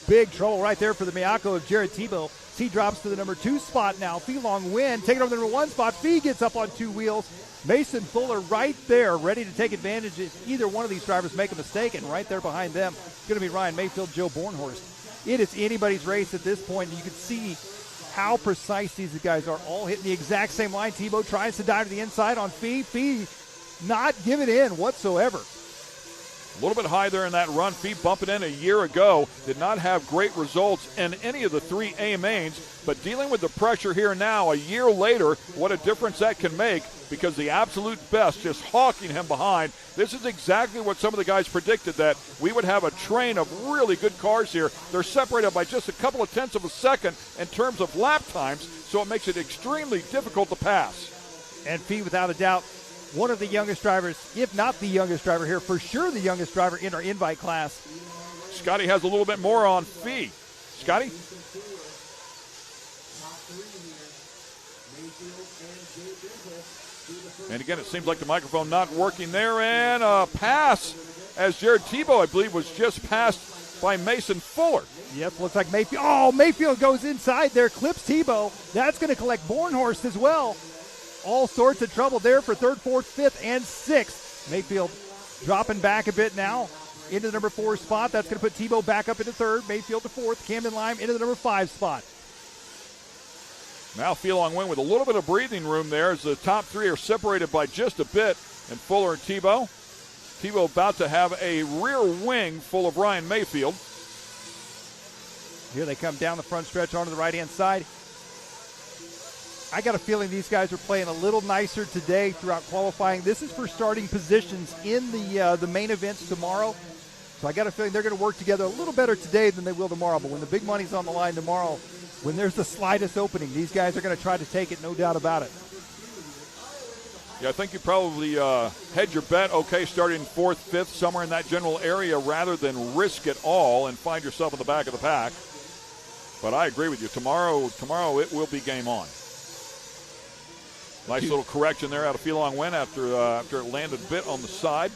Big trouble right there for the Miyako of Jared Tebow. He drops to the number 2 spot now. Fee Long Win taking over the number 1 spot. Fee gets up on 2 wheels. Mason Fuller right there, ready to take advantage if either one of these drivers make a mistake, and right there behind them is going to be Ryan Mayfield, Joe Bornhorst. It is anybody's race at this point, and you can see how precise these guys are, all hitting the exact same line. Tebow tries to dive to the inside on Fee. Fee not giving in whatsoever. A little bit high there in that run. Fee bumping in a year ago. Did not have great results in any of the 3 A mains, but dealing with the pressure here now a year later, what a difference that can make, because the absolute best just hawking him behind. This is exactly what some of the guys predicted, that we would have a train of really good cars here. They're separated by just a couple of tenths of a second in terms of lap times, so it makes it extremely difficult to pass. And Fee, without a doubt, one of the youngest drivers, if not the youngest driver here, for sure the youngest driver in our invite class. Scotty has a little bit more on Fee. Scotty? And again, it seems like the microphone not working there, and a pass as Jared Tebow, I believe, was just passed by Mason Fuller. Yep, looks like Mayfield. Oh, Mayfield goes inside there, clips Tebow. That's going to collect Bornhorst as well. All sorts of trouble there for 3rd, 4th, 5th, and 6th. Mayfield dropping back a bit now into the number 4 spot. That's going to put Tebow back up into 3rd. Mayfield to 4th. Camden Lime into the number 5 spot. Now Fee Long Win with a little bit of breathing room there as the top 3 are separated by just a bit, and Fuller and Tebow. Tebow about to have a rear wing full of Ryan Mayfield. Here they come down the front stretch onto the right-hand side. I got a feeling these guys are playing a little nicer today throughout qualifying. This is for starting positions in the main events tomorrow. So I got a feeling they're going to work together a little better today than they will tomorrow. But when the big money's on the line tomorrow, when there's the slightest opening, these guys are going to try to take it, no doubt about it. Yeah, I think you probably hedge your bet, okay, starting 4th, 5th, somewhere in that general area, rather than risk it all and find yourself in the back of the pack. But I agree with you. Tomorrow it will be game on. Nice little correction there out of Fee Long Win after it landed a bit on the side.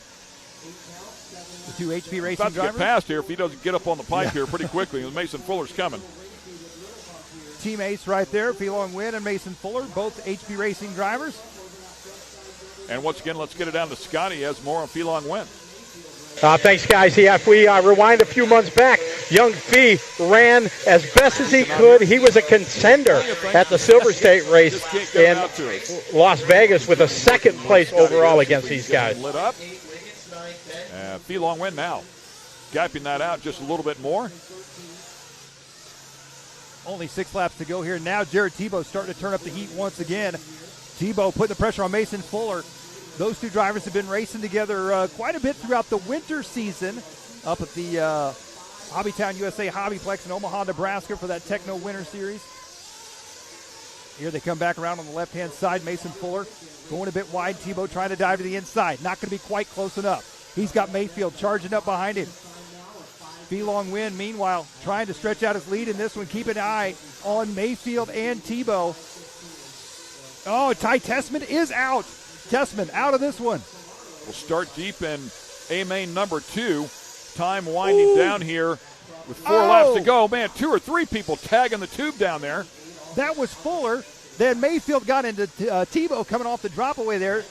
The 2 HP Racing about to drivers. Get past here if he doesn't get up on the pipe here pretty quickly. Mason Fuller's coming. Teammates right there, Fee Long Win and Mason Fuller, both HP Racing drivers. And once again, let's get it down to Scotty. He has more on Fee Long Win. Thanks, guys. Yeah, if we rewind a few months back, young Fee ran as best as he could. He was a contender at the Silver State race in Las Vegas with a 2nd place overall against these guys. Lit up. Fee Long Win now, gapping that out just a little bit more. Only 6 laps to go here. Now Jared Tebow starting to turn up the heat once again. Tebow putting the pressure on Mason Fuller. Those 2 drivers have been racing together quite a bit throughout the winter season up at the Hobbytown USA Hobbyplex in Omaha, Nebraska for that Techno Winter Series. Here they come back around on the left-hand side. Mason Fuller going a bit wide. Tebow trying to dive to the inside. Not going to be quite close enough. He's got Mayfield charging up behind him. Fee Long Win, meanwhile, trying to stretch out his lead in this one. Keep an eye on Mayfield and Tebow. Oh, Ty Tessman is out. Tessman out of this one. We'll start deep in A-Main number 2. Time winding down here with 4 laps to go. Man, 2 or 3 people tagging the tube down there. That was Fuller. Then Mayfield got into Tebow coming off the drop away there.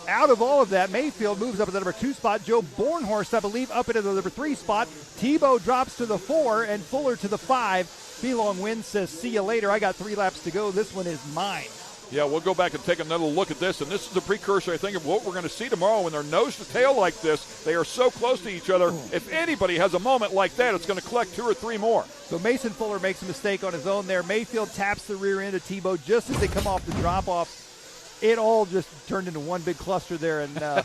Out of all of that, Mayfield moves up to the number 2 spot. Joe Bornhorst, I believe, up into the number 3 spot. Tebow drops to the 4 and Fuller to the 5. Fee Long Win says, see you later. I got 3 laps to go. This one is mine. Yeah, we'll go back and take another look at this, and this is a precursor, I think, of what we're going to see tomorrow when they're nose to tail like this. They are so close to each other. If anybody has a moment like that, it's going to collect 2 or 3 more. So Mason Fuller makes a mistake on his own there. Mayfield taps the rear end of Tebow just as they come off the drop-off. It all just turned into one big cluster there, and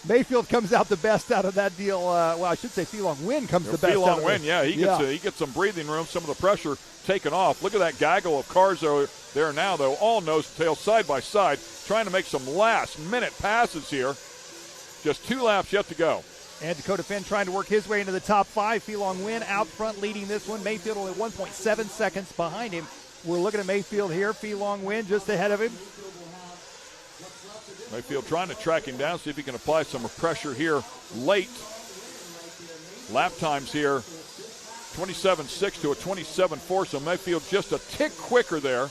Mayfield comes out the best out of that deal. Well, I should say Fee Long Win comes the best out of it. Fee Long Win, yeah. He gets some breathing room, some of the pressure taken off. Look at that gaggle of cars there now, though, all nose to tail, side by side, trying to make some last-minute passes here. Just 2 laps yet to go. And Dakota Finn trying to work his way into the top 5. Fee Long Win out front leading this one. Mayfield only 1.7 seconds behind him. We're looking at Mayfield here. Fee Long Win just ahead of him. Mayfield trying to track him down, see if he can apply some pressure here late. Lap times here, 27.6 to a 27.4, so Mayfield just a tick quicker there,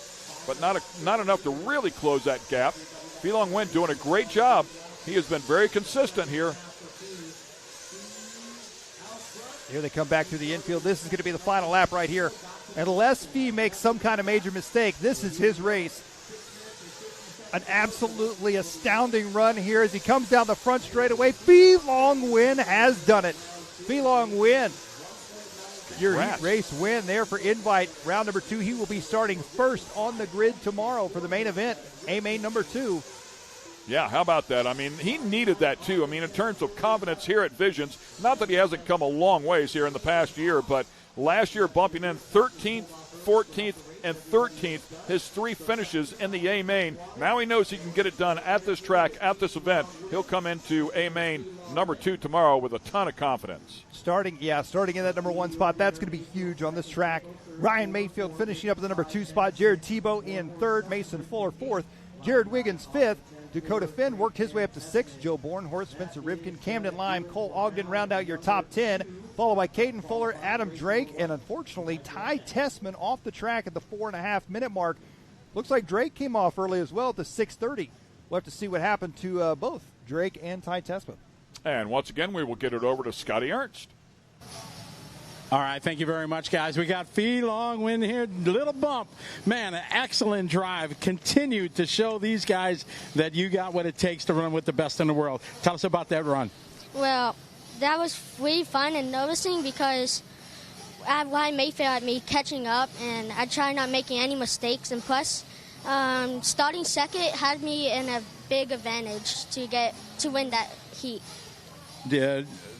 but not enough to really close that gap. Felong Nguyen doing a great job. He has been very consistent here. Here they come back through the infield. This is going to be the final lap right here. Unless Fee makes some kind of major mistake, this is his race. An absolutely astounding run here as he comes down the front straightaway. Felong Nguyen has done it. Felong Nguyen, your heat race win there for Invite. Round number 2, he will be starting first on the grid tomorrow for the main event, A-Main number 2. Yeah, how about that? I mean, he needed that too. I mean, in terms of confidence here at Visions, not that he hasn't come a long ways here in the past year, but last year bumping in 13th, 14th, and 13th, his 3 finishes in the A-Main. Now he knows he can get it done at this track, at this event. He'll come into A-Main number 2 tomorrow with a ton of confidence. Starting in that number 1 spot, that's going to be huge on this track. Ryan Mayfield finishing up at the number 2 spot. Jared Tebow in 3rd. Mason Fuller 4th. Jared Wiggins 5th. Dakota Finn worked his way up to 6th. Joe Bornhorst, Spencer Rivkin, Camden Lime, Cole Ogden round out your top 10. Followed by Caden Fuller, Adam Drake, and unfortunately Ty Tessman off the track at the 4.5-minute mark. Looks like Drake came off early as well at the 6:30. We'll have to see what happened to both Drake and Ty Tessman. And once again, we will get it over to Scotty Ernst. All right, thank you very much, guys. We got Felong Nguyen here, little bump. Man, an excellent drive. Continued to show these guys that you got what it takes to run with the best in the world. Tell us about that run. Well, that was really fun and noticing because I have Ryan Mayfield at me catching up, and I try not making any mistakes. And plus, starting second had me in a big advantage to win that heat.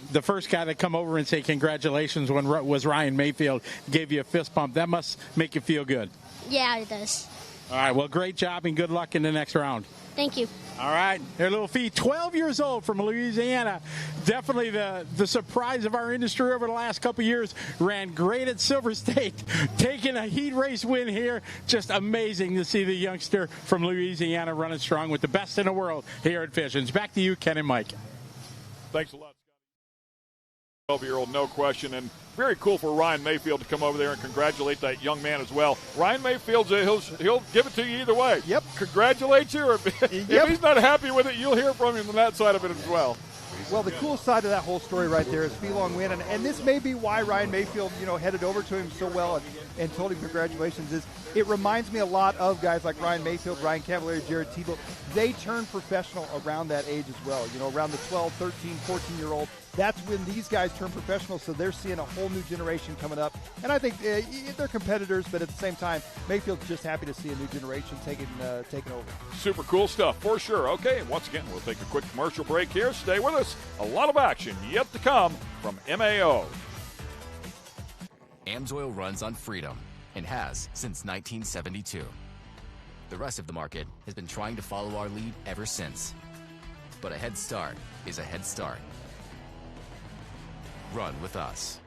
The first guy to come over and say congratulations was Ryan Mayfield, gave you a fist bump. That must make you feel good. Yeah, it does. All right, well, great job and good luck in the next round. Thank you. All right, their little Fee, 12 years old from Louisiana. Definitely the surprise of our industry over the last couple of years. Ran great at Silver State, taking a heat race win here. Just amazing to see the youngster from Louisiana running strong with the best in the world here at Visions. Back to you, Ken and Mike. Thanks a lot. 12-year-old, no question, and very cool for Ryan Mayfield to come over there and congratulate that young man as well. Ryan Mayfield, he'll give it to you either way. Yep. Congratulate you, or if he's not happy with it, you'll hear from him on that side of it as well. Well, the cool side of that whole story right there is Felong Nguyen, and this may be why Ryan Mayfield, headed over to him so well and told him congratulations. Is it reminds me a lot of guys like Ryan Mayfield, Ryan Cavalieri, Jared Tebow. They turn professional around that age as well. Around the 12, 13, 14-year-old. That's when these guys turn professional, so they're seeing a whole new generation coming up. And I think they're competitors, but at the same time, Mayfield's just happy to see a new generation taking over. Super cool stuff, for sure. Okay, and once again, we'll take a quick commercial break here. Stay with us. A lot of action yet to come from MAO. AMSOIL runs on freedom and has since 1972. The rest of the market has been trying to follow our lead ever since. But a head start is a head start. Run with us.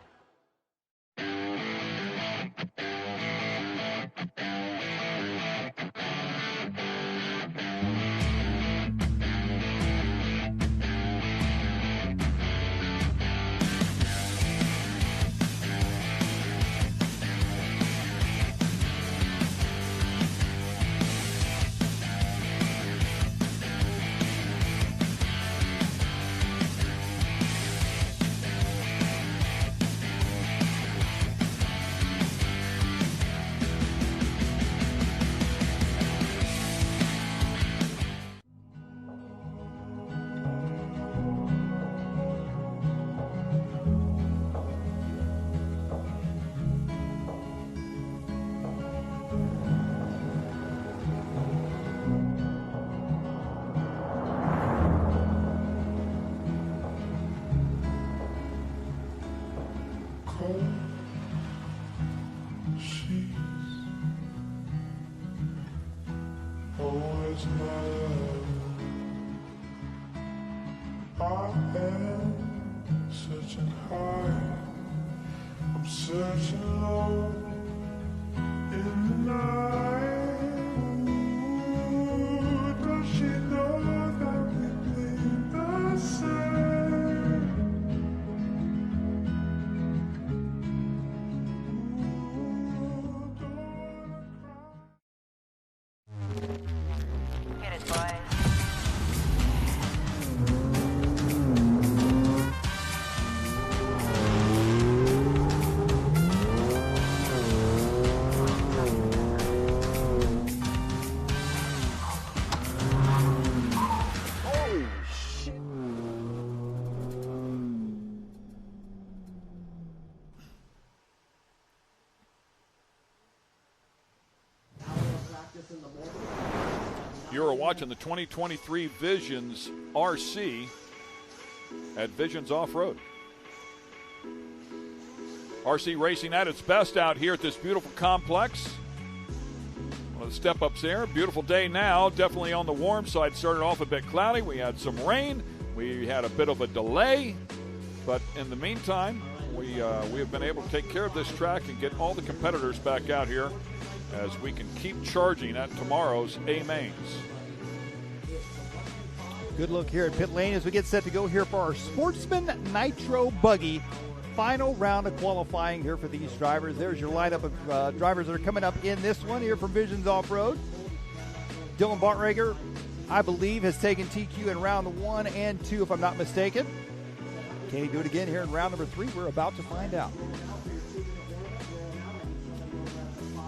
Always my love. I am searching high. I'm searching low in the night. Ooh, does she know that You're watching the 2023 Visions RC at Visions Off-Road. RC racing at its best out here at this beautiful complex. One of the step-ups there. Beautiful day now. Definitely on the warm side. Started off a bit cloudy. We had some rain. We had a bit of a delay. But in the meantime, we have been able to take care of this track and get all the competitors back out here as we can keep charging at tomorrow's A-Mains. Good look here at pit lane as we get set to go here for our Sportsman Nitro Buggy. Final round of qualifying here for these drivers. There's your lineup of drivers that are coming up in this one here from Visions Off-Road. Dylan Bartrager, I believe, has taken TQ in round 1 and 2, if I'm not mistaken. Can he do it again here in round number 3? We're about to find out.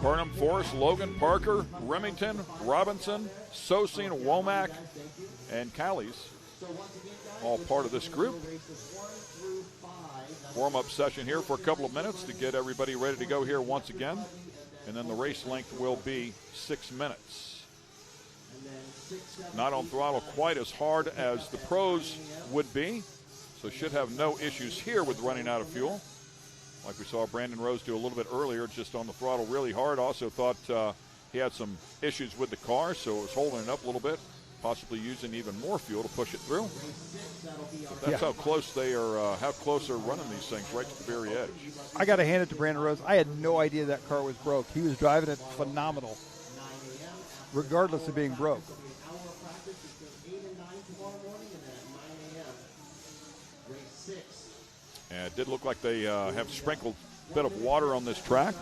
Burnham, Forrest, Logan, Parker, Remington, Robinson, Sosine, Womack, and Callies, all part of this group. Warm-up session here for a couple of minutes to get everybody ready to go here once again. And then the race length will be 6 minutes. Not on throttle quite as hard as the pros would be, so should have no issues here with running out of fuel. Like we saw Brandon Rose do a little bit earlier, just on the throttle really hard. Also thought he had some issues with the car, so it was holding it up a little bit, possibly using even more fuel to push it through. But that's how close they are, how close they're running these things, right to the very edge. I got to hand it to Brandon Rose. I had no idea that car was broke. He was driving it phenomenal, regardless of being broke. And it did look like they have sprinkled a bit of water on this track,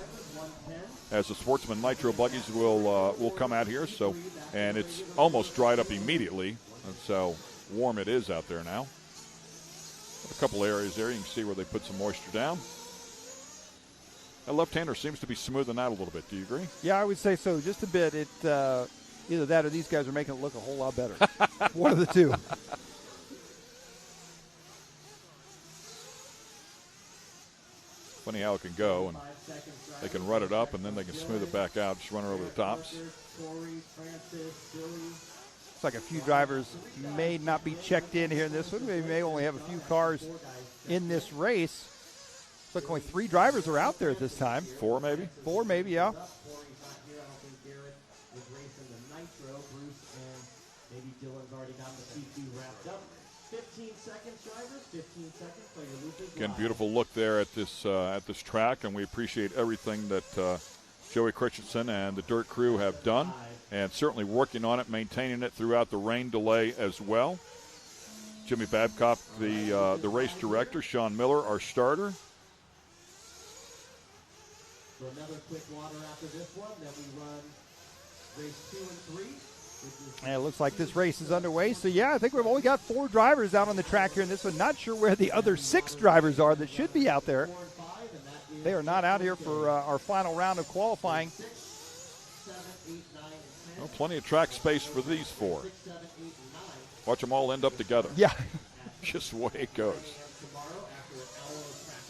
as the Sportsman Nitro buggies will come out here. So, and it's almost dried up immediately. That's how warm it is out there now. A couple areas there, you can see where they put some moisture down. That left-hander seems to be smoothing out a little bit. Do you agree? Yeah, I would say so, just a bit. It either that or these guys are making it look a whole lot better. One of the two. Funny how it can go, and they can rut it up, and then they can smooth it back out, just run it over the tops. Looks like a few drivers may not be checked in here in this one. We may only have a few cars in this race. Looks like only 3 drivers are out there at this time. 4 maybe? 4 maybe, yeah. 15 seconds, drivers. 15 seconds. So you're losing. Again, beautiful look there at this track, and we appreciate everything that Joey Christensen and the Dirt Crew have done, and certainly working on it, maintaining it throughout the rain delay as well. Jimmy Babcock, the race director, Sean Miller, our starter. So another quick water after this one. Then we run race 2 and 3. And it looks like this race is underway. So, yeah, I think we've only got 4 drivers out on the track here in this one. Not sure where the other 6 drivers are that should be out there. They are not out here for our final round of qualifying. Well, plenty of track space for these 4. Watch them all end up together. Yeah. Just the way it goes.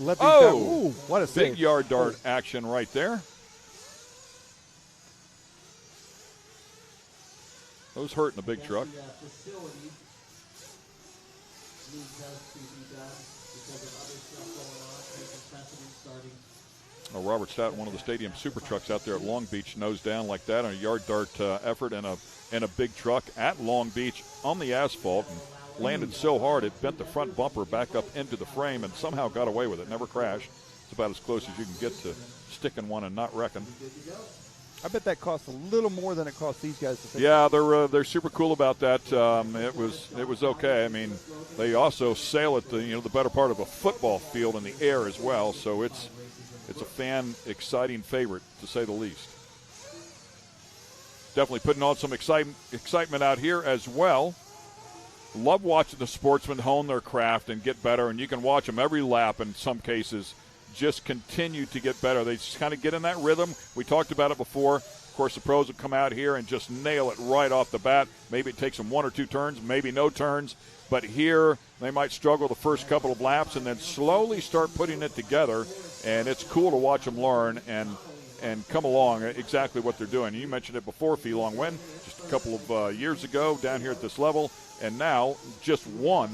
Ooh, what a save. Big yard dart action right there. Those hurt in the big truck. Robert Stout, one of the stadium super trucks out there at Long Beach, nose down like that on a yard dart effort in a big truck at Long Beach on the asphalt, and landed so hard it bent the front bumper back up into the frame and somehow got away with it. Never crashed. It's about as close as you can get to sticking one and not wrecking. I bet that costs a little more than it costs these guys to fix. Yeah, they're super cool about that. It was okay. I mean, they also sail at the better part of a football field in the air as well. So it's a fan exciting favorite to say the least. Definitely putting on some excitement out here as well. Love watching the sportsmen hone their craft and get better, and you can watch them every lap in some cases. Just continue to get better. They just kind of get in that rhythm. We talked about it before. Of course, the pros will come out here and just nail it right off the bat. Maybe it takes them 1 or 2 turns, maybe no turns. But here, they might struggle the first couple of laps and then slowly start putting it together. And it's cool to watch them learn. And and come along exactly what they're doing. You mentioned it before, Fee Long Wen, just a couple of years ago down here at this level, and now just won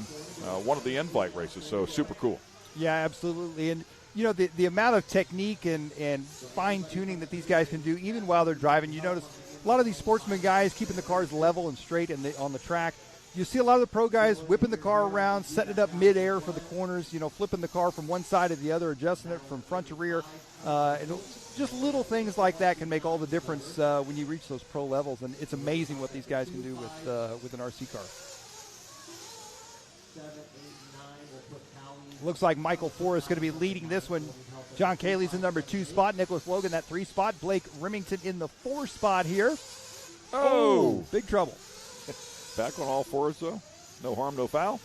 one of the invite races, so super cool. Yeah, absolutely. And, you know, the amount of technique and fine-tuning that these guys can do, even while they're driving, you notice a lot of these Sportsman guys keeping the cars level and straight on the track. You see a lot of the pro guys whipping the car around, setting it up mid-air for the corners, you know, flipping the car from one side to the other, adjusting it from front to rear. And just little things like that can make all the difference when you reach those pro levels. And it's amazing what these guys can do with an RC car. 7, 8, 9 will put Cowie. Looks like Michael Forrest is going to be leading this one. John Cayley's in number 2 spot. Nicholas Logan, that 3 spot. Blake Remington in the 4 spot here. Oh, big trouble. Back on all fours, though. No harm, no foul.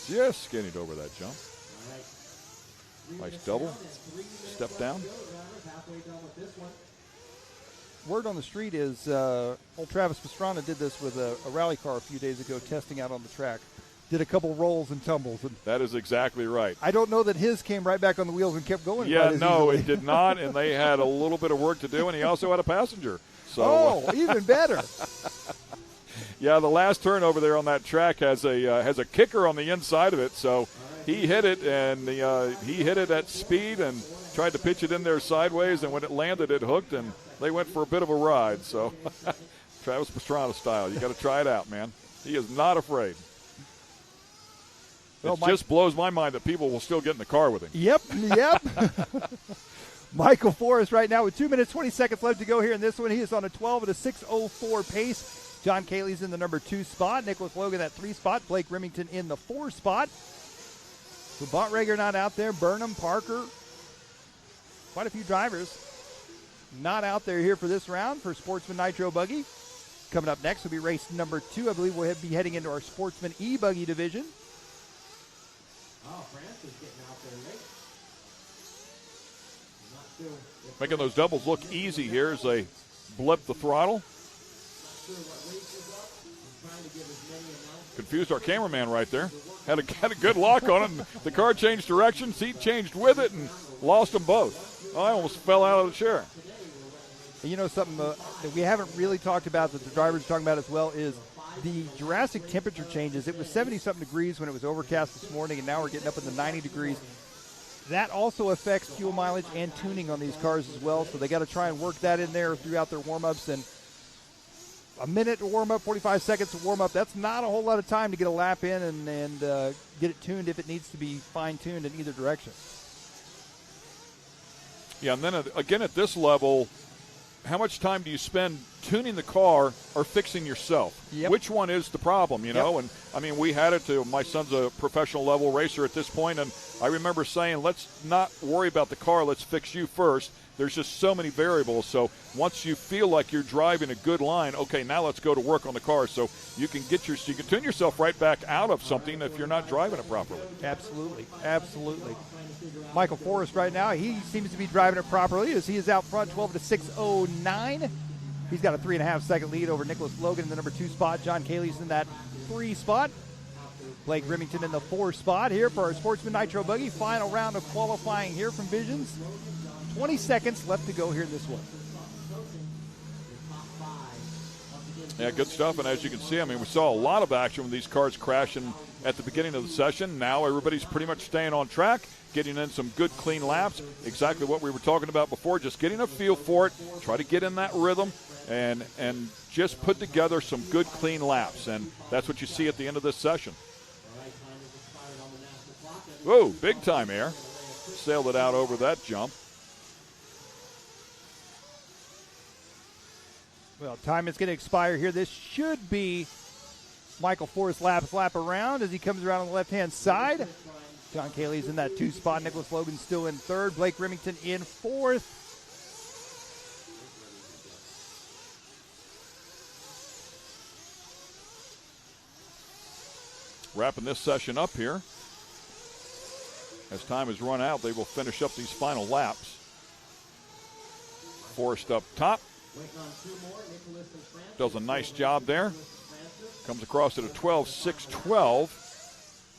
Just skinned over that jump. Nice double. Step down. Word on the street is old Travis Pastrana did this with a rally car a few days ago, testing out on the track. Did a couple rolls and tumbles. And that is exactly right. I don't know that his came right back on the wheels and kept going. Yeah, no, it did not, and they had a little bit of work to do, and he also had a passenger. So, even better. Yeah, the last turn over there on that track has a kicker on the inside of it, so he hit it, and he hit it at speed and tried to pitch it in there sideways, and when it landed, it hooked, and they went for a bit of a ride. So, Travis Pastrana style. You got to try it out, man. He is not afraid. Well, it just blows my mind that people will still get in the car with him. Yep. Michael Forrest right now with 2 minutes, 20 seconds left to go here in this one. He is on a 12 at a 6:04 pace. John Cayley's in the number 2 spot. Nicholas Logan that 3 spot. Blake Remington in the 4 spot. So Bottreger not out there. Burnham, Parker. Quite a few drivers not out there here for this round for Sportsman Nitro Buggy. Coming up next will be race number 2. I believe we'll be heading into our Sportsman E-Buggy division. Oh, France is getting out there late. Making those doubles look easy here as they blip the throttle. Confused our cameraman right there. Had a good lock on it. And the car changed directions. He changed with it and lost them both. I almost fell out of the chair. You know something that we haven't really talked about that the drivers are talking about as well is the Jurassic temperature changes. It was 70-something degrees when it was overcast this morning, and now we're getting up in the 90 degrees. That also affects fuel mileage and tuning on these cars as well, so they got to try and work that in there throughout their warm-ups. And a minute to warm up, 45 seconds to warm up, that's not a whole lot of time to get a lap in and get it tuned if it needs to be fine-tuned in either direction. Yeah, and then again at this level, how much time do you spend tuning the car or fixing yourself? Yep. Which one is the problem, you know? And, I mean, we had it to my son's a professional level racer at this point, and I remember saying, let's not worry about the car, let's fix you first. There's just so many variables. So once you feel like you're driving a good line, okay, now let's go to work on the car so you can you can tune yourself right back out of something if you're not driving it properly. Absolutely. Michael Forrest right now, he seems to be driving it properly as he is out front 12 to 6:09. He's got a 3.5-second lead over Nicholas Logan in the number 2 spot. John Cayley's in that 3 spot. Blake Remington in the 4 spot here for our Sportsman Nitro Buggy. Final round of qualifying here from Visions. 20 seconds left to go here in this one. Yeah, good stuff. And as you can see, I mean, we saw a lot of action with these cars crashing at the beginning of the session. Now everybody's pretty much staying on track, getting in some good, clean laps. Exactly what we were talking about before, just getting a feel for it, try to get in that rhythm, and just put together some good, clean laps. And that's what you see at the end of this session. Whoa, big time air. Sailed it out over that jump. Well, time is going to expire here. This should be Michael Forrest's lap around as he comes around on the left-hand side. John Cayley's in that 2 spot. Nicholas Logan still in 3rd. Blake Remington in 4th. Wrapping this session up here. As time has run out, they will finish up these final laps. Forrest up top. Does a nice job there. Comes across at a 12.612.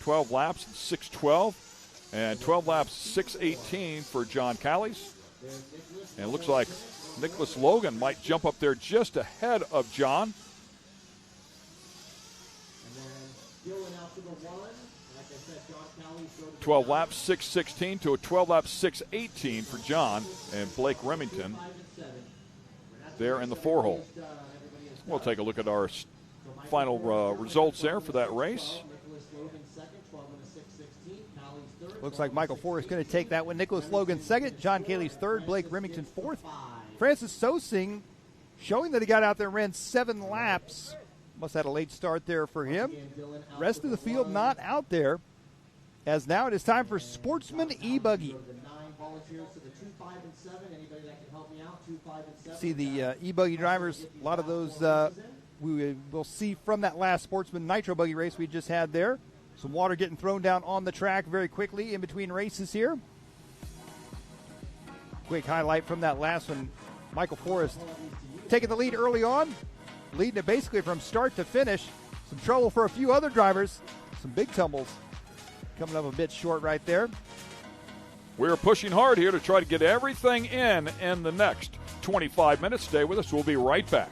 12 laps at 6:12. And 12 laps, 6:18 for John Callies. And it looks like Nicholas Logan might jump up there just ahead of John. 12 laps, 6:16 to a 12 laps, 6:18 for John and Blake Remington there in the 4-hole. We'll take a look at our final results there for that race. Looks like Michael Forrest going to take that one. Nicholas Logan second, John Caley's third, Blake Remington fourth. Francis Sosing showing that he got out there and ran 7 laps. Must have had a late start there for him. Rest of the field not out there, as now it is time for Sportsman E-Buggy. See the E-Buggy drivers, a lot of those we will see from that last Sportsman Nitro Buggy race we just had there. Some water getting thrown down on the track very quickly in between races here. Quick highlight from that last one. Michael Forrest taking the lead early on, leading it basically from start to finish. Some trouble for a few other drivers. Some big tumbles. Coming up a bit short right there. We're pushing hard here to try to get everything in the next 25 minutes. Stay with us. We'll be right back.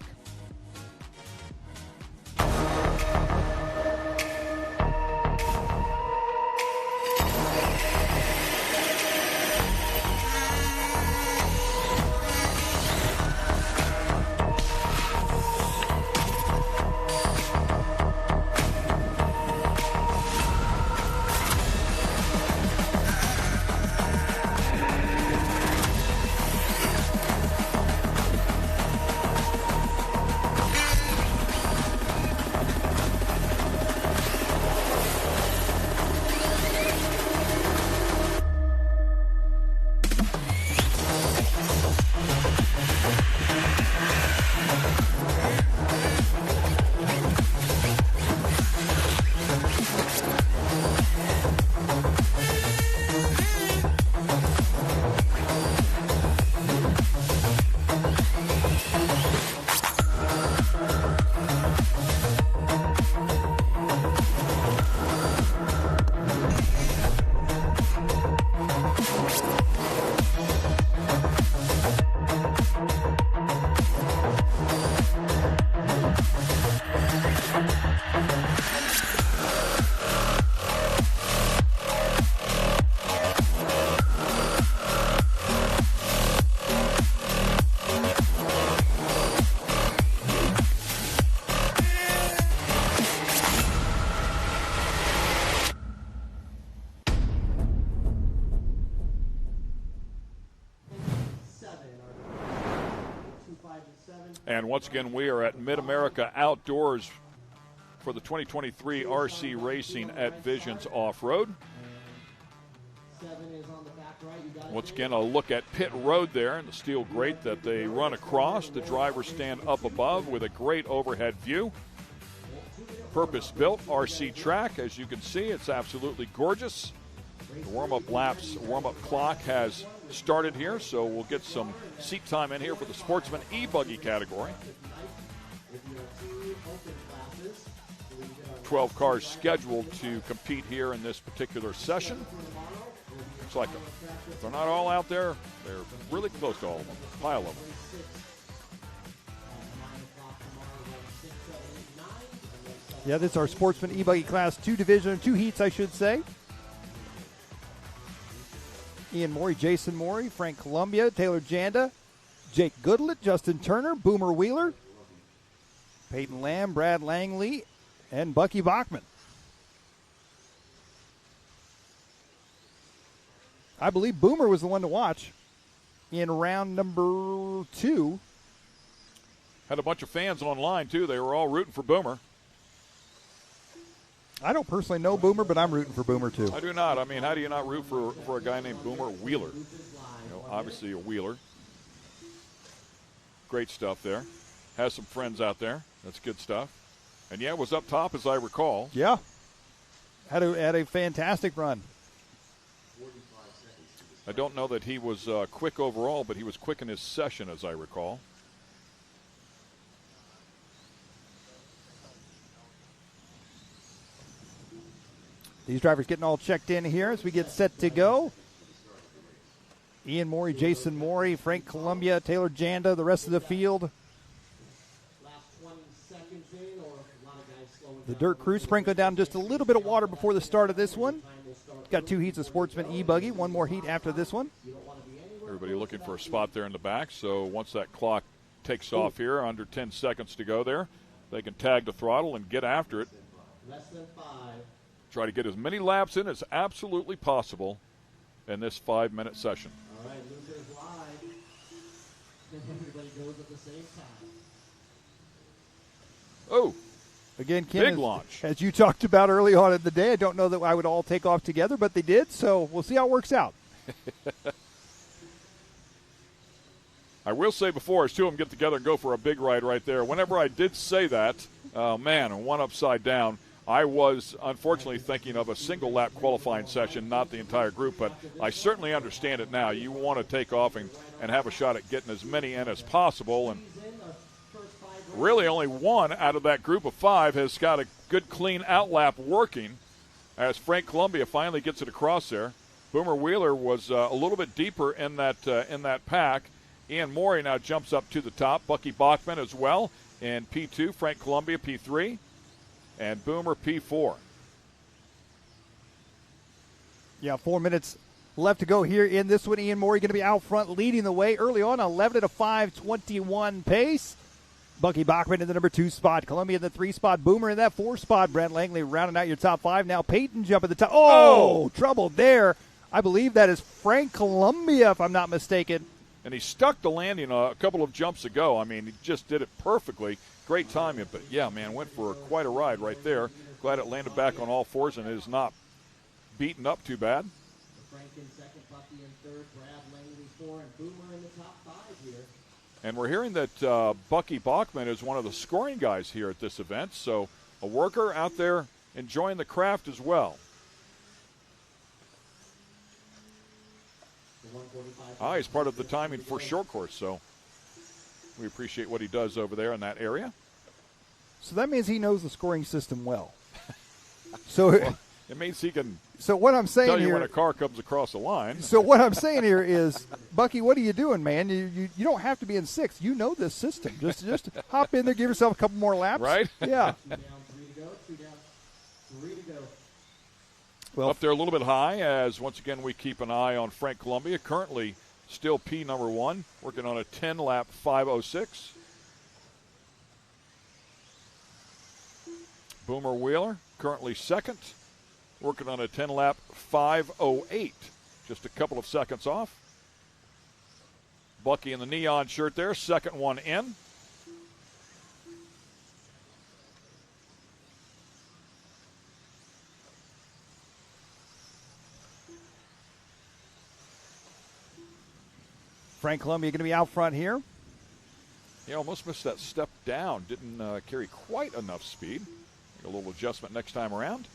And once again, we are at Mid-America Outdoors for the 2023 RC Racing at Visions Off-Road. Once again, a look at pit road there and the steel grate that they run across. The drivers stand up above with a great overhead view. Purpose-built RC track. As you can see, it's absolutely gorgeous. The warm-up clock has started here, so we'll get some seat time in here for the Sportsman E-Buggy category. 12 cars scheduled to compete here in this particular session. Looks like if they're not all out there, they're really close to all of them, a pile of them. Yeah, this is our Sportsman E-Buggy Class 2 division, 2 heats, I should say. Ian Morey, Jason Morey, Frank Columbia, Taylor Janda, Jake Goodlett, Justin Turner, Boomer Wheeler, Peyton Lamb, Brad Langley, and Bucky Bachman. I believe Boomer was the one to watch in round number 2. Had a bunch of fans online, too. They were all rooting for Boomer. I don't personally know Boomer, but I'm rooting for Boomer, too. I do not. I mean, how do you not root for a guy named Boomer Wheeler? Obviously a Wheeler. Great stuff there. Has some friends out there. That's good stuff. And, yeah, was up top, as I recall. Yeah. Had a fantastic run. I don't know that he was quick overall, but he was quick in his session, as I recall. These drivers getting all checked in here as we get set to go. Ian Morey, Jason Morey, Frank Columbia, Taylor Janda, the rest of the field. The dirt crew sprinkling down just a little bit of water before the start of this one. Got 2 heats of Sportsman E-Buggy, 1 more heat after this one. Everybody looking for a spot there in the back, so once that clock takes off here, under 10 seconds to go there, they can tag the throttle and get after it. Less than 5. Try to get as many laps in as absolutely possible in this 5-minute session. All right, losers live. Everybody goes at the same time. Oh, again, Ken, big launch. As you talked about early on in the day, I don't know that I would all take off together, but they did, so we'll see how it works out. I will say before, as two of them get together and go for a big ride right there, whenever I did say that, man, one upside down, I was unfortunately thinking of a single lap qualifying session, not the entire group, but I certainly understand it now. You want to take off and have a shot at getting as many in as possible, and really only one out of that group of 5 has got a good clean outlap working as Frank Columbia finally gets it across there. Boomer Wheeler was a little bit deeper in that pack. Ian Morey now jumps up to the top. Bucky Bachman as well in P2. Frank Columbia P3. And Boomer P4. Yeah, 4 minutes left to go here in this one. Ian Morey going to be out front leading the way early on, 11 at a 5:21 pace. Bucky Bachman in the number 2 spot. Columbia in the 3 spot. Boomer in that 4 spot. Brent Langley rounding out your top 5. Now Peyton jump at the top. Oh, trouble there. I believe that is Frank Columbia, if I'm not mistaken. And he stuck the landing a couple of jumps ago. I mean, he just did it perfectly. Great timing, but yeah, man, went for quite a ride right there. Glad it landed back on all fours and it is not beaten up too bad. Frank in second, Bucky in third, Brad Langley 4, and Boomer in the top 5 here. And we're hearing that Bucky Bachman is one of the scoring guys here at this event, so a worker out there enjoying the craft as well. He's part of the timing for short course, so we appreciate what he does over there in that area. So that means he knows the scoring system well. So well, it means he can. So what I'm saying tell you here, when a car comes across the line. So what I'm saying here is, Bucky, what are you doing, man? You don't have to be in 6th. You know this system. Just hop in there, give yourself a couple more laps. Right? Yeah. 2 down, 3 to go. 2 down, 3 to go. Well, up there a little bit high, as once again we keep an eye on Frank Columbia, currently still P number 1, working on a 10-lap 5:06. Boomer Wheeler, currently second, working on a 10-lap 5:08, just a couple of seconds off. Bucky in the neon shirt there, second one in. Frank Columbia going to be out front here. He almost missed that step down. Didn't carry quite enough speed. Make a little adjustment next time around.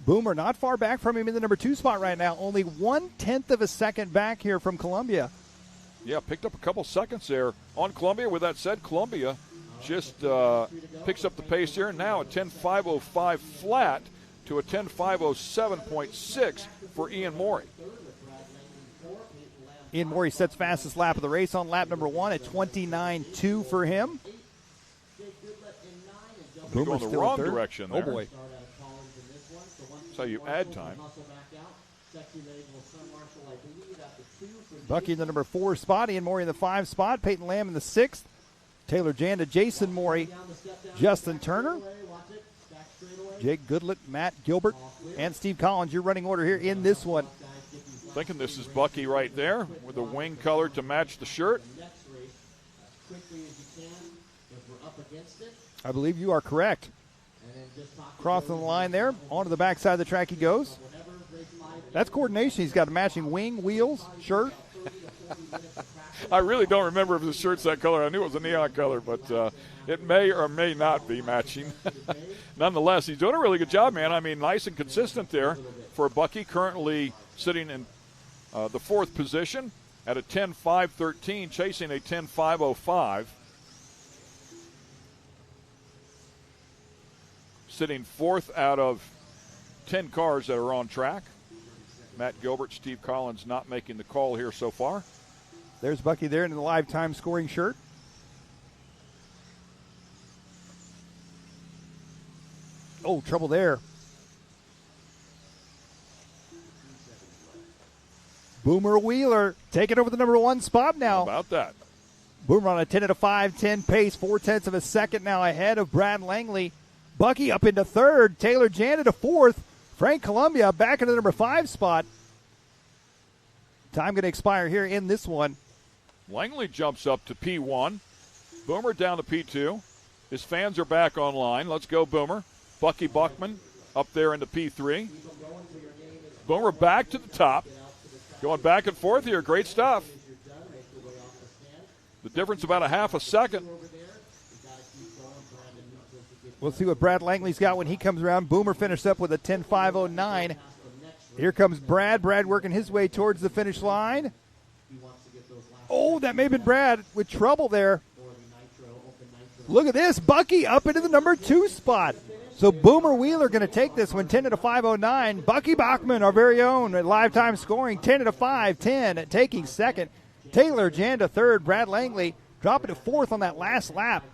Boomer not far back from him in the number 2 spot right now. Only 1/10 of a second back here from Columbia. Yeah, picked up a couple seconds there on Columbia. With that said, Columbia just picks up the pace here. Now a 10.505 flat to a 10.507.6 for Ian Morey. Ian Morey sets fastest lap of the race on lap number 1 at 29.2 for him. Going the wrong direction there. Oh, boy. That's how you add time. Bucky in the number 4 spot. Ian Morey in the 5 spot. Peyton Lamb in the 6th. Taylor Janda, Jason Morey, Justin Turner, Jake Goodlett, Matt Gilbert, and Steve Collins. Your running order here in this one. Thinking this is Bucky right there with the wing color to match the shirt. I believe you are correct. Crossing the line there. Onto the backside of the track he goes. That's coordination. He's got a matching wing, wheels, shirt. I really don't remember if the shirt's that color. I knew it was a neon color, but it may or may not be matching. Nonetheless, he's doing a really good job, man. I mean, nice and consistent there for Bucky, currently sitting in the 4th position at a 10.513, chasing a 10.505. sitting 4th out of 10 cars that are on track. Matt Gilbert, Steve Collins not making the call here so far. There's Bucky there in the live time scoring shirt. Oh, trouble there. Boomer Wheeler taking over the number 1 spot now. How about that? Boomer on a 10 at a 5:10 pace, 0.4 of a second now ahead of Brad Langley. Bucky up into 3rd. Taylor Janet a 4th. Frank Columbia back into the number 5 spot. Time going to expire here in this one. Langley jumps up to P1. Boomer down to P2. His fans are back online. Let's go, Boomer. Bucky Buckman up there into P3. Boomer back to the top. Going back and forth here. Great stuff. The difference about a half a second. We'll see what Brad Langley's got when he comes around. Boomer finished up with a 10.509. Here comes Brad. Brad working his way towards the finish line. Oh, that may have been Brad with trouble there. Look at this. Bucky up into the number 2 spot. So Boomer Wheeler going to take this one, 10 at a 5:09. Bucky Bachman, our very own, at live time scoring, 10 at a 5:10, taking 2nd. Taylor Janda 3rd. Brad Langley dropping to 4th on that last lap.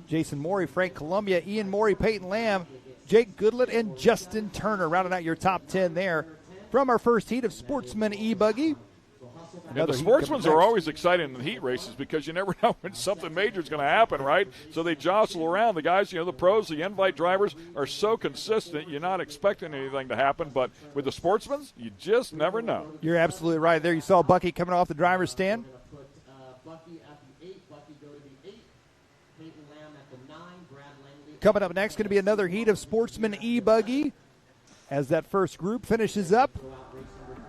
Jason Morey, Frank Columbia, Ian Morey, Peyton Lamb, Jake Goodlett, and Justin Turner rounding out your top 10 there from our first heat of Sportsman E-Buggy. And the Sportsmans are always exciting in the heat races because you never know when something major is going to happen, right? So they jostle around. The guys, the pros, the invite drivers are so consistent, you're not expecting anything to happen. But with the Sportsmans, you just never know. You're absolutely right there. You saw Bucky coming off the driver's stand. Coming up next, going to be another heat of Sportsman E-Buggy as that first group finishes up.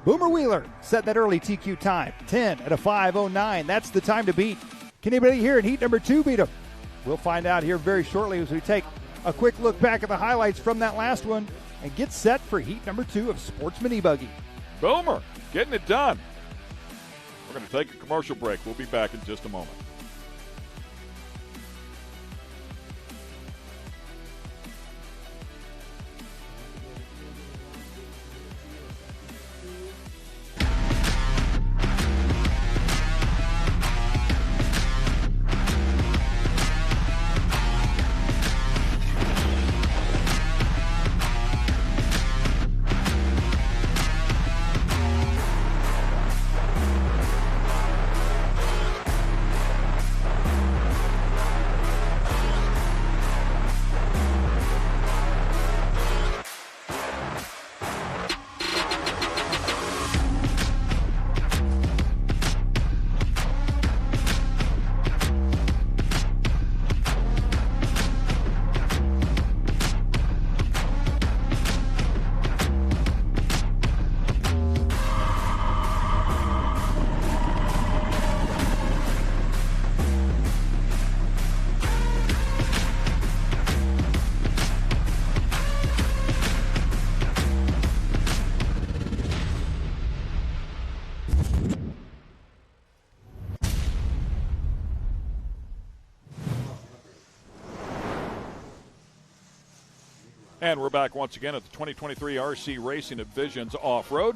Boomer Wheeler set that early TQ time, 10 at a 5:09. That's the time to beat. Can anybody here in heat number 2 beat him? We'll find out here very shortly as we take a quick look back at the highlights from that last one and get set for heat number 2 of Sportsman E-Buggy. Boomer getting it done. We're going to take a commercial break. We'll be back in just a moment. And we're back once again at the 2023 RC Racing at Visions Off-Road.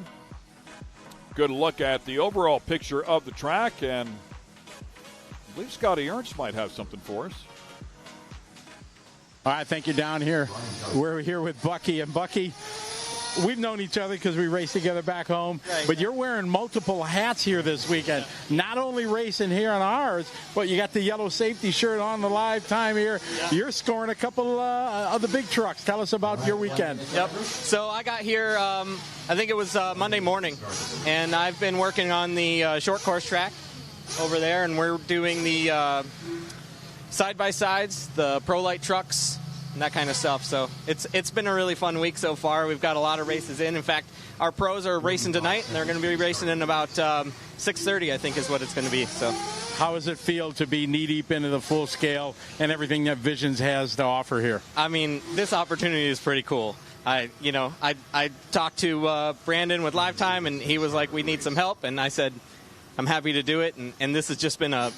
Good look at the overall picture of the track, and I believe Scotty Ernst might have something for us. All right, thank you down here. We're here with Bucky, and Bucky, we've known each other because we raced together back home, right. But you're wearing multiple hats here this weekend. Not only racing here on ours, but you got the yellow safety shirt on the live time here. Yeah. You're scoring a couple of the big trucks. Tell us about your weekend. Yep. So I got here, I think it was Monday morning, and I've been working on the short course track over there, and we're doing the side-by-sides, the Pro Light trucks, and that kind of stuff. So it's been a really fun week so far. We've got a lot of races in. In fact, our pros are racing tonight, and they're going to be racing in about 6:30, I think is what it's going to be. So, how does it feel to be knee-deep into the full scale and everything that Visions has to offer here? I mean, this opportunity is pretty cool. I talked to Brandon with Live Time, and he was like, we need some help, and I said, I'm happy to do it, and this has just been a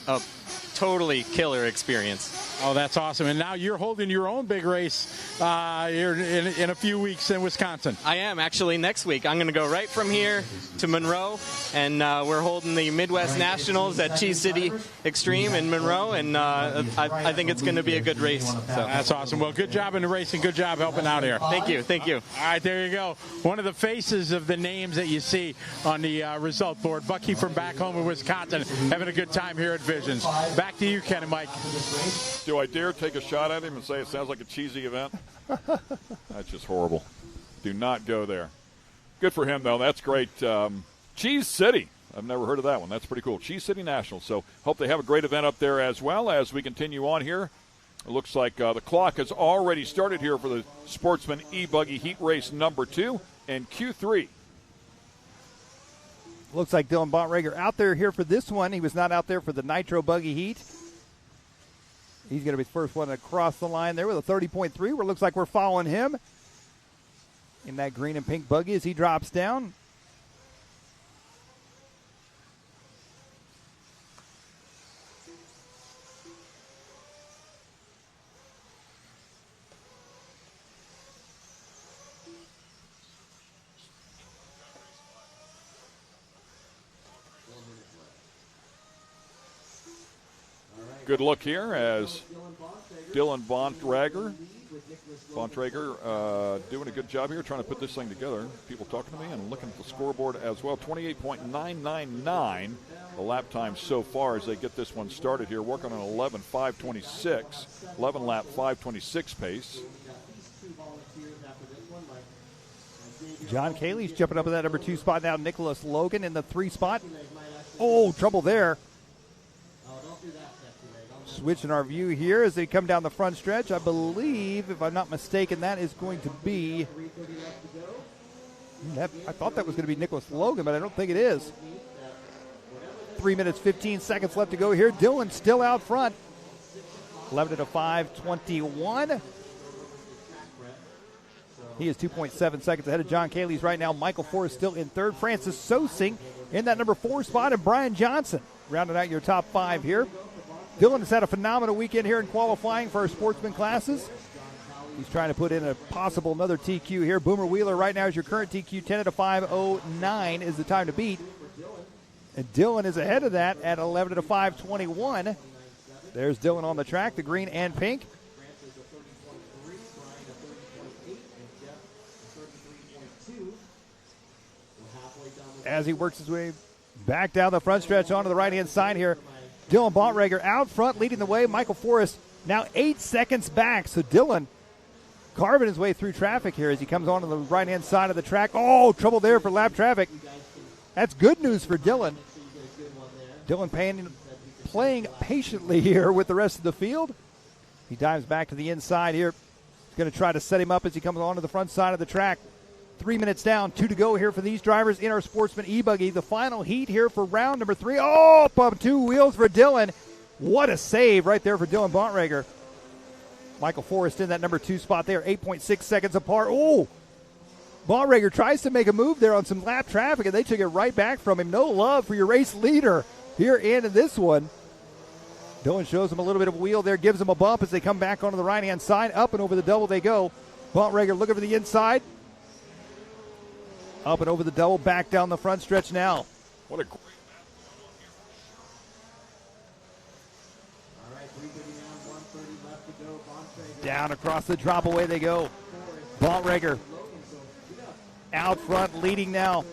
totally killer experience. Oh, that's awesome. And now you're holding your own big race here in a few weeks in Wisconsin. I am, actually, next week. I'm going to go right from here to Monroe, and we're holding the Midwest Nationals at Cheese City Extreme in Monroe, and I think it's going to be a good race. So. That's awesome. Well, good job in the racing. Good job helping out here. Thank you. Thank you. All right, there you go. One of the faces of the names that you see on the result board. Bucky from back home in Wisconsin having a good time here at Visions. Back to you, Ken and Mike. Do I dare take a shot at him and say it sounds like a cheesy event? That's just horrible. Do not go there. Good for him, though. That's great. Cheese City. I've never heard of that one. That's pretty cool. Cheese City National. So hope they have a great event up there as well. As we continue on here, it looks like the clock has already started here for the Sportsman E-Buggy Heat Race number 2 and Q3. Looks like Dylan Bontrager out there here for this one. He was not out there for the Nitro Buggy Heat. He's going to be the first one to cross the line there with a 30.3, where it looks like we're following him in that green and pink buggy as he drops down. Good look here as Dylan Bontrager doing a good job here trying to put this thing together. People talking to me and looking at the scoreboard as well. 28.999 the lap time so far as they get this one started here. Working on 11.526, 11 lap 526 pace. John Cayley's jumping up in that number 2 spot now. Nicholas Logan in the 3 spot. Oh, trouble there. Switching our view here as they come down the front stretch. I believe, if I'm not mistaken, that is going to be... I thought that was going to be Nicholas Logan, but I don't think it is. 3 minutes, 15 seconds left to go here. Dylan still out front. 11 at a 5:21. He is 2.7 seconds ahead of John Cayley's right now. Michael Forrest still in third. Francis Sosing in that number 4 spot, and Brian Johnson rounding out your top 5 here. Dylan has had a phenomenal weekend here in qualifying for our Sportsman classes. He's trying to put in a possible another TQ here. Boomer Wheeler right now is your current TQ. 10 at a 5:09 is the time to beat. And Dylan is ahead of that at 11 at a 5:21. There's Dylan on the track, the green and pink. As he works his way back down the front stretch onto the right-hand side here. Dylan Bontrager out front leading the way. Michael Forrest now 8 seconds back. So Dylan carving his way through traffic here as he comes onto the right-hand side of the track. Oh, trouble there for lap traffic. That's good news for Dylan. Dylan playing patiently here with the rest of the field. He dives back to the inside here. He's going to try to set him up as he comes onto the front side of the track. 3 minutes down, 2 to go here for these drivers in our Sportsman E-Buggy. The final heat here for round number 3. Oh, up 2 wheels for Dylan. What a save right there for Dylan Bontrager. Michael Forrest in that number 2 spot there, 8.6 seconds apart. Oh, Bontrager tries to make a move there on some lap traffic, and they took it right back from him. No love for your race leader here in this one. Dylan shows him a little bit of a wheel there, gives him a bump as they come back onto the right-hand side. Up and over the double they go. Bontrager looking for the inside. Up and over the double, back down the front stretch now. What a great down across the drop, away they go. Bontrager out front, leading now.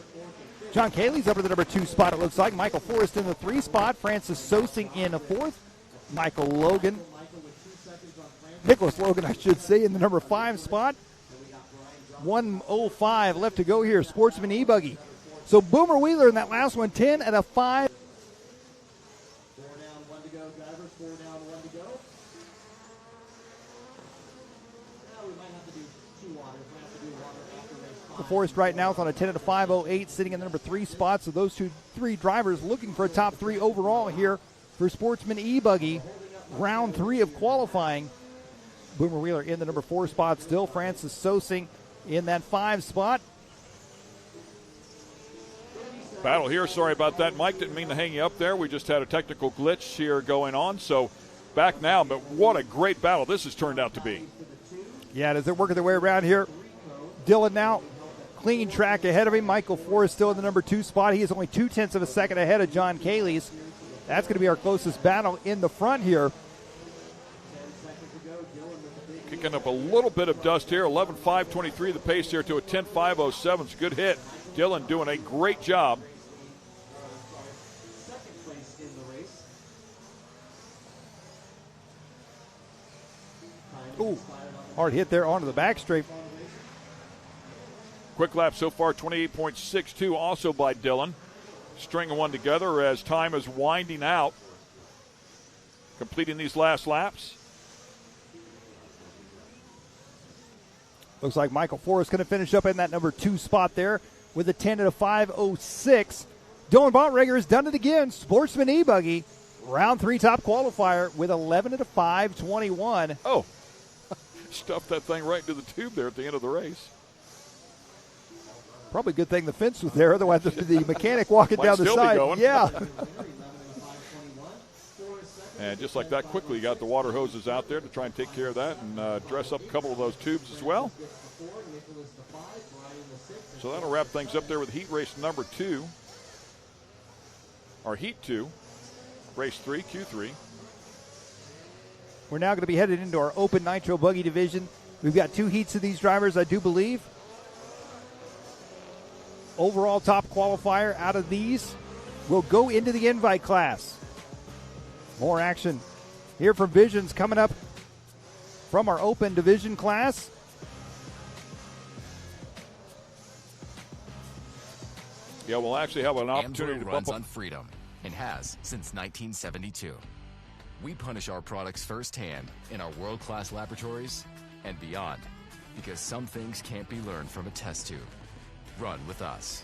John Cayley's up to the number 2 spot, it looks like. Michael Forrest in the 3 spot. Francis Sosing in the 4th. Michael Logan. Nicholas Logan, I should say, in the number 5 spot. 1:05 left to go here. Sportsman E-Buggy. So Boomer Wheeler in that last one, 10 at a 5. 4 down, 1 to go, drivers. 4 down, 1 to go. Now we might have to do 2 waters. We might have to do water after race 5. Forrest right now is on a 10 at a 5:08, sitting in the number 3 spot. So those 3 drivers looking for a top 3 overall here for Sportsman E-Buggy. Round 3 of qualifying. Boomer Wheeler in the number 4 spot still. Francis Sosing in that 5 spot. Battle here. Sorry about that, Mike. Didn't mean to hang you up there. We just had a technical glitch here going on. So back now, but what a great battle this has turned out to be. Yeah, as they're working their way around here, Dylan now clean track ahead of him. Michael Forrest still in the number 2 spot. He is only 0.2 of a second ahead of John Caley's. That's going to be our closest battle in the front here. Kicking up a little bit of dust here. 11.523 the pace here to a 10.507. It's a good hit. Dylan doing a great job. Ooh, hard hit there onto the back straight. Quick lap so far, 28.62, also by Dylan. Stringing one together as time is winding out. Completing these last laps. Looks like Michael Forrest going to finish up in that number 2 spot there with a 10 and a 5.06. Dylan Bontrager has done it again. Sportsman E-Buggy, round 3 top qualifier with 11 and a 5.21. Oh, stuffed that thing right into the tube there at the end of the race. Probably a good thing the fence was there, otherwise the mechanic walking down the still side. Be going. Yeah. And just like that, quickly got the water hoses out there to try and take care of that and dress up a couple of those tubes as well. So that'll wrap things up there with heat race number 2. Or heat 2, race 3, Q3. We're now going to be headed into our open Nitro Buggy division. We've got 2 heats of these drivers, I do believe. Overall top qualifier out of these will go into the invite class. More action here from Visions coming up from our open division class. Yeah, we'll actually have an opportunity to runs on freedom and has since 1972. We punish our products firsthand in our world-class laboratories and beyond because some things can't be learned from a test tube. Run with us.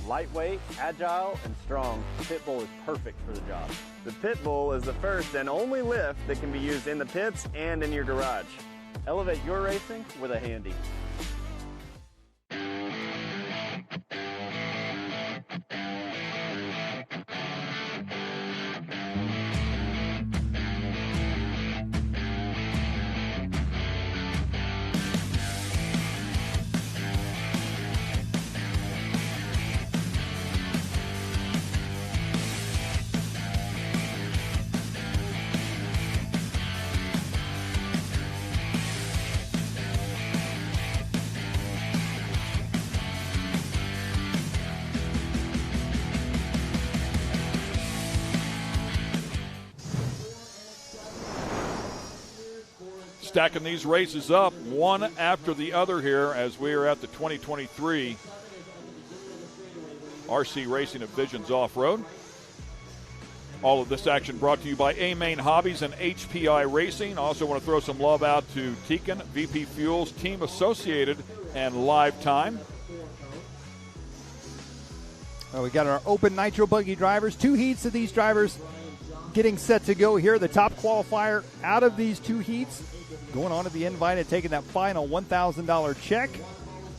Lightweight, agile, and strong, Pitbull is perfect for the job. The Pitbull is the first and only lift that can be used in the pits and in your garage. Elevate your racing with a Handy. Stacking these races up one after the other here as we are at the 2023 RC Racing at Visions Off-Road. All of this action brought to you by A-Main Hobbies and HPI Racing. Also want to throw some love out to Tekin, VP Fuels, Team Associated, and Live Time. We got our open Nitro Buggy drivers. 2 heats of these drivers getting set to go here. The top qualifier out of these 2 heats going on to the invite and taking that final $1,000 check.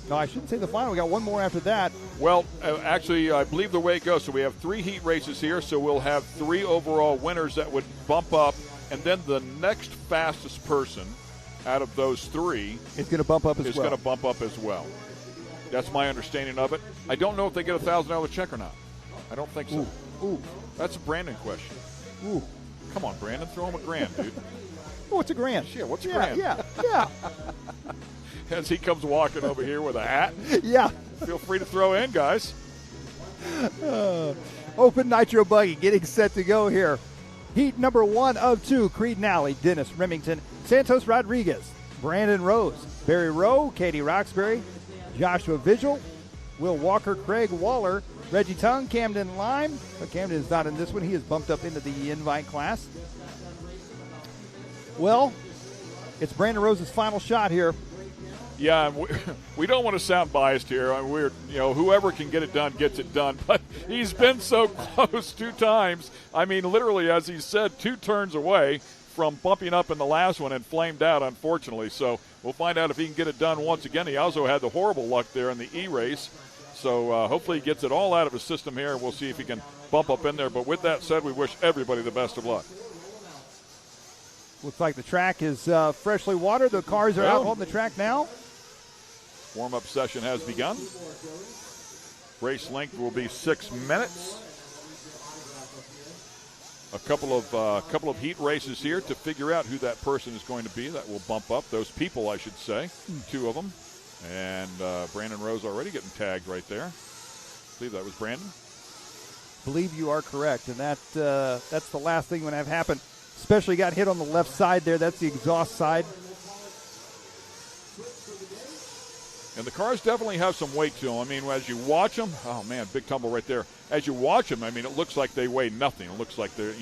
No, I shouldn't say the final. We got one more after that. Well, actually, I believe the way it goes, so we have 3 heat races here, so we'll have 3 overall winners that would bump up, and then the next fastest person out of those 3 is going to bump up as well. That's my understanding of it. I don't know if they get a $1,000 check or not. I don't think so. Ooh. That's a Brandon question. Ooh. Come on, Brandon, throw him $1,000, dude. Oh, it's $1,000. Yeah, what's $1,000? Yeah. as he comes walking over here with a hat. Yeah. Feel free to throw in, guys. Open Nitro Buggy getting set to go here. Heat number 1 of 2, Creed Nally, Dennis Remington, Santos Rodriguez, Brandon Rose, Barry Rowe, Katie Roxbury, Joshua Vigil, Will Walker, Craig Waller, Reggie Tung, Camden Lime. But Camden is not in this one. He is bumped up into the invite class. Well, it's Brandon Rose's final shot here. Yeah, and we don't want to sound biased here. I mean, whoever can get it done gets it done. But he's been so close 2 times. I mean, literally, as he said, 2 turns away from bumping up in the last one and flamed out, unfortunately. So we'll find out if he can get it done once again. He also had the horrible luck there in the E-race. So hopefully he gets it all out of his system here. We'll see if he can bump up in there. But with that said, we wish everybody the best of luck. Looks like the track is freshly watered. The cars are out on the track now. Warm-up session has begun. Race length will be 6 minutes. A couple of heat races here to figure out who that person is going to be that will bump up. Those people, I should say, 2 of them. And Brandon Rose already getting tagged right there. I believe that was Brandon. Believe you are correct, and that's the last thing when that happened. Especially got hit on the left side there. That's the exhaust side. And the cars definitely have some weight to them. I mean, as you watch them, oh man, big tumble right there. As you watch them, I mean, it looks like they weigh nothing. It looks like they're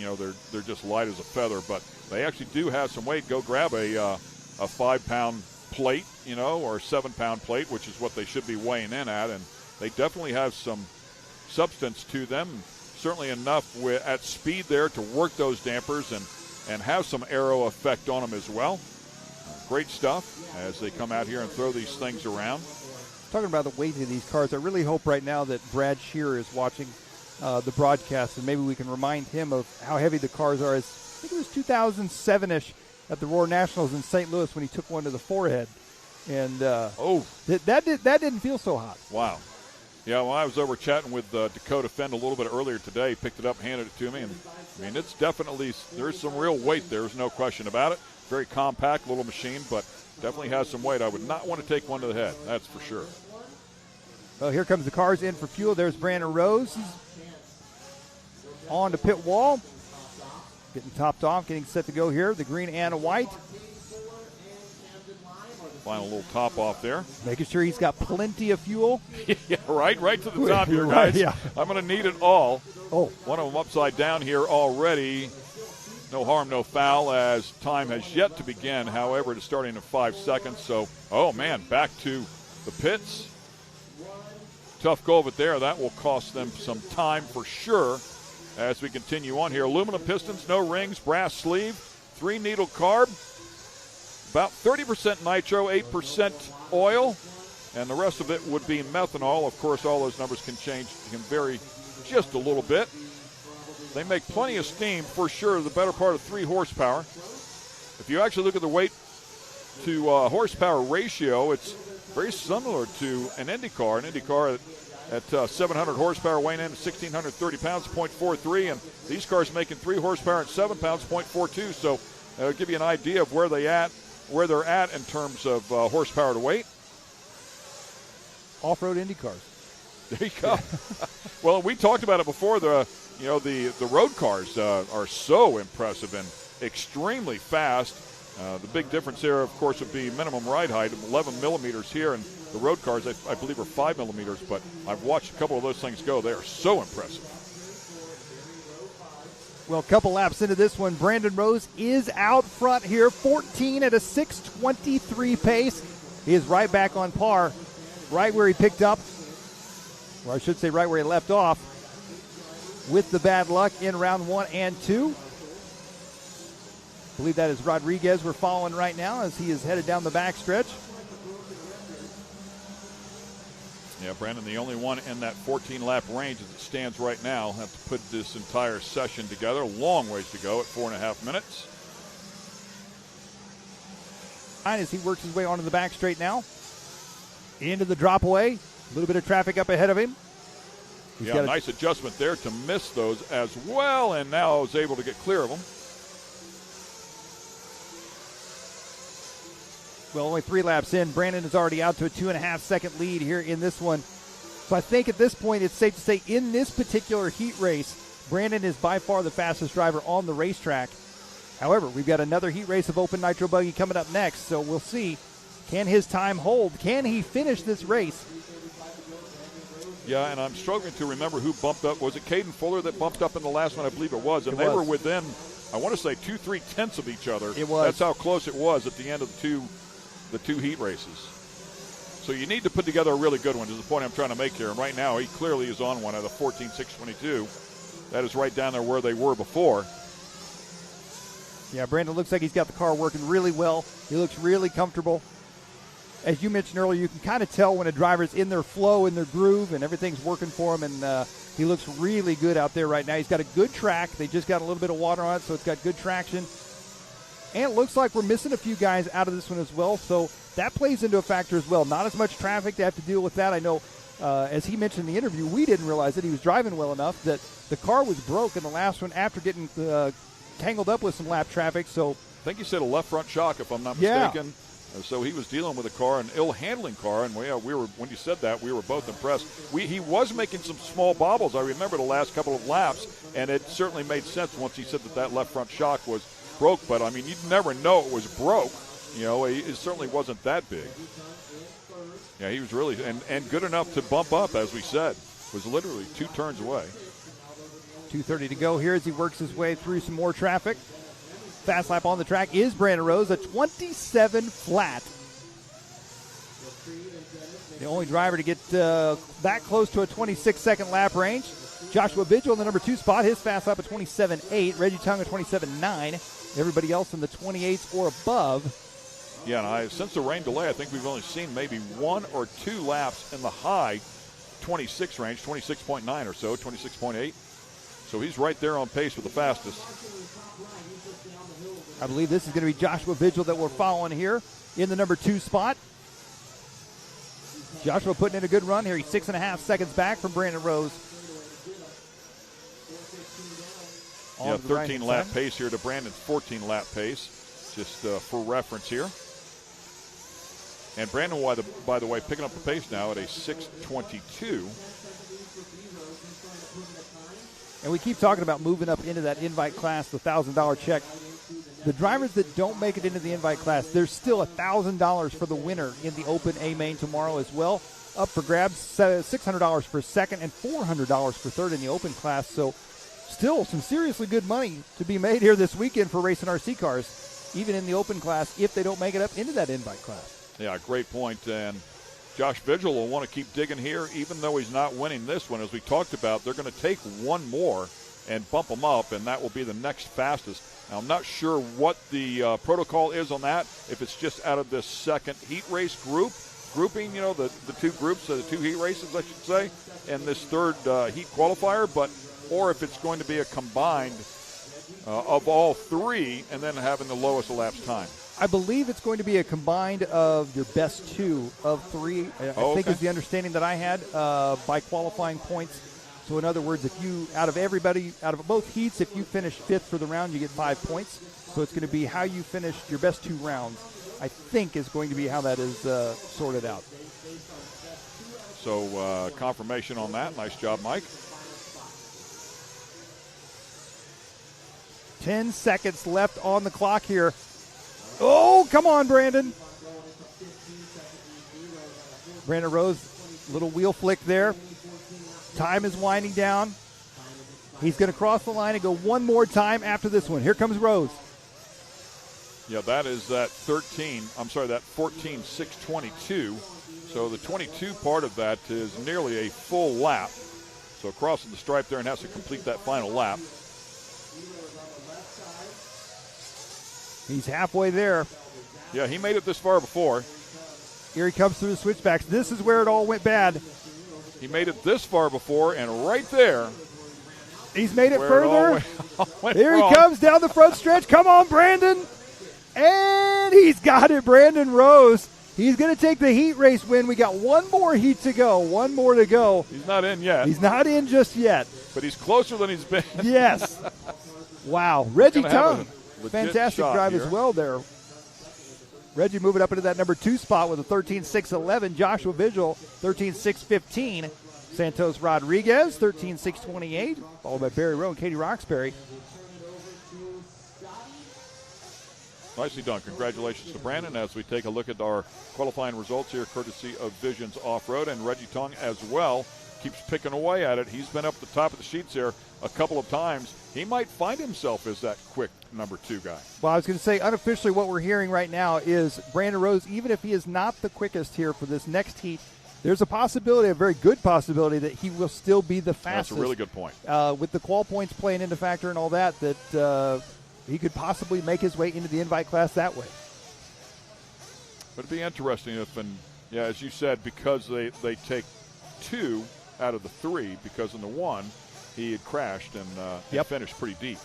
just light as a feather, but they actually do have some weight. Go grab a 5-pound plate, or a 7-pound plate, which is what they should be weighing in at, and they definitely have some substance to them. Certainly enough at speed there to work those dampers and have some aero effect on them as well. Great stuff as they come out here and throw these things around. Talking about the weight of these cars, I really hope right now that Brad Shearer is watching the broadcast, and maybe we can remind him of how heavy the cars are. I think it was 2007-ish at the Roar Nationals in St. Louis when he took one to the forehead. And that didn't feel so hot. Wow. Yeah, well, I was over chatting with Dakota Fenn a little bit earlier today. Picked it up, handed it to me, and I mean, it's definitely, there's some real weight there. There's no question about it. Very compact little machine, but definitely has some weight. I would not want to take one to the head, that's for sure. Well, here comes the cars in for fuel. There's Brandon Rose on the pit wall. Getting topped off, getting set to go here. The green and white. Final little top off there. Making sure he's got plenty of fuel. Yeah, right to the top here, right, guys. yeah. I'm going to need it all. Oh. One of them upside down here already. No harm, no foul, as time has yet to begin. However, it is starting in 5 seconds. So, oh, man, back to the pits. Tough go of it there. That will cost them some time for sure as we continue on here. Aluminum pistons, no rings, brass sleeve, 3-needle carb, about 30% nitro, 8% oil, and the rest of it would be methanol. Of course, all those numbers can change, can vary just a little bit. They make plenty of steam for sure, the better part of 3 horsepower. If you actually look at the weight to horsepower ratio, it's very similar to an Indy car. An Indy car at 700 horsepower weighing in at 1,630 pounds, 0.43, and these cars making 3 horsepower and 7 pounds, 0.42. So it'll give you an idea of where they're at in terms of horsepower to weight. Off-road Indy cars. There you go. Well, we talked about it before. The road cars are so impressive and extremely fast. The big difference there, of course, would be minimum ride height of 11 millimeters here, and the road cars, I believe, are 5 millimeters. But I've watched a couple of those things go. They are so impressive. Well, a couple laps into this one, Brandon Rose is out front here, 14 at a 6:23 pace. He is right back on par, right where he picked up, or I should say right where he left off with the bad luck in round 1 and 2. I believe that is Rodriguez we're following right now as he is headed down the backstretch. Yeah, Brandon, the only one in that 14-lap range as it stands right now. Have to put this entire session together. Long ways to go at 4.5 minutes. As he works his way onto the back straight now. Into the drop away. A little bit of traffic up ahead of him. He's got a nice adjustment there to miss those as well, and now is able to get clear of them. Well, only 3 laps in. Brandon is already out to a 2.5-second lead here in this one. So I think at this point it's safe to say in this particular heat race, Brandon is by far the fastest driver on the racetrack. However, we've got another heat race of Open Nitro Buggy coming up next, so we'll see. Can his time hold? Can he finish this race? Yeah, and I'm struggling to remember who bumped up. Was it Caden Fuller that bumped up in the last one? I believe it was. And they were within, I want to say, 2-3 tenths of each other. It was. That's how close it was at the end of the two heat races. So you need to put together a really good one is the point I'm trying to make here. And right now he clearly is on one at a 14.622. That is right down there where they were before. Yeah, Brandon looks like he's got the car working really well. He looks really comfortable. As you mentioned earlier, you can kind of tell when a driver's in their flow, in their groove, and everything's working for him, and he looks really good out there right now. He's got a good track. They just got a little bit of water on it, so it's got good traction. And it looks like we're missing a few guys out of this one as well, so that plays into a factor as well. Not as much traffic to have to deal with that. I know, as he mentioned in the interview, we didn't realize that he was driving well enough that the car was broke in the last one after getting tangled up with some lap traffic. So I think he said a left front shock, if I'm not mistaken. So he was dealing with a car, an ill-handling car, and we were when you said that, we were both impressed. He was making some small bobbles. I remember the last couple of laps, and it certainly made sense once he said that left front shock was broke. But, I mean, you'd never know it was broke. You know, it certainly wasn't that big. Yeah, he was really and good enough to bump up, as we said. Was literally 2 turns away. 2:30 to go here as he works his way through some more traffic. Fast lap on the track is Brandon Rose, a 27 flat. The only driver to get that close to a 26-second lap range. Joshua Vigil in the number 2 spot. His fast lap at 27.8. Reggie Tongue at 27.9. Everybody else in the 28s or above. Yeah, and since the rain delay, I think we've only seen maybe 1 or 2 laps in the high 26 range, 26.9 or so, 26.8. So he's right there on pace with the fastest. I believe this is going to be Joshua Vigil that we're following here in the number 2 spot. Joshua putting in a good run here. He's 6.5 seconds back from Brandon Rose. Yeah, 13-lap pace here to Brandon's 14-lap pace, just for reference here. And Brandon, by the way, picking up the pace now at a 6:22. And we keep talking about moving up into that invite class, the $1,000 check. The drivers that don't make it into the invite class, there's still $1,000 for the winner in the Open A Main tomorrow as well. Up for grabs, $600 for second and $400 for third in the Open class. So still some seriously good money to be made here this weekend for racing RC cars, even in the Open class, if they don't make it up into that invite class. Yeah, great point. And Josh Vigil will want to keep digging here, even though he's not winning this one. As we talked about, they're going to take one more and bump him up, and that will be the next fastest. Now, I'm not sure what the protocol is on that, if it's just out of this second heat race grouping, you know, the 2 groups, the 2 heat races, I should say, and this third heat qualifier, or if it's going to be a combined of all 3 and then having the lowest elapsed time. I believe it's going to be a combined of your best 2 of 3. I think is the understanding that I had by qualifying points. So in other words, if you, out of both heats, if you finish 5th for the round, you get 5 points. So it's going to be how you finish your best 2 rounds, I think, is going to be how that is sorted out. So confirmation on that. Nice job, Mike. 10 seconds left on the clock here. Oh, come on, Brandon. Brandon Rose, little wheel flick there. Time is winding down. He's going to cross the line and go one more time after this one. Here comes Rose. Yeah, that is that 14.622. So the 22 part of that is nearly a full lap. So crossing the stripe there and has to complete that final lap. He's halfway there. Yeah, he made it this far before. Here he comes through the switchbacks. This is where it all went bad. He made it this far before, and right there. He's made it further. Here wrong. He comes down the front stretch. Come on, Brandon. And he's got it, Brandon Rose. He's going to take the heat race win. We got one more heat to go. One more to go. He's not in yet. He's not in just yet. But he's closer than he's been. Yes. Wow. Reggie Tongue. Fantastic drive here as well there. Reggie moving up into that number 2 spot with a 13.6.11. Joshua Vigil, 13.6.15. Santos Rodriguez, 13.6.28. Followed by Barry Rowe and Katie Roxbury. Nicely done. Congratulations to Brandon as we take a look at our qualifying results here, courtesy of Visions Off-Road. And Reggie Tong as well keeps picking away at it. He's been up the top of the sheets here a couple of times. He might find himself as that quick number 2 guy. Well, I was going to say, unofficially what we're hearing right now is Brandon Rose, even if he is not the quickest here for this next heat, there's a possibility, a very good possibility, that he will still be the fastest. That's a really good point. With the qual points playing into factor and all that, he could possibly make his way into the invite class that way. But it'd be interesting if, and yeah, as you said, because they take 2 out of the 3, because in the 1 he had crashed and finished pretty deep.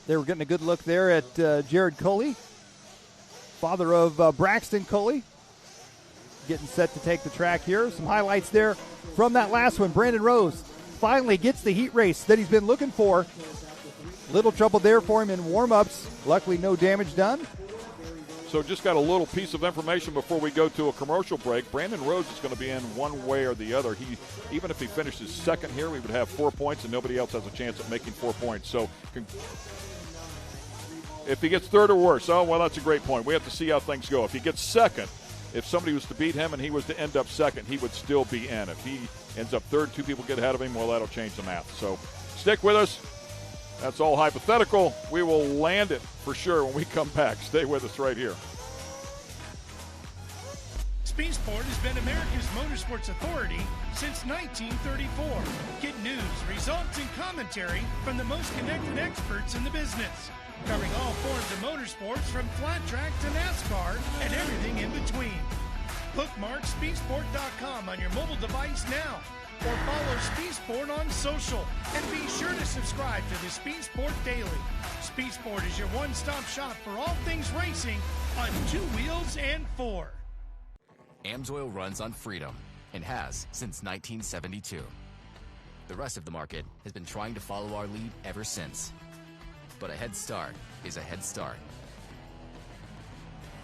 They were getting a good look there at Jared Coley, father of Braxton Coley, getting set to take the track here. Some highlights there from that last one. Brandon Rose finally gets the heat race that he's been looking for. Little trouble there for him in warm-ups. Luckily, no damage done. So just got a little piece of information before we go to a commercial break. Brandon Rose is going to be in one way or the other. Even if he finishes second here, we would have 4 points, and nobody else has a chance at making 4 points. So if he gets third or worse, oh, well, that's a great point. We have to see how things go. If he gets second, if somebody was to beat him and he was to end up second, he would still be in. If he ends up third, 2 people get ahead of him, well, that'll change the math. So stick with us. That's all hypothetical. We will land it for sure when we come back. Stay with us right here. Speed Sport has been America's motorsports authority since 1934. Get news, results, and commentary from the most connected experts in the business, covering all forms of motorsports from flat track to NASCAR and everything in between. Bookmark speedsport.com on your mobile device now, or follow Speed Sport on social, and be sure to subscribe to the Speed Sport Daily. Speed Sport is your one-stop shop for all things racing on 2 wheels and 4. AMSOIL runs on freedom and has since 1972. The rest of the market has been trying to follow our lead ever since. But a head start is a head start.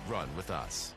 Run with us.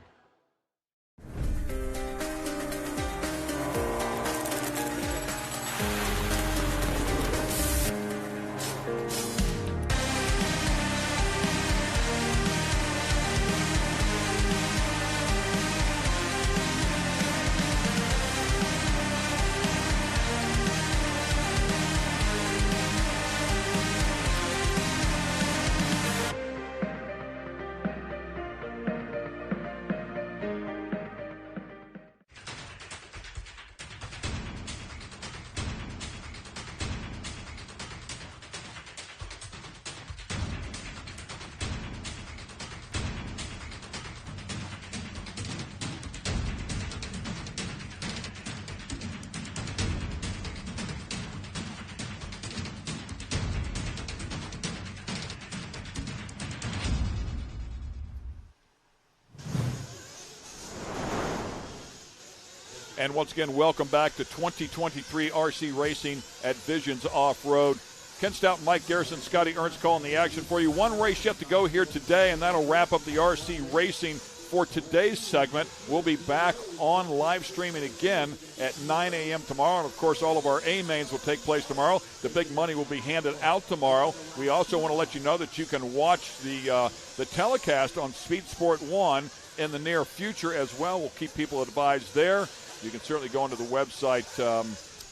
And once again, welcome back to 2023 RC Racing at Visions Off-Road. Ken Stout, Mike Garrison, Scotty Ernst calling the action for you. One race yet to go here today, and that'll wrap up the RC Racing for today's segment. We'll be back on live streaming again at 9 a.m. tomorrow. And, of course, all of our A-mains will take place tomorrow. The big money will be handed out tomorrow. We also want to let you know that you can watch the telecast on Speed Sport 1 in the near future as well. We'll keep people advised there. You can certainly go onto the website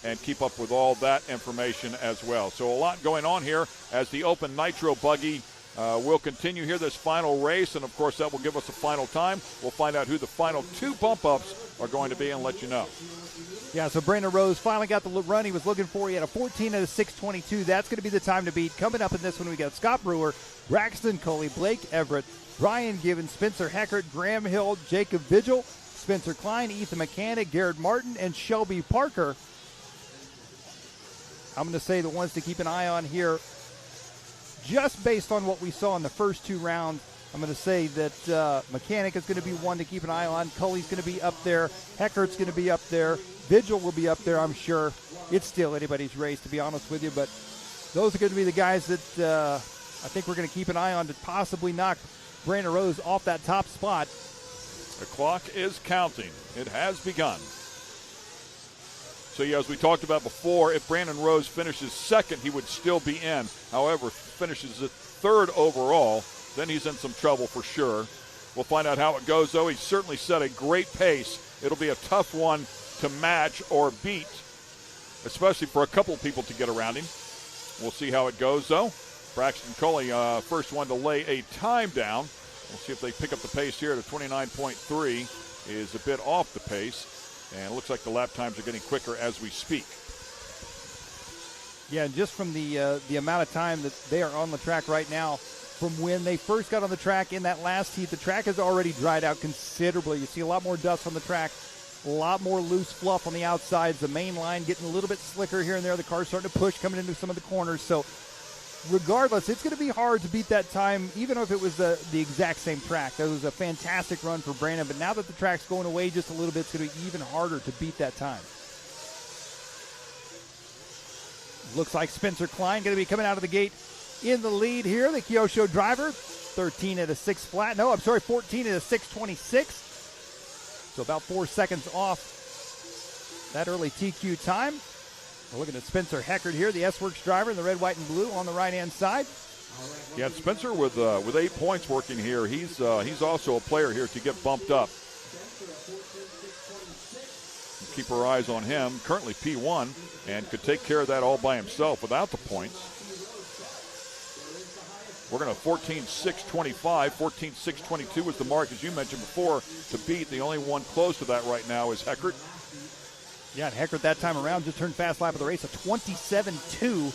and keep up with all that information as well. So a lot going on here as the Open Nitro Buggy will continue here this final race. And, of course, that will give us a final time. We'll find out who the final 2 bump-ups are going to be and let you know. Yeah, so Brandon Rose finally got the run he was looking for. He had a 14 and a 6:22. That's going to be the time to beat. Coming up in this one, we got Scott Brewer, Braxton Coley, Blake Everett, Brian Given, Spencer Heckert, Graham Hill, Jacob Vigil, Spencer Klein, Ethan Mechanic, Garrett Martin, and Shelby Parker. I'm going to say the ones to keep an eye on here, just based on what we saw in the first 2 rounds. I'm going to say that Mechanic is going to be one to keep an eye on. Cully's going to be up there. Heckert's going to be up there. Vigil will be up there, I'm sure. It's still anybody's race, to be honest with you, but those are going to be the guys that I think we're going to keep an eye on to possibly knock Brandon Rose off that top spot. The clock is counting. It has begun. So, yeah, as we talked about before, if Brandon Rose finishes second, he would still be in. However, finishes third overall, then he's in some trouble for sure. We'll find out how it goes, though. He's certainly set a great pace. It'll be a tough one to match or beat, especially for a couple of people to get around him. We'll see how it goes, though. Braxton Coley, first one to lay a time down. We'll see if they pick up the pace here to 29.3. Is a bit off the pace. And it looks like the lap times are getting quicker as we speak. Yeah, and just from the amount of time that they are on the track right now, from when they first got on the track in that last heat, the track has already dried out considerably. You see a lot more dust on the track, a lot more loose fluff on the outsides. The main line getting a little bit slicker here and there. The car's starting to push coming into some of the corners. So regardless, it's going to be hard to beat that time, even if it was the exact same track. That was a fantastic run for Brandon, but now that the track's going away just a little bit, it's going to be even harder to beat that time. Looks like Spencer Klein going to be coming out of the gate in the lead here, the Kyosho driver. 13 at a 6 flat. No, I'm sorry, 14 at a 6:26. So about 4 seconds off that early TQ time. We're looking at Spencer Heckert here, the S-Works driver in the red, white, and blue on the right-hand side. Yeah, Spencer with 8 points working here. He's also a player here to get bumped up. Keep our eyes on him. Currently P1 and could take care of that all by himself without the points. We're going to 14.625. 14.622 was the mark, as you mentioned before, to beat. The only one close to that right now is Heckert. Yeah, and Heckert that time around just turned fast lap of the race, a 27.2.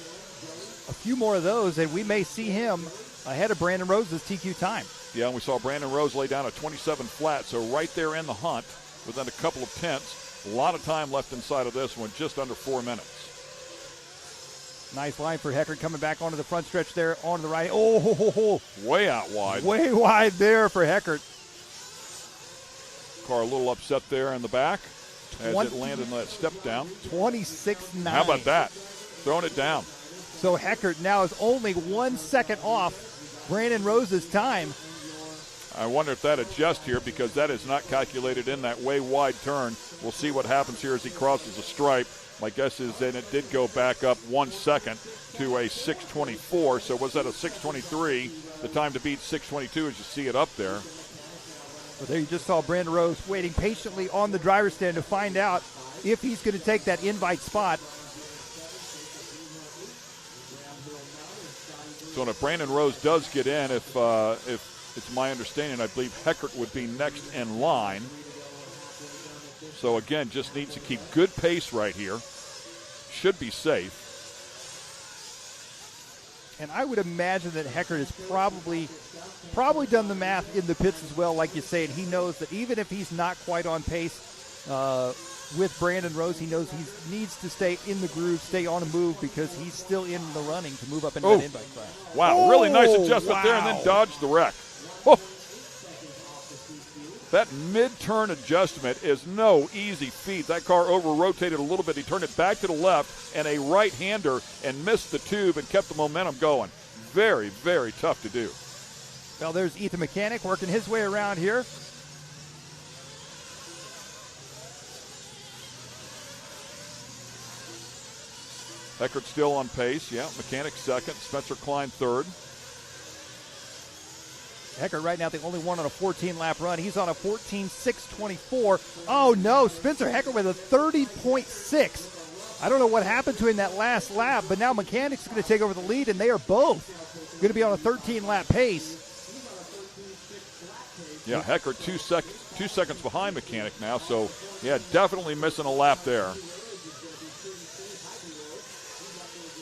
A few more of those, and we may see him ahead of Brandon Rose's TQ time. Yeah, and we saw Brandon Rose lay down a 27 flat, so right there in the hunt within a couple of tenths. A lot of time left inside of this one, just under 4 minutes. Nice line for Heckert coming back onto the front stretch there on the right. Oh, way out wide. Way wide there for Heckert. Car a little upset there in the back as it landed in that step down. 26.9. How about that? Throwing it down. So Heckert now is only 1 second off Brandon Rose's time. I wonder if that adjusts here because that is not calculated in that way wide turn. We'll see what happens here as he crosses the stripe. My guess is then it did go back up 1 second to a 6:24. So was that a 6:23? The time to beat 6:22 as you see it up there. Well, there you just saw Brandon Rose waiting patiently on the driver's stand to find out if he's going to take that invite spot. So if Brandon Rose does get in, if it's my understanding, I believe Heckert would be next in line. So again, just needs to keep good pace right here. Should be safe. And I would imagine that Heckert has probably done the math in the pits as well, like you say, and he knows that even if he's not quite on pace with Brandon Rose, he knows he needs to stay in the groove, stay on a move, because he's still in the running to move up into that invite class. Wow, really nice adjustment there, and then dodged the wreck. Oh. That mid-turn adjustment is no easy feat. That car over-rotated a little bit. He turned it back to the left and a right-hander and missed the tube and kept the momentum going. Very, very tough to do. Well, there's Ethan Mechanic working his way around here. Heckert still on pace. Yeah, Mechanic second. Spencer Klein third. Heckert right now the only one on a 14-lap run. He's on a 14.624. Oh, no, Spencer Heckert with a 30.6. I don't know what happened to him that last lap, but now Mechanic's going to take over the lead, and they are both going to be on a 13-lap pace. Yeah, Heckert 2 seconds behind Mechanic now, so, yeah, definitely missing a lap there.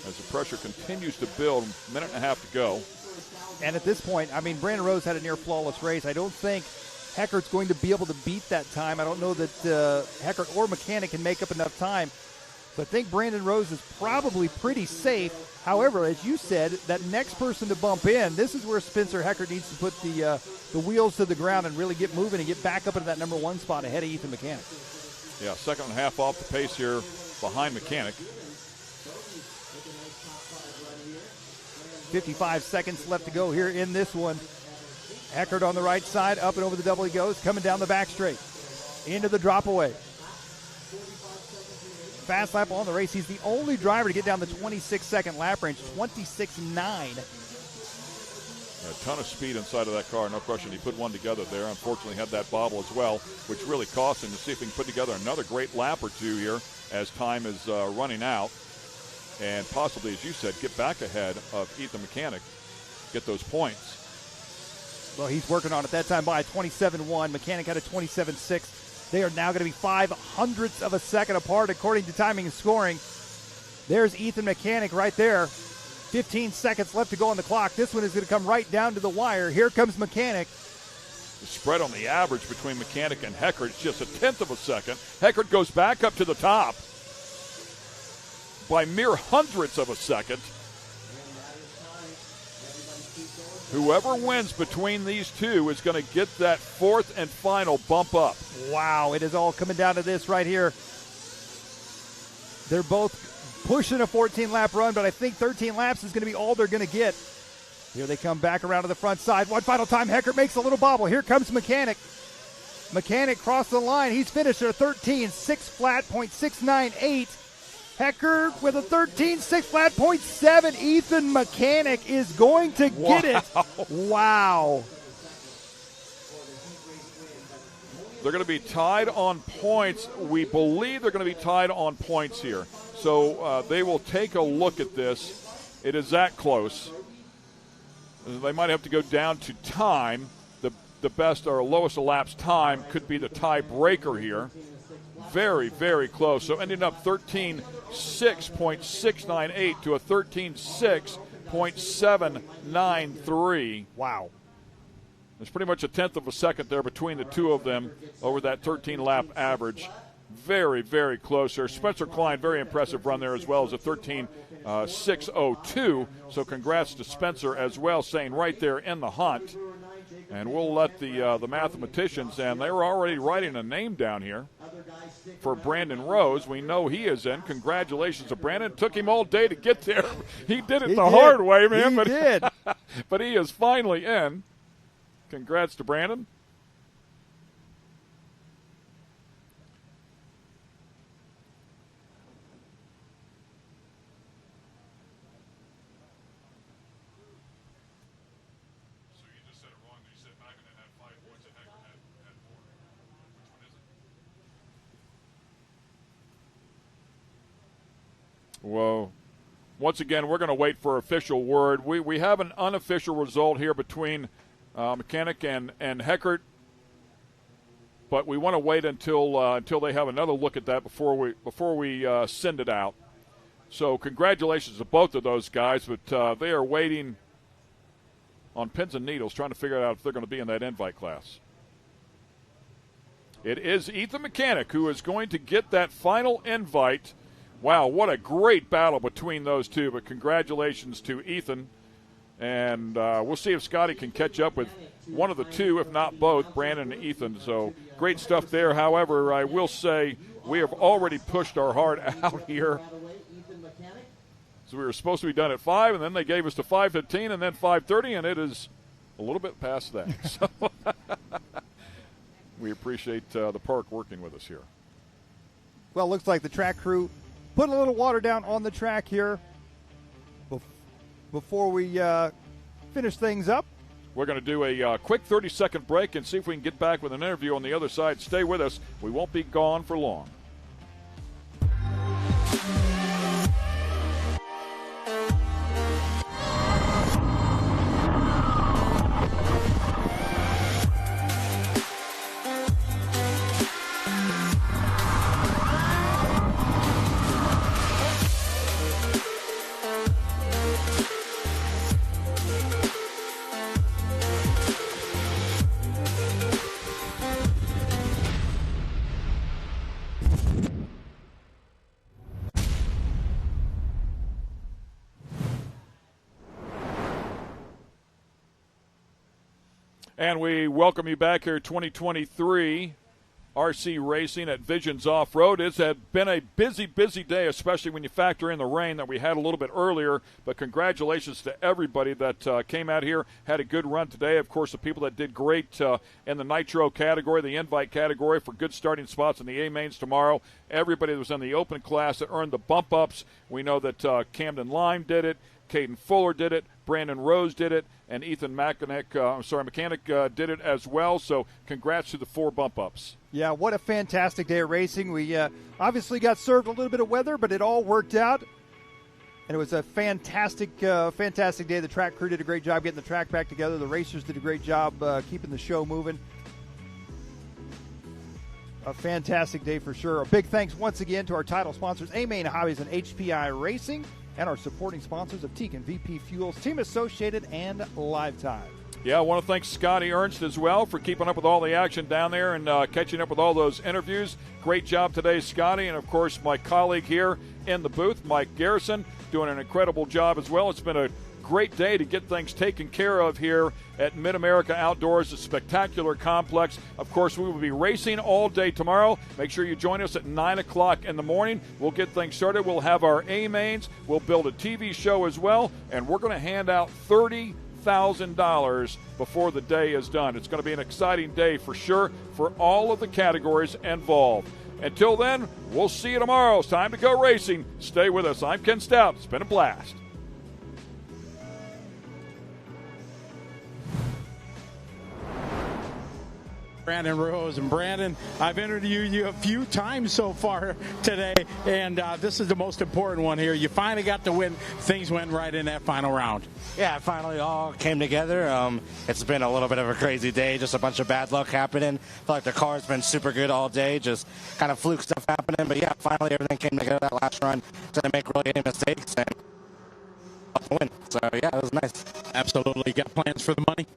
As the pressure continues to build, a minute and a half to go. And at this point, I mean, Brandon Rose had a near flawless race. I don't think Heckert's going to be able to beat that time. I don't know that Heckert or Mechanic can make up enough time. So I think Brandon Rose is probably pretty safe. However, as you said, that next person to bump in, this is where Spencer Heckert needs to put the wheels to the ground and really get moving and get back up into that number one spot ahead of Ethan Mechanic. Yeah, second and a half off the pace here behind Mechanic. 55 seconds left to go here in this one. Eckert on the right side, up and over the double he goes, coming down the back straight. Into the drop away. Fast lap on the race. He's the only driver to get down the 26-second lap range, 26.9. A ton of speed inside of that car, no question. He put one together there. Unfortunately, had that bobble as well, which really cost him. To see if he can put together another great lap or two here as time is running out. And possibly, as you said, get back ahead of Ethan Mechanic, get those points. Well, he's working on it that time by 27.1. Mechanic had a 27.6. They are now going to be 0.05 of a second apart according to timing and scoring. There's Ethan Mechanic right there. 15 seconds left to go on the clock. This one is going to come right down to the wire. Here comes Mechanic. The spread on the average between Mechanic and Heckert is just 1/10 of a second. Heckert goes back up to the top by mere hundredths of a second. Whoever wins between these two is going to get that fourth and final bump up. Wow, it is all coming down to this right here. They're both pushing a 14-lap run, but I think 13 laps is going to be all they're going to get. Here they come back around to the front side. One final time, Heckert makes a little bobble. Here comes Mechanic. Mechanic crossed the line. He's finished at a 13.6 flat, .698. Heckert with a 13.6 flat, .7. Ethan Mechanic is going to get it. Wow. They're going to be tied on points. We believe they're going to be tied on points here. So they will take a look at this. It is that close. They might have to go down to time. The best or lowest elapsed time could be the tiebreaker here. Very, very close. So ending up 13.6.698 to a 13.6.793. Wow. There's pretty much 1/10 of a second there between the two of them over that 13-lap average. Very, very close there. Spencer Klein, very impressive run there as well as a 13.602. So congrats to Spencer as well, staying right there in the hunt. And we'll let the mathematicians, and they were already writing a name down here for Brandon Rose. We know he is in. Congratulations to Brandon. It took him all day to get there. He did it hard way, man. He but did. But he is finally in. Congrats to Brandon. Whoa. Once again, we're going to wait for official word. We have an unofficial result here between Mechanic and Heckert, but we want to wait until they have another look at that before we send it out. So congratulations to both of those guys, but they are waiting on pins and needles, trying to figure out if they're going to be in that invite class. It is Ethan Mechanic who is going to get that final invite. Wow, what a great battle between those two, but congratulations to Ethan. And we'll see if Scotty can catch up with one of the two, if not both, Brandon and Ethan. So great stuff there. However, I will say we have already pushed our heart out here. So we were supposed to be done at 5, and then they gave us to 5:15 and then 5:30, and it is a little bit past that. So we appreciate the park working with us here. Well, it looks like the track crew put a little water down on the track here before we finish things up. We're going to do a quick 30-second break and see if we can get back with an interview on the other side. Stay with us. We won't be gone for long. And we welcome you back here, 2023 RC Racing at Visions Off-Road. It's been a busy, busy day, especially when you factor in the rain that we had a little bit earlier. But congratulations to everybody that came out here, had a good run today. Of course, the people that did great in the Nitro category, the invite category for good starting spots in the A-Mains tomorrow. Everybody that was in the open class that earned the bump-ups. We know that Camden Lime did it. Caden Fuller did it, Brandon Rose did it, and Ethan Mechanic did it as well. So congrats to the 4 bump-ups. Yeah, what a fantastic day of racing. We obviously got served a little bit of weather, but it all worked out. And it was a fantastic day. The track crew did a great job getting the track back together. The racers did a great job keeping the show moving. A fantastic day for sure. A big thanks once again to our title sponsors, A-Main Hobbies and HPI Racing, and our supporting sponsors of Teak and VP Fuels, Team Associated, and Lifetime. Yeah, I want to thank Scotty Ernst as well for keeping up with all the action down there and catching up with all those interviews. Great job today, Scotty. And, of course, my colleague here in the booth, Mike Garrison, doing an incredible job as well. It's been a great day to get things taken care of here at Mid-America Outdoors, a spectacular complex. Of course, we will be racing all day tomorrow. Make sure you join us at 9 o'clock in the morning. We'll get things started. We'll have our A-Mains. We'll build a TV show as well, and we're going to hand out $30,000 before the day is done. It's going to be an exciting day for sure for all of the categories involved. Until then, we'll see you tomorrow. It's time to go racing. Stay with us. I'm Ken Stout. It's been a blast. Brandon Rose. And Brandon, I've interviewed you a few times so far today, and this is the most important one here. You finally got the win. Things went right in that final round. Yeah, it finally all came together. It's been a little bit of a crazy day, just a bunch of bad luck happening. I feel like the car's been super good all day, just kind of fluke stuff happening. But yeah, finally everything came together that last run. Didn't make really any mistakes and win. So yeah, it was nice. Absolutely. Got plans for the money?